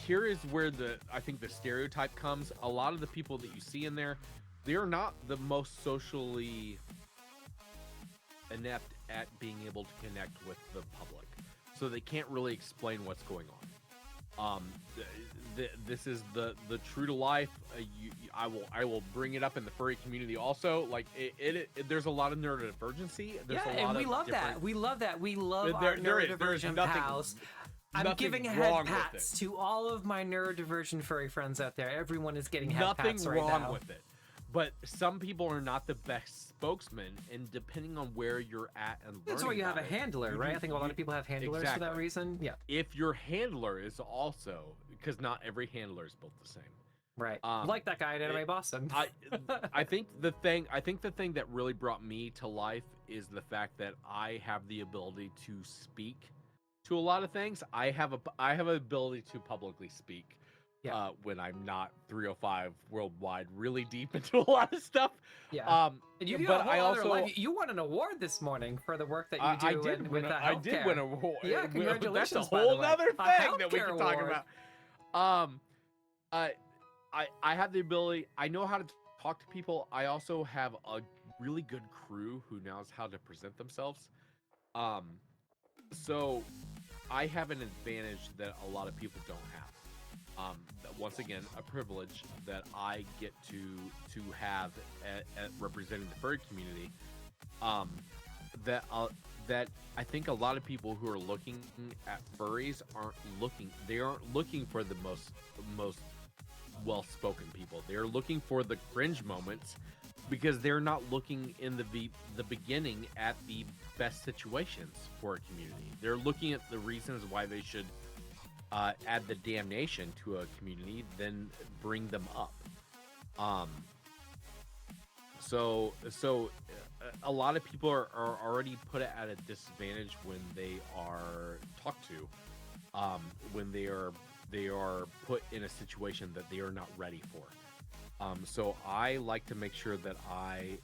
here is where I think the stereotype comes. A lot of the people that you see in there, they're not the most socially inept at being able to connect with the public, so they can't really explain what's going on. This is the true to life. I will bring it up in the furry community also. Like there's a lot of neurodivergency. We love that. We love our neurodivergent pals. I'm giving head pats to all of my neurodivergent furry friends out there. Everyone is getting head pats right now. Nothing wrong with it. But some people are not the best spokesman, and depending on where you're at and learning, that's why you have a handler, right? I think a lot of people have handlers for that reason. Yeah. If your handler is also, because not every handler is built the same. Right. Like that guy in Anime Boston. I think the thing that really brought me to life is the fact that I have the ability to speak to a lot of things. I have an ability to publicly speak. Yeah. When I'm not 305 worldwide, really deep into a lot of stuff. Yeah. And you won an award this morning for the work that you do with healthcare. I did win an award. Yeah, congratulations. That's a whole other thing that we can talk about. I have the ability. I know how to talk to people. I also have a really good crew who knows how to present themselves. So I have an advantage that a lot of people don't have. Once again, a privilege that I get to have at representing the furry community. That I think a lot of people who are looking at furries aren't looking for the most well-spoken people. They're looking for the cringe moments because they're not looking in the beginning at the best situations for a community. They're looking at the reasons why they should add the damnation to a community, then bring them up. So a lot of people are already put at a disadvantage when they are talked to, when they are put in a situation that they are not ready for. So I like to make sure that I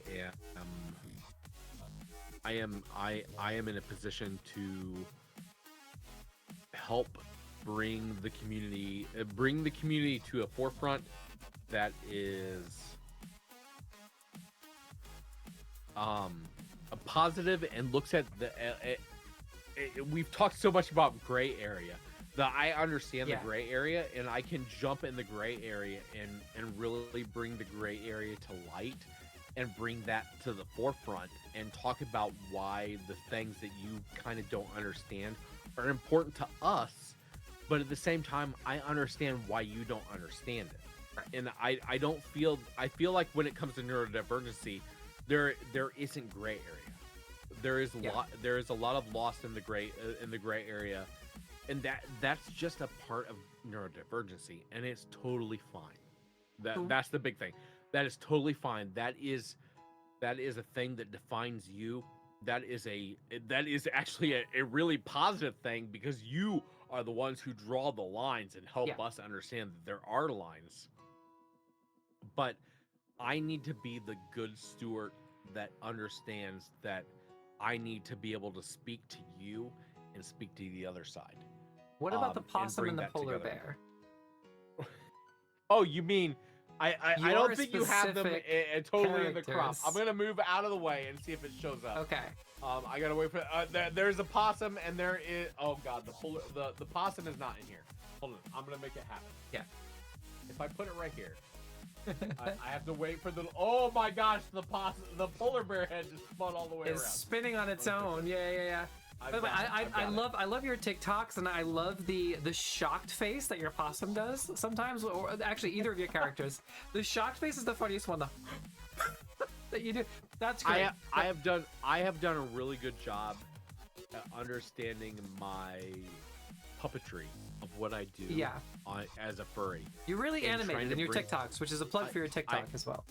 am in a position to help bring the community to a forefront that is a positive and looks at we've talked so much about gray area that I understand the gray area, and I can jump in the gray area and really bring the gray area to light and bring that to the forefront and talk about why the things that you kind of don't understand are important to us. But at the same time, I understand why you don't understand it. And I feel like when it comes to neurodivergency, there isn't gray area. There is a lot of lost in the gray area, and that's just a part of neurodivergency, and it's totally fine. That's the big thing. That is totally fine. That is a thing that defines you. That is actually a really positive thing, because you are the ones who draw the lines and help us understand that there are lines. But I need to be the good steward that understands that I need to be able to speak to you and speak to the other side. What about the possum and the polar bear? Oh, you mean I don't think you have them totally in the crop. I'm gonna move out of the way and see if it shows up. Okay. I gotta wait for. There's a possum, and there is. Oh god, the possum is not in here. Hold on, I'm gonna make it happen. Yeah. If I put it right here, I have to wait for the. Oh my gosh, the polar bear head just spun all the way around. It's spinning on its own. Yeah. By the way, I love your TikToks, and I love the shocked face that your possum does sometimes, or actually either of your characters. The shocked face is the funniest one, that you do. That's great. I have done a really good job at understanding my puppetry of what I do. Yeah. As a furry. You're really animated in your TikToks, which is a plug for your TikTok as well.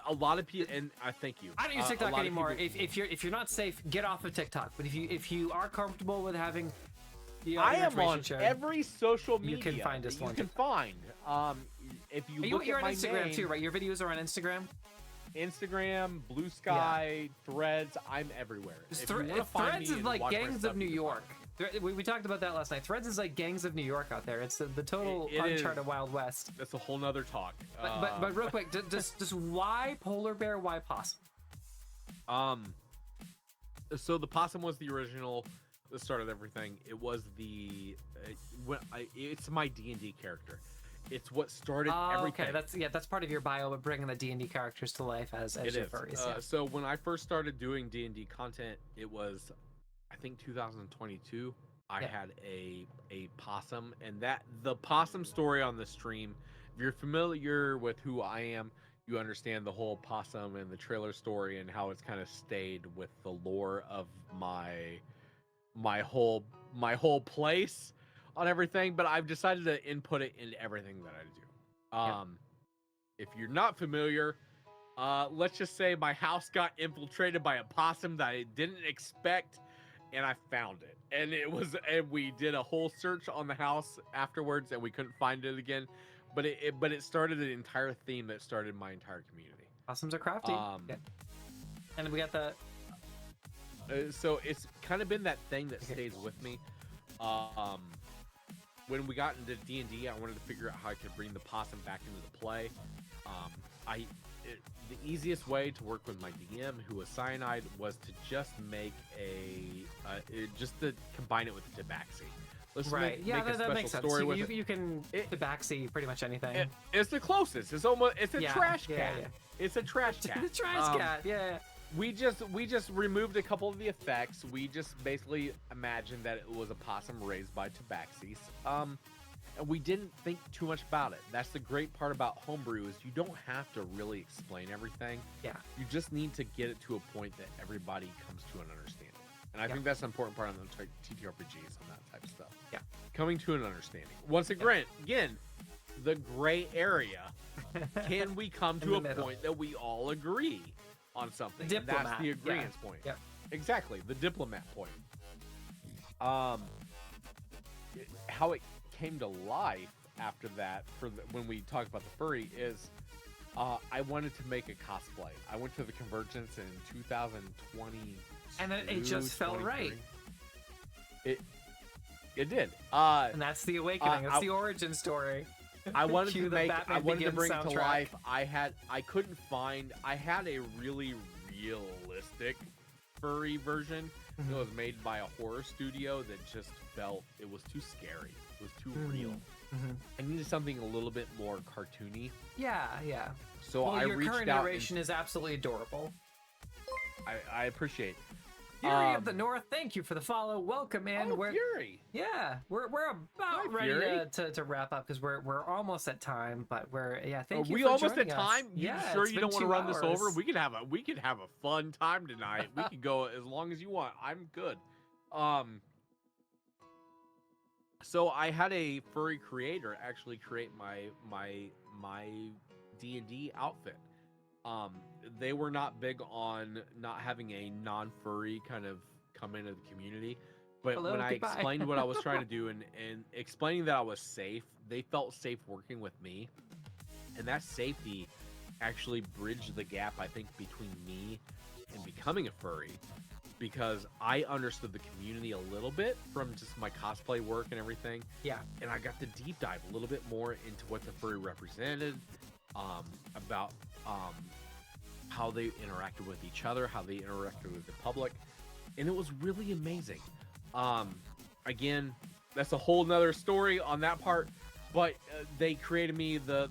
A lot of people, and I thank you. I don't use TikTok anymore. If you're not safe, get off of TikTok. But if you are comfortable with having I am on every social media you can find us. You can find. If you look you're at on my Instagram name, too, right? Your videos are on Instagram. Instagram, Blue Sky, Threads. I'm everywhere. Threads is like Gangs of New York. We talked about that last night. Threads is like gangs of New York out there. It's the total uncharted Wild West. That's a whole nother talk. But real quick, just why polar bear? Why possum? So the possum was the original, the start of everything. It was it's my D&D character. It's what started everything. Okay, that's part of your bio, but bringing the D&D characters to life as your furries. So when I first started doing D&D content, it was, I think 2022. I had a possum, and the possum story on the stream. If you're familiar with who I am, you understand the whole possum and the trailer story and how it's kind of stayed with the lore of my whole place on everything. But I've decided to input it into everything that I do. If you're not familiar, let's just say my house got infiltrated by a possum that I didn't expect, and I found it. And we did a whole search on the house afterwards, and we couldn't find it again. But it started an entire theme that started my entire community. Possums are crafty. And we got the. So it's kind of been that thing that stays with me. When we got into D&D, I wanted to figure out how I could bring the possum back into the play. The easiest way to work with my DM, who was Cyanide, was to just make just to combine it with the Tabaxi. Make that makes sense. You can Tabaxi pretty much anything. It's the closest. It's a trash cat. Yeah. It's a trash cat. The trash cat. Yeah. We just removed a couple of the effects. We just basically imagined that it was a possum raised by Tabaxis. And we didn't think too much about it. That's the great part about homebrew is you don't have to really explain everything. Yeah. You just need to get it to a point that everybody comes to an understanding. And I think that's an important part of the TTRPGs and that type of stuff. Yeah. Coming to an understanding. Once again, the gray area. Can we come to a point that we all agree on something? The diplomat. That's the agreement point. Yeah. Exactly. The diplomat point. How it came to life after that, when we talked about the furry, is I wanted to make a cosplay. I went to the Convergence in 2020. And then it just felt right. It did. And that's the awakening. That's the origin story. I wanted to bring it to life. I had a really realistic furry version. Mm-hmm. It was made by a horror studio that just felt it was too scary. It was too real. Mm-hmm. I needed something a little bit more cartoony. Yeah. So I reached out. Your current iteration is absolutely adorable. I appreciate. Fury of the North, thank you for the follow. Welcome in. Fury. Yeah, we're about ready to wrap up because we're almost at time, but thank you. Are we almost at time? You sure you don't want to run this over? We could have a fun time tonight. We could go as long as you want. I'm good. So I had a furry creator actually create my D&D outfit. They were not big on not having a non-furry kind of come into the community, but when I explained what I was trying to do and explaining that I was safe, they felt safe working with me, and that safety actually bridged the gap, I think, between me and becoming a furry, because I understood the community a little bit from just my cosplay work and everything. Yeah. And I got to deep dive a little bit more into what the furry represented, about how they interacted with each other, how they interacted with the public, and it was really amazing. Again, that's a whole nother story on that part, but they created me the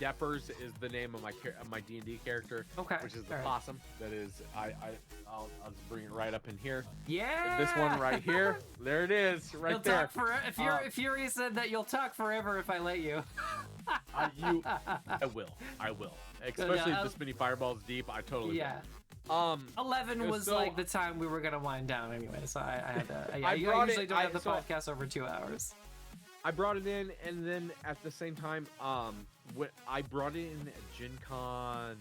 Deppers is the name of my D&D character, which is the possum. That is, I'll just bring it right up in here. Yeah, this one right here. There it is, right you'll there. If Fury said that you'll talk forever if I let you. I will. Especially if this mini fireball's deep. I totally will. 11 was like the time we were gonna wind down anyway, so I had to. I usually don't have the podcast over 2 hours. I brought it in, and then at the same time, I brought it in at Gen Con.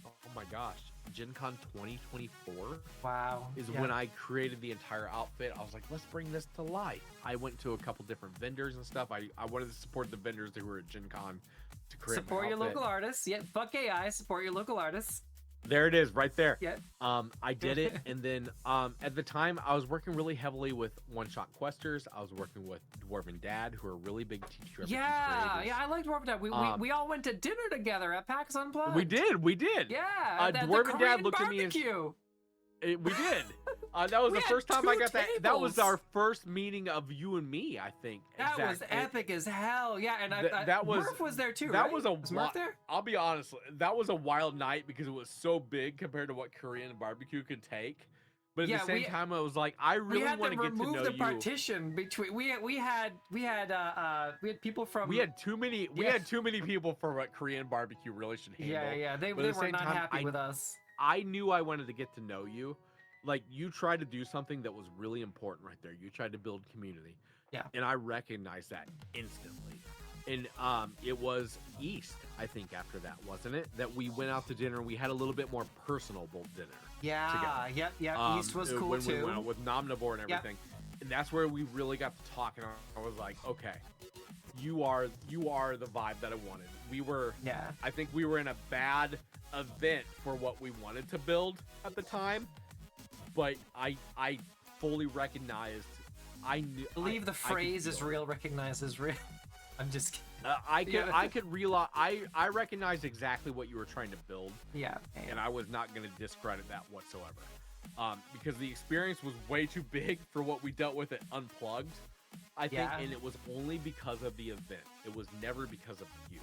Oh my gosh, Gen Con 2024. Wow. Is when I created the entire outfit. I was like, let's bring this to life. I went to a couple different vendors and stuff. I wanted to support the vendors that were at Gen Con to create support your local artists. Yeah, fuck AI. Support your local artists. There it is, right there. Yeah. I did it, and then at the time I was working really heavily with one-shot questers. I was working with Dwarven Dad, who are really big TTRPG creators. Yeah, I like Dwarven Dad. We all went to dinner together at PAX Unplugged. We did. Yeah, Dwarven Dad looked at me and we did. That was the first time I got that. That was our first meeting of you and me, I think. That was epic as hell. Yeah, and Murph was there too. That right? was Murph there? I'll be honest. That was a wild night because it was so big compared to what Korean barbecue could take. But at the same time, I was like, I really want to get to know you. We had to remove the partition between. We had people from. We had too many people for what Korean barbecue really should handle. Yeah. They were not happy with us. I knew I wanted to get to know you. Like, you tried to do something that was really important right there. You tried to build community. Yeah. And I recognized that instantly. And it was East, I think, after that, wasn't it? That we went out to dinner and we had a little bit more personal dinner. Yeah. Together. Yep. East was cool when too. We went out with Nomnivore and everything. Yep. And that's where we really got to talking. I was like, okay, you are the vibe that I wanted. I think we were in a bad event for what we wanted to build at the time, but I fully recognized. I believe the phrase is real, recognized as real. I'm just kidding. I could realize. I recognized exactly what you were trying to build. Yeah. And I was not going to discredit that whatsoever, because the experience was way too big for what we dealt with at Unplugged, I think, and it was only because of the event. It was never because of you.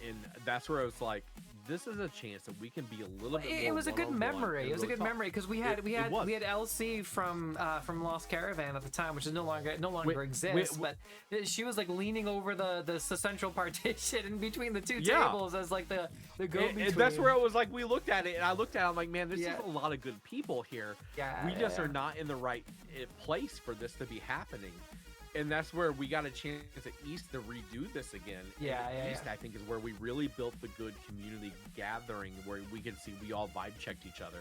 And that's where I was like, this is a chance that we can be a little bit more. It was a good memory. It was a good memory because we had LC from Lost Caravan at the time, which is no longer exists. But she was like leaning over the central partition in between the two tables as like the go-between. And that's where it was like, we looked at it and I looked at it, I'm like, man, this is a lot of good people here. We just are not in the right place for this to be happening. And that's where we got a chance at East to redo this again. East, I think, is where we really built the good community gathering where we could see we all vibe checked each other.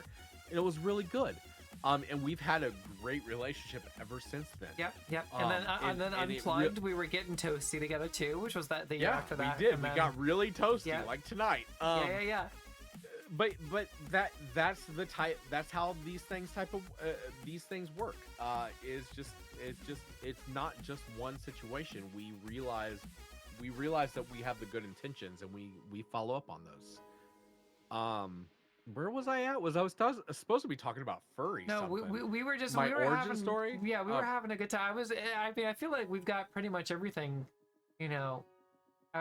And it was really good. And we've had a great relationship ever since then. Yep. And then Unplugged, we were getting toasty together too, which was the year after that. We did. We got really toasty, like tonight. But that's the type. That's how these things work. It's not just one situation. We realize that we have the good intentions and we follow up on those. Where was I at? I was supposed to be talking about furry. No, we were just my origin story. Yeah, we were having a good time. I feel like we've got pretty much everything, out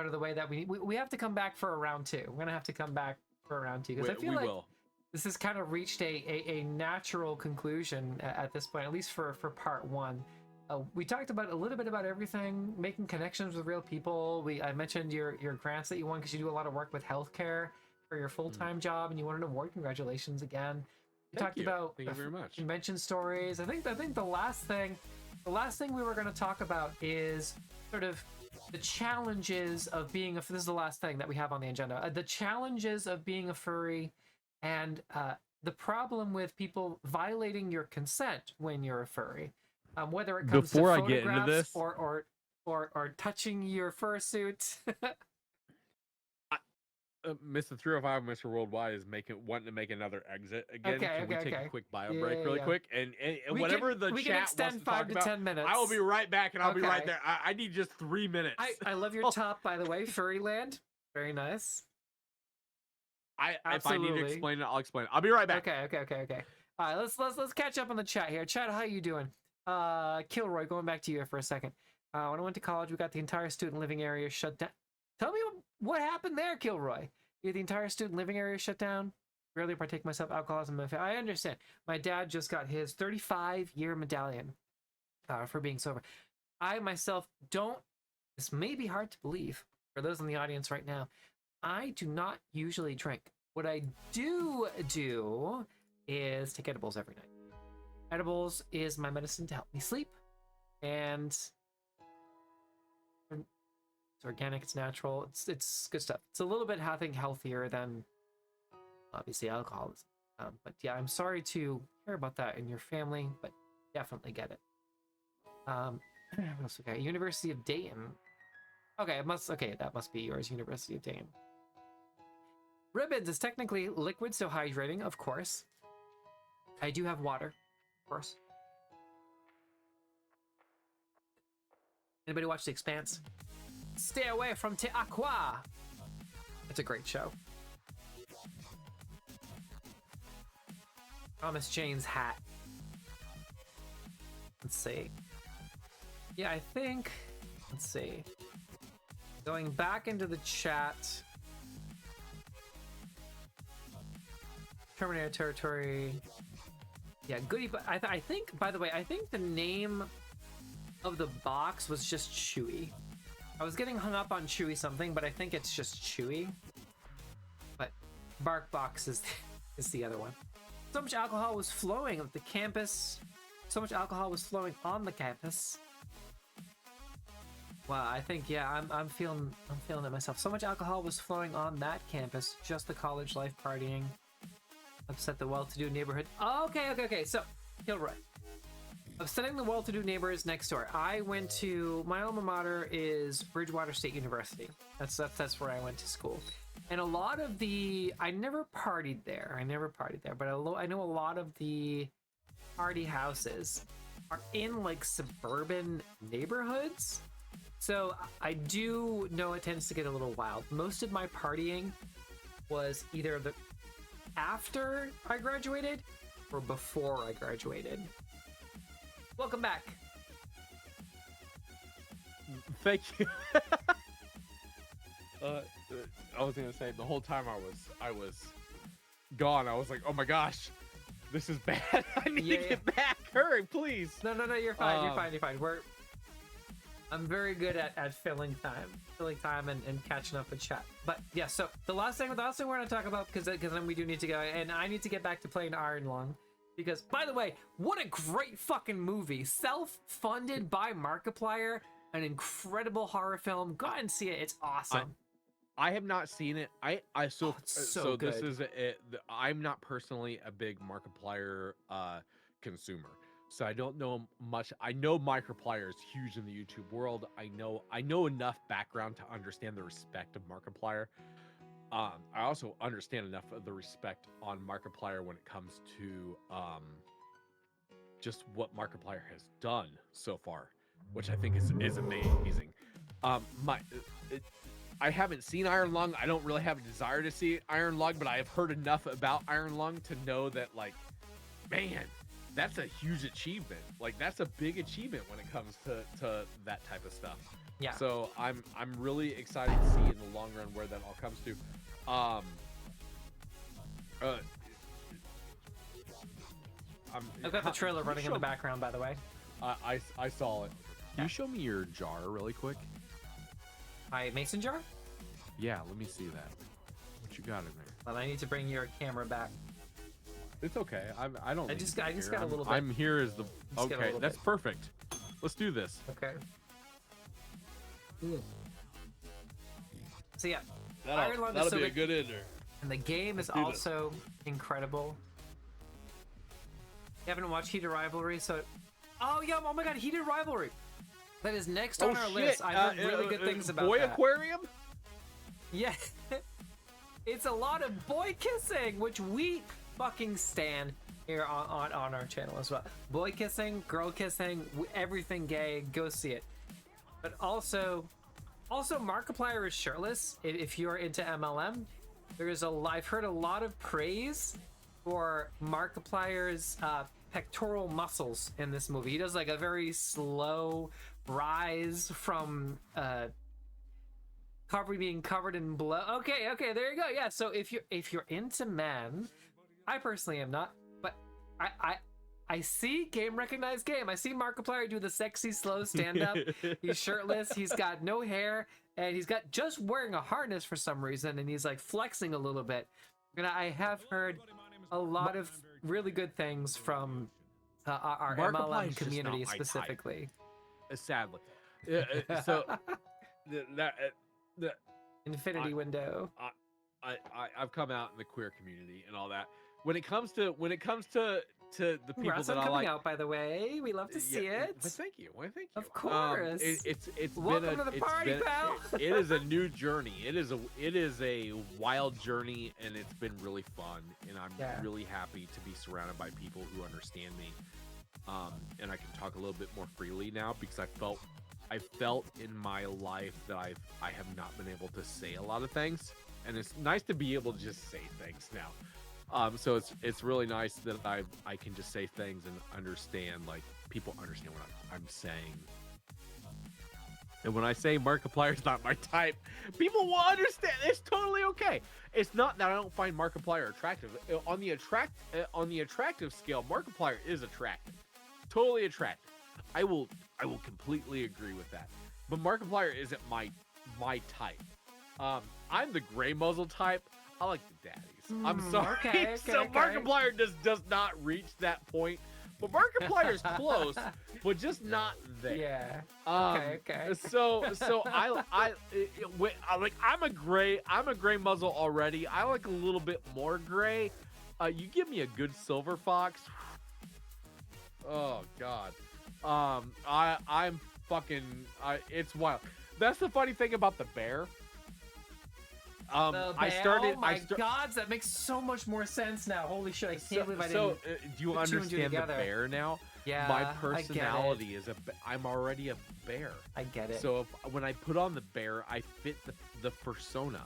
of the way that we have to come back for a round 2. We're gonna have to come back for a round 2 because I feel like this has kind of reached a natural conclusion at this point, at least for part 1. We talked about a little bit about everything, making connections with real people. I mentioned your grants that you won because you do a lot of work with healthcare for your full-time job, and you won an award. Congratulations again. Thank you very much. Convention stories. I think the last thing we were going to talk about is sort of the challenges of being this is the last thing that we have on the agenda. The challenges of being a furry, and the problem with people violating your consent when you're a furry. Whether it comes before to I get into this, or touching your fursuit. Mr. 305, Mr. Worldwide is wanting to make another exit again. Can we take a quick bio break really quick? And whatever the chat wants to talk about, 5 to 10 minutes. I will be right back, and I'll be right there. I need just 3 minutes. I love your top, by the way, Furryland. Very nice. If I need to explain it, I'll explain it. I'll be right back. Okay. All right, let's catch up on the chat here. Chat, how you doing? Kilroy, going back to you for a second. When I went to college, we got the entire student living area shut down. Tell me what happened there, Kilroy. You had the entire student living area shut down. Rarely partake myself alcoholism. I understand. My dad just got his 35-year medallion for being sober. I myself don't. This may be hard to believe for those in the audience right now. I do not usually drink. What I do is take edibles every night. Edibles is my medicine to help me sleep, and it's organic, it's natural, it's good stuff. It's a little bit, I think, healthier than obviously alcoholism. But yeah, I'm sorry to hear about that in your family, but definitely get it. Okay, University of Dayton. Okay, that must be yours, University of Dayton. Ribbons is technically liquid, so hydrating, of course. I do have water, of course. Anybody watch The Expanse? Stay away from Te Aqua. It's a great show. Thomas Jane's hat. Let's see. Yeah, I think... Let's see. Going back into the chat. Terminator territory. Yeah, goodie. But I think, by the way, I think the name of the box was just Chewy. I was getting hung up on Chewy something, but I think it's just Chewy. But Bark Box is the other one. So much alcohol was flowing at the campus. So much alcohol was flowing on the campus. Wow, I think, yeah, I'm feeling it myself. So much alcohol was flowing on that campus. Just the college life partying. Upset the well-to-do neighborhood. Oh, okay. So, Kilroy. Upsetting the well-to-do neighbors next door. I went to, my alma mater is Bridgewater State University. That's where I went to school. And a lot of the, I never partied there, but I know a lot of the party houses are in like suburban neighborhoods. So I do know it tends to get a little wild. Most of my partying was either after I graduated or before I graduated. Welcome back. Thank you. I was gonna say the whole time I was gone. I was like, oh my gosh, this is bad. I need to get back. Hurry, please. No, you're fine. You're fine. I'm very good at filling time and catching up with chat. But yeah, so the last thing we're gonna talk about, because then we do need to go, and I need to get back to playing Iron Lung. Because, by the way, what a great fucking movie. Self-funded by Markiplier, an incredible horror film. Go ahead and see it. It's awesome. I have not seen it. So good. This is it. I'm not personally a big Markiplier consumer, so I don't know much. I know Markiplier is huge in the YouTube world. I know enough background to understand the respect of Markiplier. I also understand enough of the respect on Markiplier when it comes to just what Markiplier has done so far, which I think is amazing. I haven't seen Iron Lung. I don't really have a desire to see Iron Lung, but I have heard enough about Iron Lung to know that, like, man, that's a huge achievement. Like, that's a big achievement when it comes to that type of stuff. Yeah. So I'm really excited to see in the long run where that all comes to. I've got the trailer running in the background, by the way. I saw it. Can you show me your jar really quick? My mason jar? Yeah, let me see that. What you got in there? Well, I need to bring your camera back. It's okay. I don't. I just got a little bit. I'm here as the. Okay, that's perfect. Let's do this. Okay. So yeah, that'll be a good ender. And the game is also incredible. You haven't watched Heated Rivalry, so oh my god, Heated Rivalry. That is next on our list. I heard really good things about Boy that. Aquarium? Yeah. It's a lot of boy kissing, which we fucking stan here on our channel as well. Boy kissing, girl kissing, everything gay. Go see it. But also Markiplier is shirtless. If you're into MLM, I've heard a lot of praise for Markiplier's pectoral muscles in this movie. He does like a very slow rise from being covered in blood. Okay, there you go. Yeah, so if you're into men, I personally am not, but I see game recognized game. I see Markiplier do the sexy slow stand up. He's shirtless, he's got no hair, and he's got just wearing a harness for some reason, and he's like flexing a little bit. And I have heard a lot of really good things from our MLM community specifically. Sadly. So the Infinity window. I've come out in the queer community and all that. when it comes to the people Congrats that on I coming like. out, by the way. We love to see it. Well, thank you. Well, thank you. Of course. It's Welcome to the party, pal. It is a new journey. It is a wild journey, and it's been really fun. And I'm really happy to be surrounded by people who understand me. And I can talk a little bit more freely now because I felt in my life that I have not been able to say a lot of things, and it's nice to be able to just say things now. So it's really nice that I can just say things and understand, like, people understand what I'm saying. And when I say Markiplier's not my type, people will understand. It's totally okay. It's not that I don't find Markiplier attractive. On the attractive scale, Markiplier is attractive. Totally attractive. I will completely agree with that. But Markiplier isn't my type. I'm the gray muzzle type. I like the daddies. I'm sorry. Okay, so Markiplier does not reach that point. But Markiplier's close, but just not there. Yeah. Okay. So I'm a gray muzzle already. I like a little bit more gray. You give me a good silver fox. Oh God. It's wild. That's the funny thing about the bear. Oh my God, that makes so much more sense now. Holy shit, I can't believe I didn't. Do you understand the bear now? Yeah, my personality is I'm already a bear. I get it. So when I put on the bear, I fit the persona.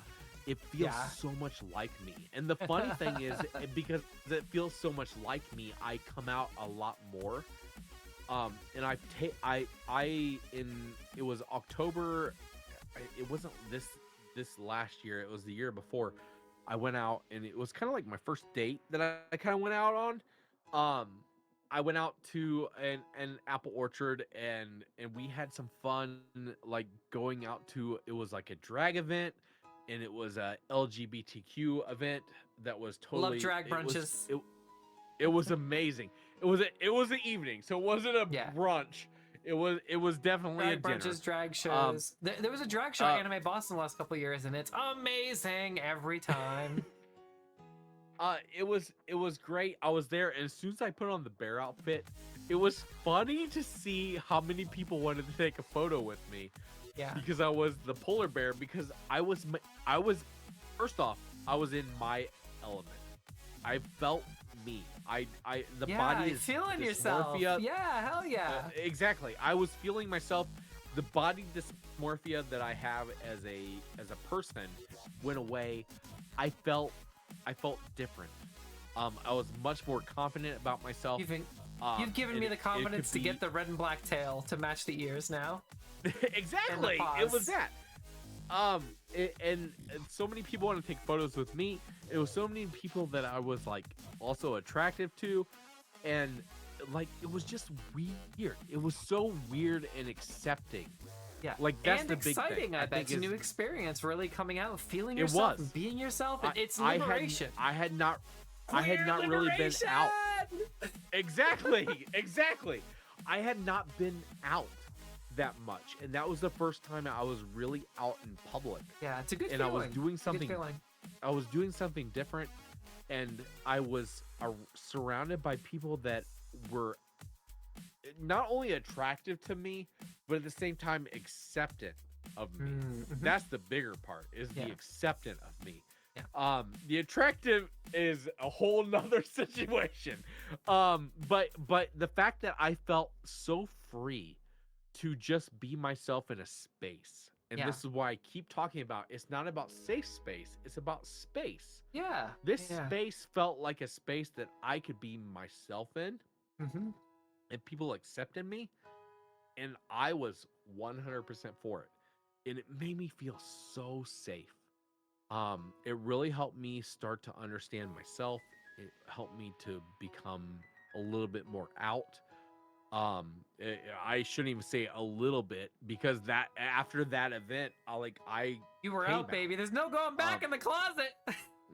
It feels so much like me. And the funny thing is, because it feels so much like me, I come out a lot more. And it was October. It wasn't this last year. It was the year before. I went out, and it was kind of like my first date that I kind of went out on. I went out to an apple orchard, and we had some fun, like going out to, it was like a drag event, and it was a LGBTQ event that was totally love drag brunches. It was amazing. It was an evening, so it wasn't a brunch. It was definitely drag a dinner. brunches, drag shows. There was a drag show at Anime Boston the last couple of years, and it's amazing every time. It was great. I was there, and as soon as I put on the bear outfit, it was funny to see how many people wanted to take a photo with me. Yeah. Because I was the polar bear. Because I was first off, I was in my element. I felt me. The body is feeling dysmorphia. yourself. Yeah, hell yeah. Exactly. I was feeling myself. The body dysmorphia that I have as a person went away. I felt different. I was much more confident about myself. You've given me the confidence to get the red and black tail to match the ears now. Exactly. It was that. And so many people want to take photos with me. It was so many people that I was like also attractive to, and like it was just weird. It was so weird and accepting. Yeah, like that's and the big exciting. thing. I bet it's a new experience, really coming out, feeling yourself, and being yourself. It's liberation. I had not really been out. Exactly. I had not been out that much, and that was the first time I was really out in public. Yeah, it's a good feeling. I was doing something. I was doing something different, and I was surrounded by people that were not only attractive to me, but at the same time acceptant of me. Mm-hmm. That's the bigger part, is the acceptant of me. Yeah. The attractive is a whole nother situation. But the fact that I felt so free to just be myself in a space. And this is why I keep talking about, it's not about safe space, it's about space. Yeah. This space felt like a space that I could be myself in. Mm-hmm. And people accepted me, and I was 100% for it. And it made me feel so safe. It really helped me start to understand myself. It helped me to become a little bit more out. I shouldn't even say a little bit, because that after that event, you were out, baby. There's no going back in the closet.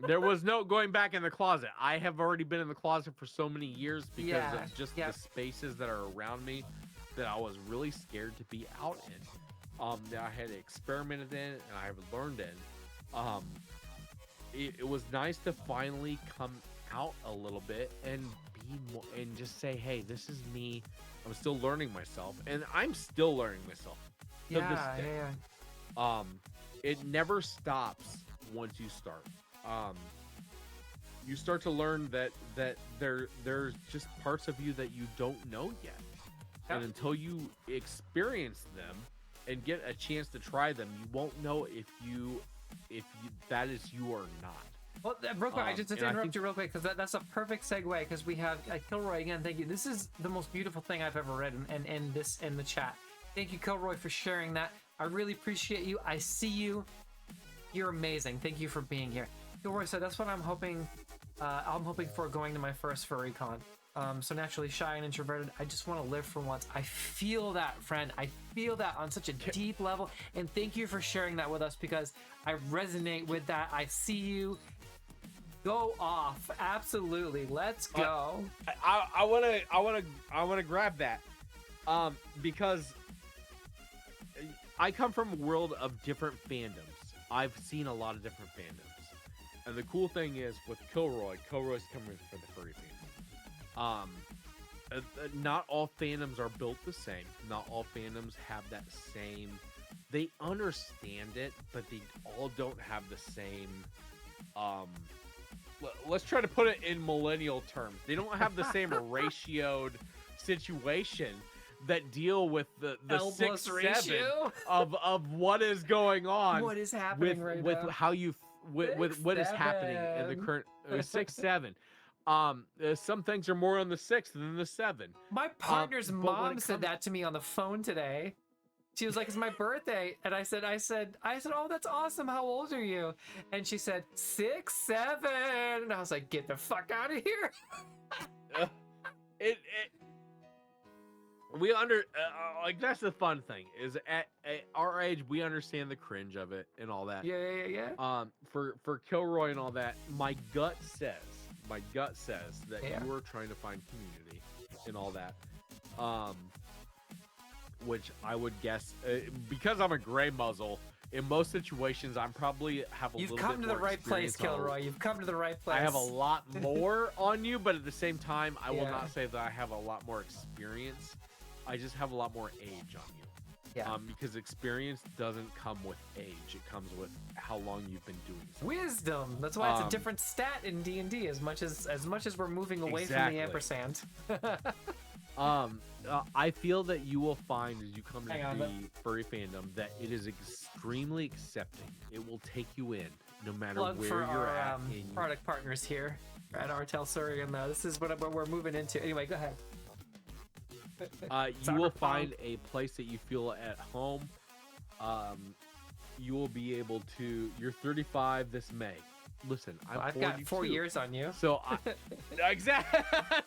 There was no going back in the closet. I have already been in the closet for so many years because of just the spaces that are around me that I was really scared to be out in. That I had experimented in and I have learned in. It was nice to finally out a little bit and be more, and just say, hey, this is me. I'm still learning myself, and I'm still learning myself to this day. It never stops once you start. You start to learn that there's just parts of you that you don't know yet. And until you experience them and get a chance to try them, you won't know if that is you or not. Well, real quick, I just interrupt you real quick because that's a perfect segue, because we have Kilroy again. Thank you. This is the most beautiful thing I've ever read in the chat. Thank you, Kilroy, for sharing that. I really appreciate you. I see you. You're amazing. Thank you for being here. Kilroy said that's what I'm hoping. I'm hoping for going to my first furry con. So naturally shy and introverted, I just want to live for once. I feel that, friend. I feel that on such a deep level. And thank you for sharing that with us, because I resonate with that. I see you. Go off. Absolutely. Let's go. I want to grab that. Because I come from a world of different fandoms. I've seen a lot of different fandoms. And the cool thing is with Kilroy's coming for the furry fandom. Not all fandoms are built the same. Not all fandoms have that same. They understand it, but they all don't have the same. Let's try to put it in millennial terms. They don't have the same ratioed situation that deal with the 6-7 of what is going on. What is happening with how you with what is happening in the current 6-7. Some things are more on the 6 than the 7. My partner's mom said that to me on the phone today. She was like, "It's my birthday," and I said, "Oh, that's awesome. How old are you?" And she said, 6, 7, and I was like, "Get the fuck out of here." We like, that's the fun thing is at our age we understand the cringe of it and all that. Yeah. For Kilroy and all that, my gut says that you are trying to find community and all that. Which I would guess, because I'm a gray muzzle, in most situations I'm probably have a little bit more. You've come to the right place, Kilroy. You've come to the right place. I have a lot more on you, but at the same time, I will not say that I have a lot more experience. I just have a lot more age on you. Yeah. Because experience doesn't come with age; it comes with how long you've been doing something. Wisdom. That's why it's a different stat in D&D. As much as we're moving away from the ampersand. I feel that you will find as you come to the furry fandom that it is extremely accepting. It will take you in no matter where you're at. Product partners here at Artel Surrey, and this is what we're moving into. Anyway, go ahead. You will find a place that you feel at home. You will be able to. You're 35 this May. Listen, I've got 4 years on you. So, exactly.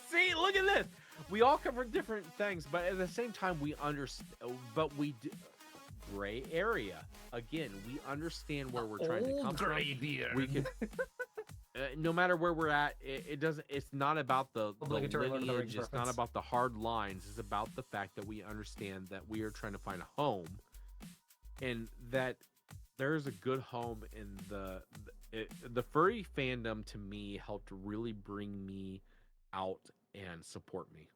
See, look at this. We all come from different things, but at the same time, we understand. But we do, gray area again. We understand where we're trying to come from. We can. No matter where we're at, it doesn't. It's not about the lineage. It's not about the hard lines. It's about the fact that we understand that we are trying to find a home, and that there's a good home in the furry fandom. To me, helped really bring me out and support me.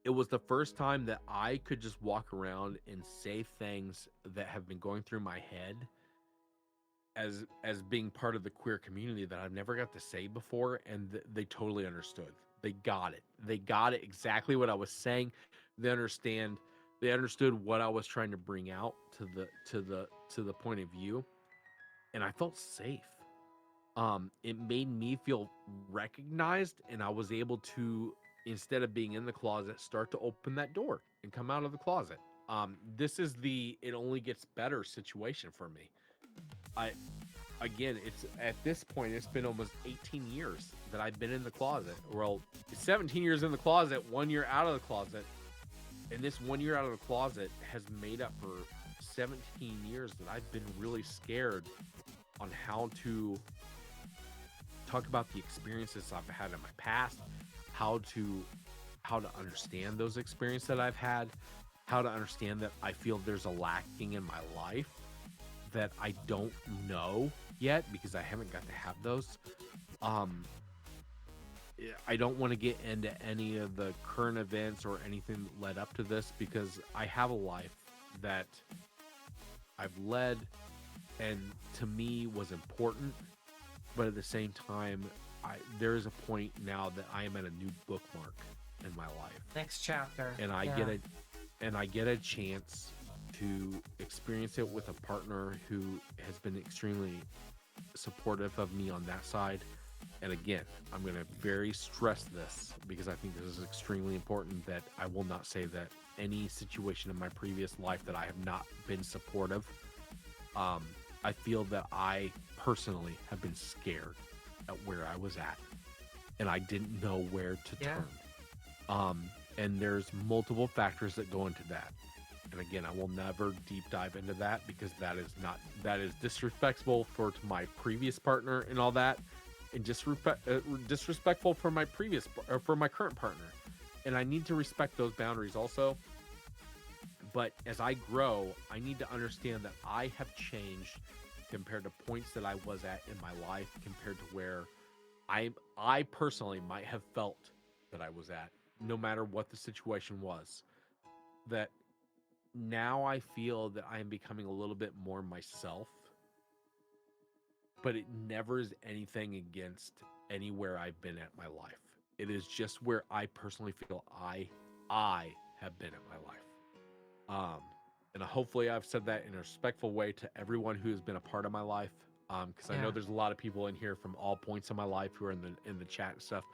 It was the first time that I could just walk around and say things that have been going through my head as being part of the queer community that I've never got to say before, and they totally understood. They got it exactly what I was saying. They understood what I was trying to bring out to the point of view, and I felt safe. It made me feel recognized, and I was able to, instead of being in the closet, start to open that door and come out of the closet. This is it only gets better situation for me. It's at this point, it's been almost 18 years that I've been in the closet. Well, 17 years in the closet, 1 year out of the closet. And this 1 year out of the closet has made up for 17 years that I've been really scared on how to talk about the experiences I've had in my past, how to understand those experiences that I've had, how to understand that I feel there's a lacking in my life that I don't know yet because I haven't got to have those. I don't want to get into any of the current events or anything that led up to this, because I have a life that I've led and to me was important, but at the same time, there is a point now that I am at a new bookmark in my life. Next chapter. And I get a chance to experience it with a partner who has been extremely supportive of me on that side. And again, I'm going to very stress this because I think this is extremely important, that I will not say that any situation in my previous life that I have not been supportive. I feel that I personally have been scared at where I was at, and I didn't know where to turn. And there's multiple factors that go into that. And again, I will never deep dive into that because that is disrespectful for my previous partner and all that, and disrespectful for my current partner. And I need to respect those boundaries also. But as I grow, I need to understand that I have changed compared to points that I was at in my life, compared to where I personally might have felt that I was at, no matter what the situation was. That now I feel that I am becoming a little bit more myself, but it never is anything against anywhere I've been at my life. It is just where I personally feel I have been at my life. And hopefully I've said that in a respectful way to everyone who has been a part of my life. Because I know there's a lot of people in here from all points of my life who are in the chat and stuff.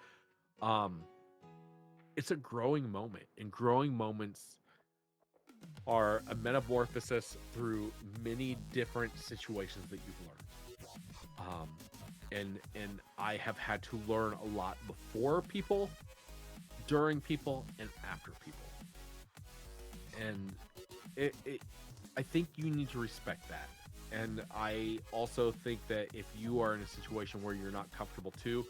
It's a growing moment, and growing moments are a metamorphosis through many different situations that you've learned. And I have had to learn a lot before people, during people, and after people. And I think you need to respect that. And I also think that if you are in a situation where you're not comfortable too,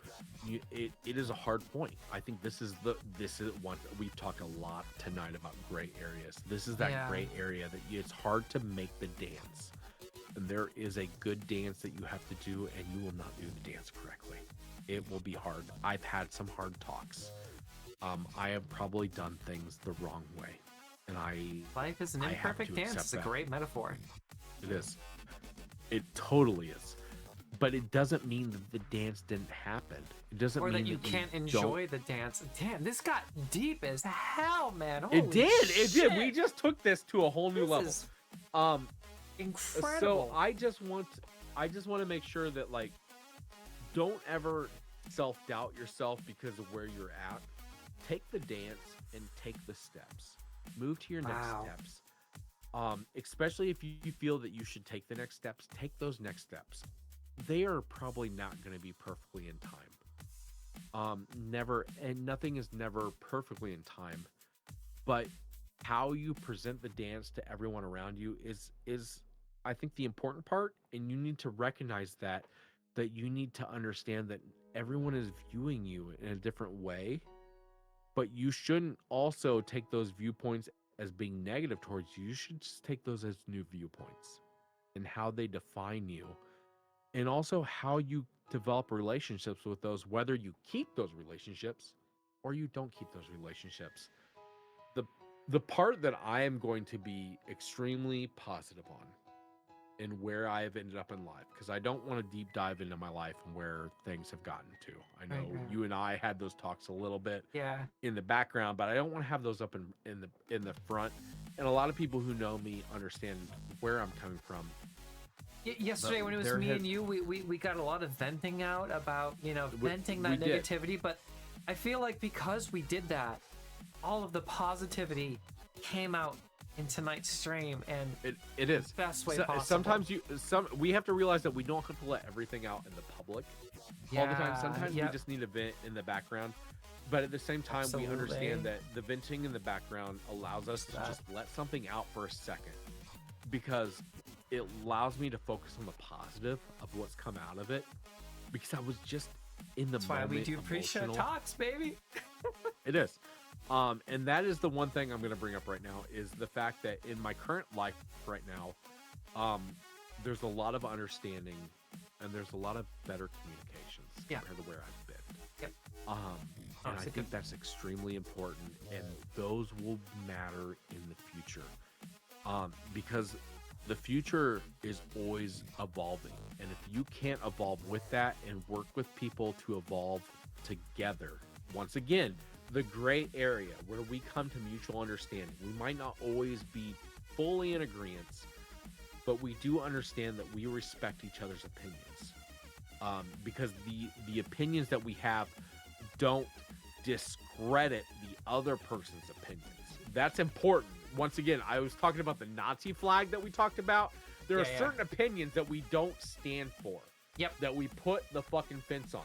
it is a hard point. I think this is one we've talked a lot tonight about gray areas. This is that gray area that it's hard to make the dance. And there is a good dance that you have to do, and you will not do the dance correctly. It will be hard. I've had some hard talks. I have probably done things the wrong way. And life is an imperfect dance. It's a great metaphor. It is. It totally is. But it doesn't mean that the dance didn't happen. It doesn't mean that you can't enjoy the dance. Damn, this got deep as hell, man. Holy it did. We just took this to a whole new level. Is incredible. So I just want to make sure that, like, don't ever self-doubt yourself because of where you're at. Take the dance and take the steps. Move to your next steps. Especially if you feel that you should take the next steps, take those next steps. They are probably not going to be perfectly in time. Nothing is never perfectly in time, but how you present the dance to everyone around you is I think the important part, and you need to recognize that you need to understand that everyone is viewing you in a different way. But you shouldn't also take those viewpoints as being negative towards you. You should just take those as new viewpoints and how they define you, and also how you develop relationships with those, whether you keep those relationships or you don't keep those relationships. The part that I am going to be extremely positive on and where I have ended up in life, because I don't want to deep dive into my life and where things have gotten to. I know you and I had those talks a little bit in the background, but I don't want to have those up in the front. And a lot of people who know me understand where I'm coming from. Yesterday, when it was me and you, we got a lot of venting out about, venting that negativity. But I feel like because we did that, all of the positivity came out in tonight's stream, and it is the best way possible. Sometimes we have to realize that we don't have to let everything out in the public all the time. Sometimes we just need a vent in the background, but at the same time, we understand that the venting in the background allows us to just let something out for a second, because it allows me to focus on the positive of what's come out of it, because I was just in the moment. That's why we do pre-show talks, baby. It is. And that is the one thing I'm going to bring up right now, is the fact that in my current life right now, there's a lot of understanding and there's a lot of better communications compared to where I've been. Yep. And I think that's extremely important, and those will matter in the future, because the future is always evolving, and if you can't evolve with that and work with people to evolve together, once again, the gray area where we come to mutual understanding. We might not always be fully in agreement, but we do understand that we respect each other's opinions, because the opinions that we have don't discredit the other person's opinions. That's important. Once again, I was talking about the Nazi flag that we talked about. There are certain opinions that we don't stand for. Yep. That we put the fucking fence on.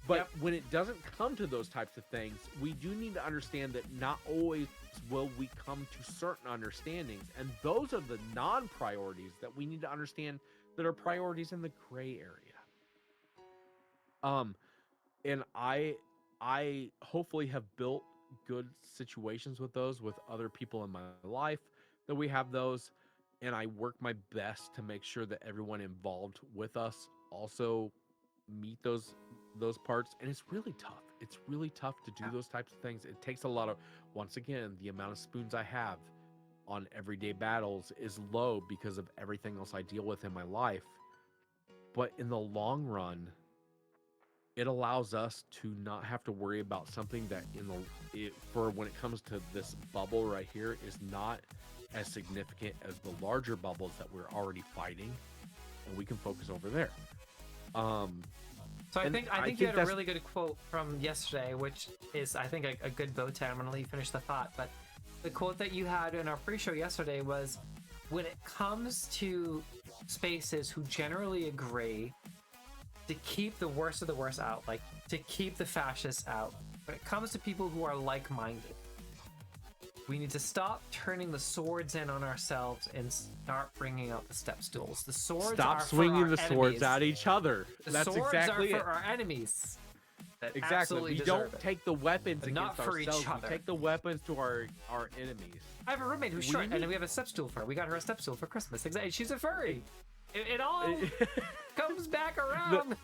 But when it doesn't come to those types of things, we do need to understand that not always will we come to certain understandings. And those are the non-priorities that we need to understand that are priorities in the gray area. And I hopefully have built good situations with those with other people in my life, that we have those, and I work my best to make sure that everyone involved with us also meet those parts. And it's really tough. It's really tough to do those types of things. It takes a lot of, once again, the amount of spoons I have on everyday battles is low because of everything else I deal with in my life. But in the long run, it allows us to not have to worry about something that for when it comes to this bubble right here is not as significant as the larger bubbles that we're already fighting, and we can focus over there. So I think you had a really good quote from yesterday, which is, I think, a good bow tie. I'm going to let you finish the thought, but the quote that you had in our pre-show yesterday was, when it comes to spaces who generally agree to keep the worst of the worst out, like to keep the fascists out, when it comes to people who are like-minded, we need to stop turning the swords in on ourselves and start bringing out the step stools. The swords stop are swinging for the swords at each other. That's swords exactly are for our enemies. Exactly. We don't take the weapons not against for each ourselves. other. We take the weapons to our enemies. I have a roommate who's short, and then we have a step stool for her. We got her a step stool for Christmas. Exactly. She's a furry. It all comes back around.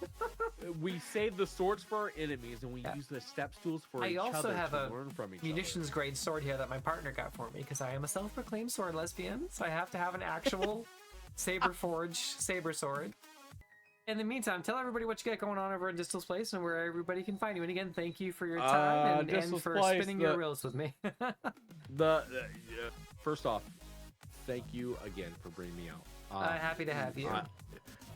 We save the swords for our enemies, and we use the step stools for each other. I also have to learn from each munitions grade sword here that my partner got for me, because I am a self-proclaimed sword lesbian, so I have to have an actual saber forged saber sword. In the meantime, tell everybody what you got going on over at Distal's Place and where everybody can find you. And again, thank you for your time and for spinning your reels with me. First off, thank you again for bringing me out. Happy to have you.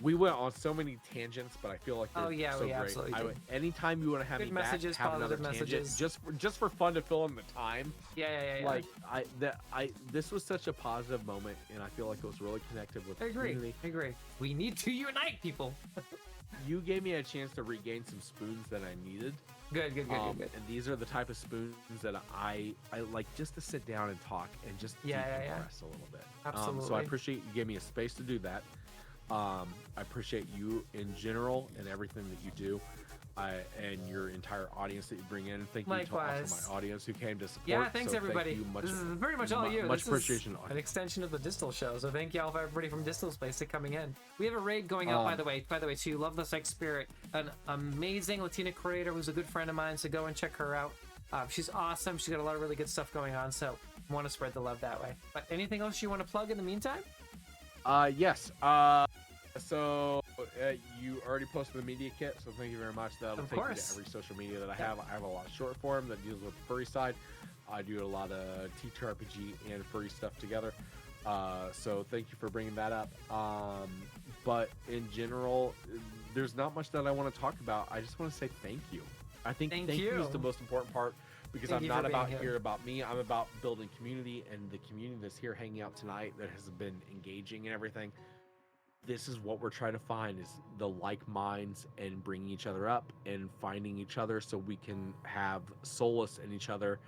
We went on so many tangents, but I feel like they're so great. Absolutely did. Anytime you want to have good me messages, back, have another messages. tangent, just for fun to fill in the time. Yeah. Like this was such a positive moment, and I feel like it was really connected with the community. I agree. We need to unite, people. You gave me a chance to regain some spoons that I needed. Good. And these are the type of spoons that I like, just to sit down and talk and just decompress a little bit. Absolutely. So I appreciate you giving me a space to do that. I appreciate you in general and everything that you do, and your entire audience that you bring in. Thank you to also my audience who came to support. Yeah, thanks everybody. This is pretty much all you. Much appreciation. An extension of the Distal show. So thank y'all for everybody from Distal's Place to coming in. We have a raid going out, by the way, to Love the Sex Spirit, an amazing Latina creator who's a good friend of mine. So go and check her out. She's awesome. She's got a lot of really good stuff going on. So I want to spread the love that way. But anything else you want to plug in the meantime? Yes. So you already posted the media kit, so thank you very much. That'll take you to every social media that I have. I have a lot of short form that deals with the furry side. I do a lot of TTRPG and furry stuff together. So thank you for bringing that up. But in general, there's not much that I want to talk about. I just want to say thank you. I think thank you is the most important part, because I'm not about here about me. I'm about building community, and the community that's here hanging out tonight that has been engaging and everything. This is what we're trying to find, is the like minds, and bringing each other up and finding each other so we can have solace in each other,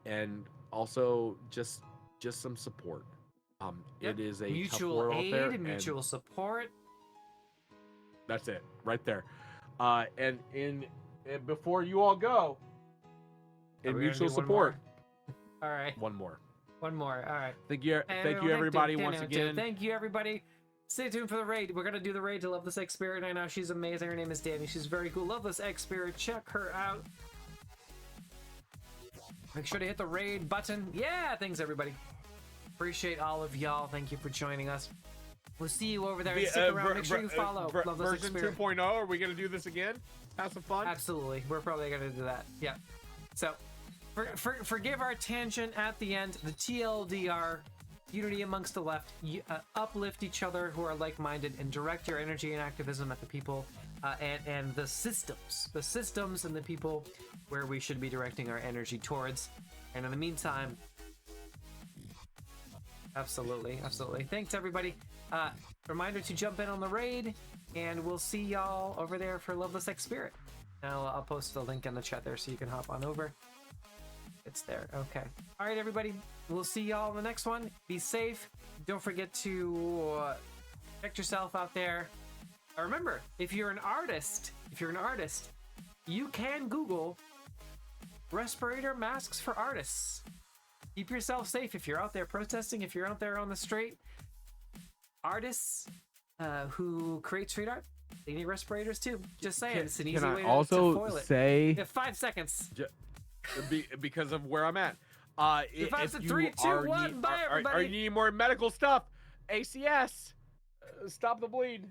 and also just some support. It is a mutual tough world aid, out there, mutual support. That's it right there. And before you all go, in mutual support. All right. One more. All right. Thank you everybody once again. Thank you everybody. Stay tuned for the raid. We're gonna do the raid to Loveless Egg Spirit right now. She's amazing. Her name is Danny. She's very cool. Loveless Egg Spirit. Check her out. Make sure to hit the raid button. Yeah, thanks everybody. Appreciate all of y'all. Thank you for joining us. We'll see you over there. Stick around. Make sure you follow Loveless Egg Version Spirit. 2.0. Are we gonna do this again? Have some fun. Absolutely. We're probably gonna do that. Yeah. So, forgive our tangent at the end. The TLDR. Unity amongst the left, uplift each other who are like-minded, and direct your energy and activism at the people and the systems and the people where we should be directing our energy towards. And in the meantime, absolutely. Thanks everybody. Reminder to jump in on the raid, and we'll see y'all over there for Loveless Egg Spirit. Now I'll post the link in the chat there so you can hop on over. It's there. Okay. All right, everybody. We'll see y'all in the next one. Be safe. Don't forget to check yourself out there. Remember, if you're an artist, you can Google respirator masks for artists. Keep yourself safe if you're out there protesting, if you're out there on the street. Artists who create street art, they need respirators too. Just saying, it's an easy way to foil it. Say, you have 5 seconds. Because of where I'm at. If you 3, 2, 1, bye everybody. Are you needing more medical stuff? ACS, stop the bleed.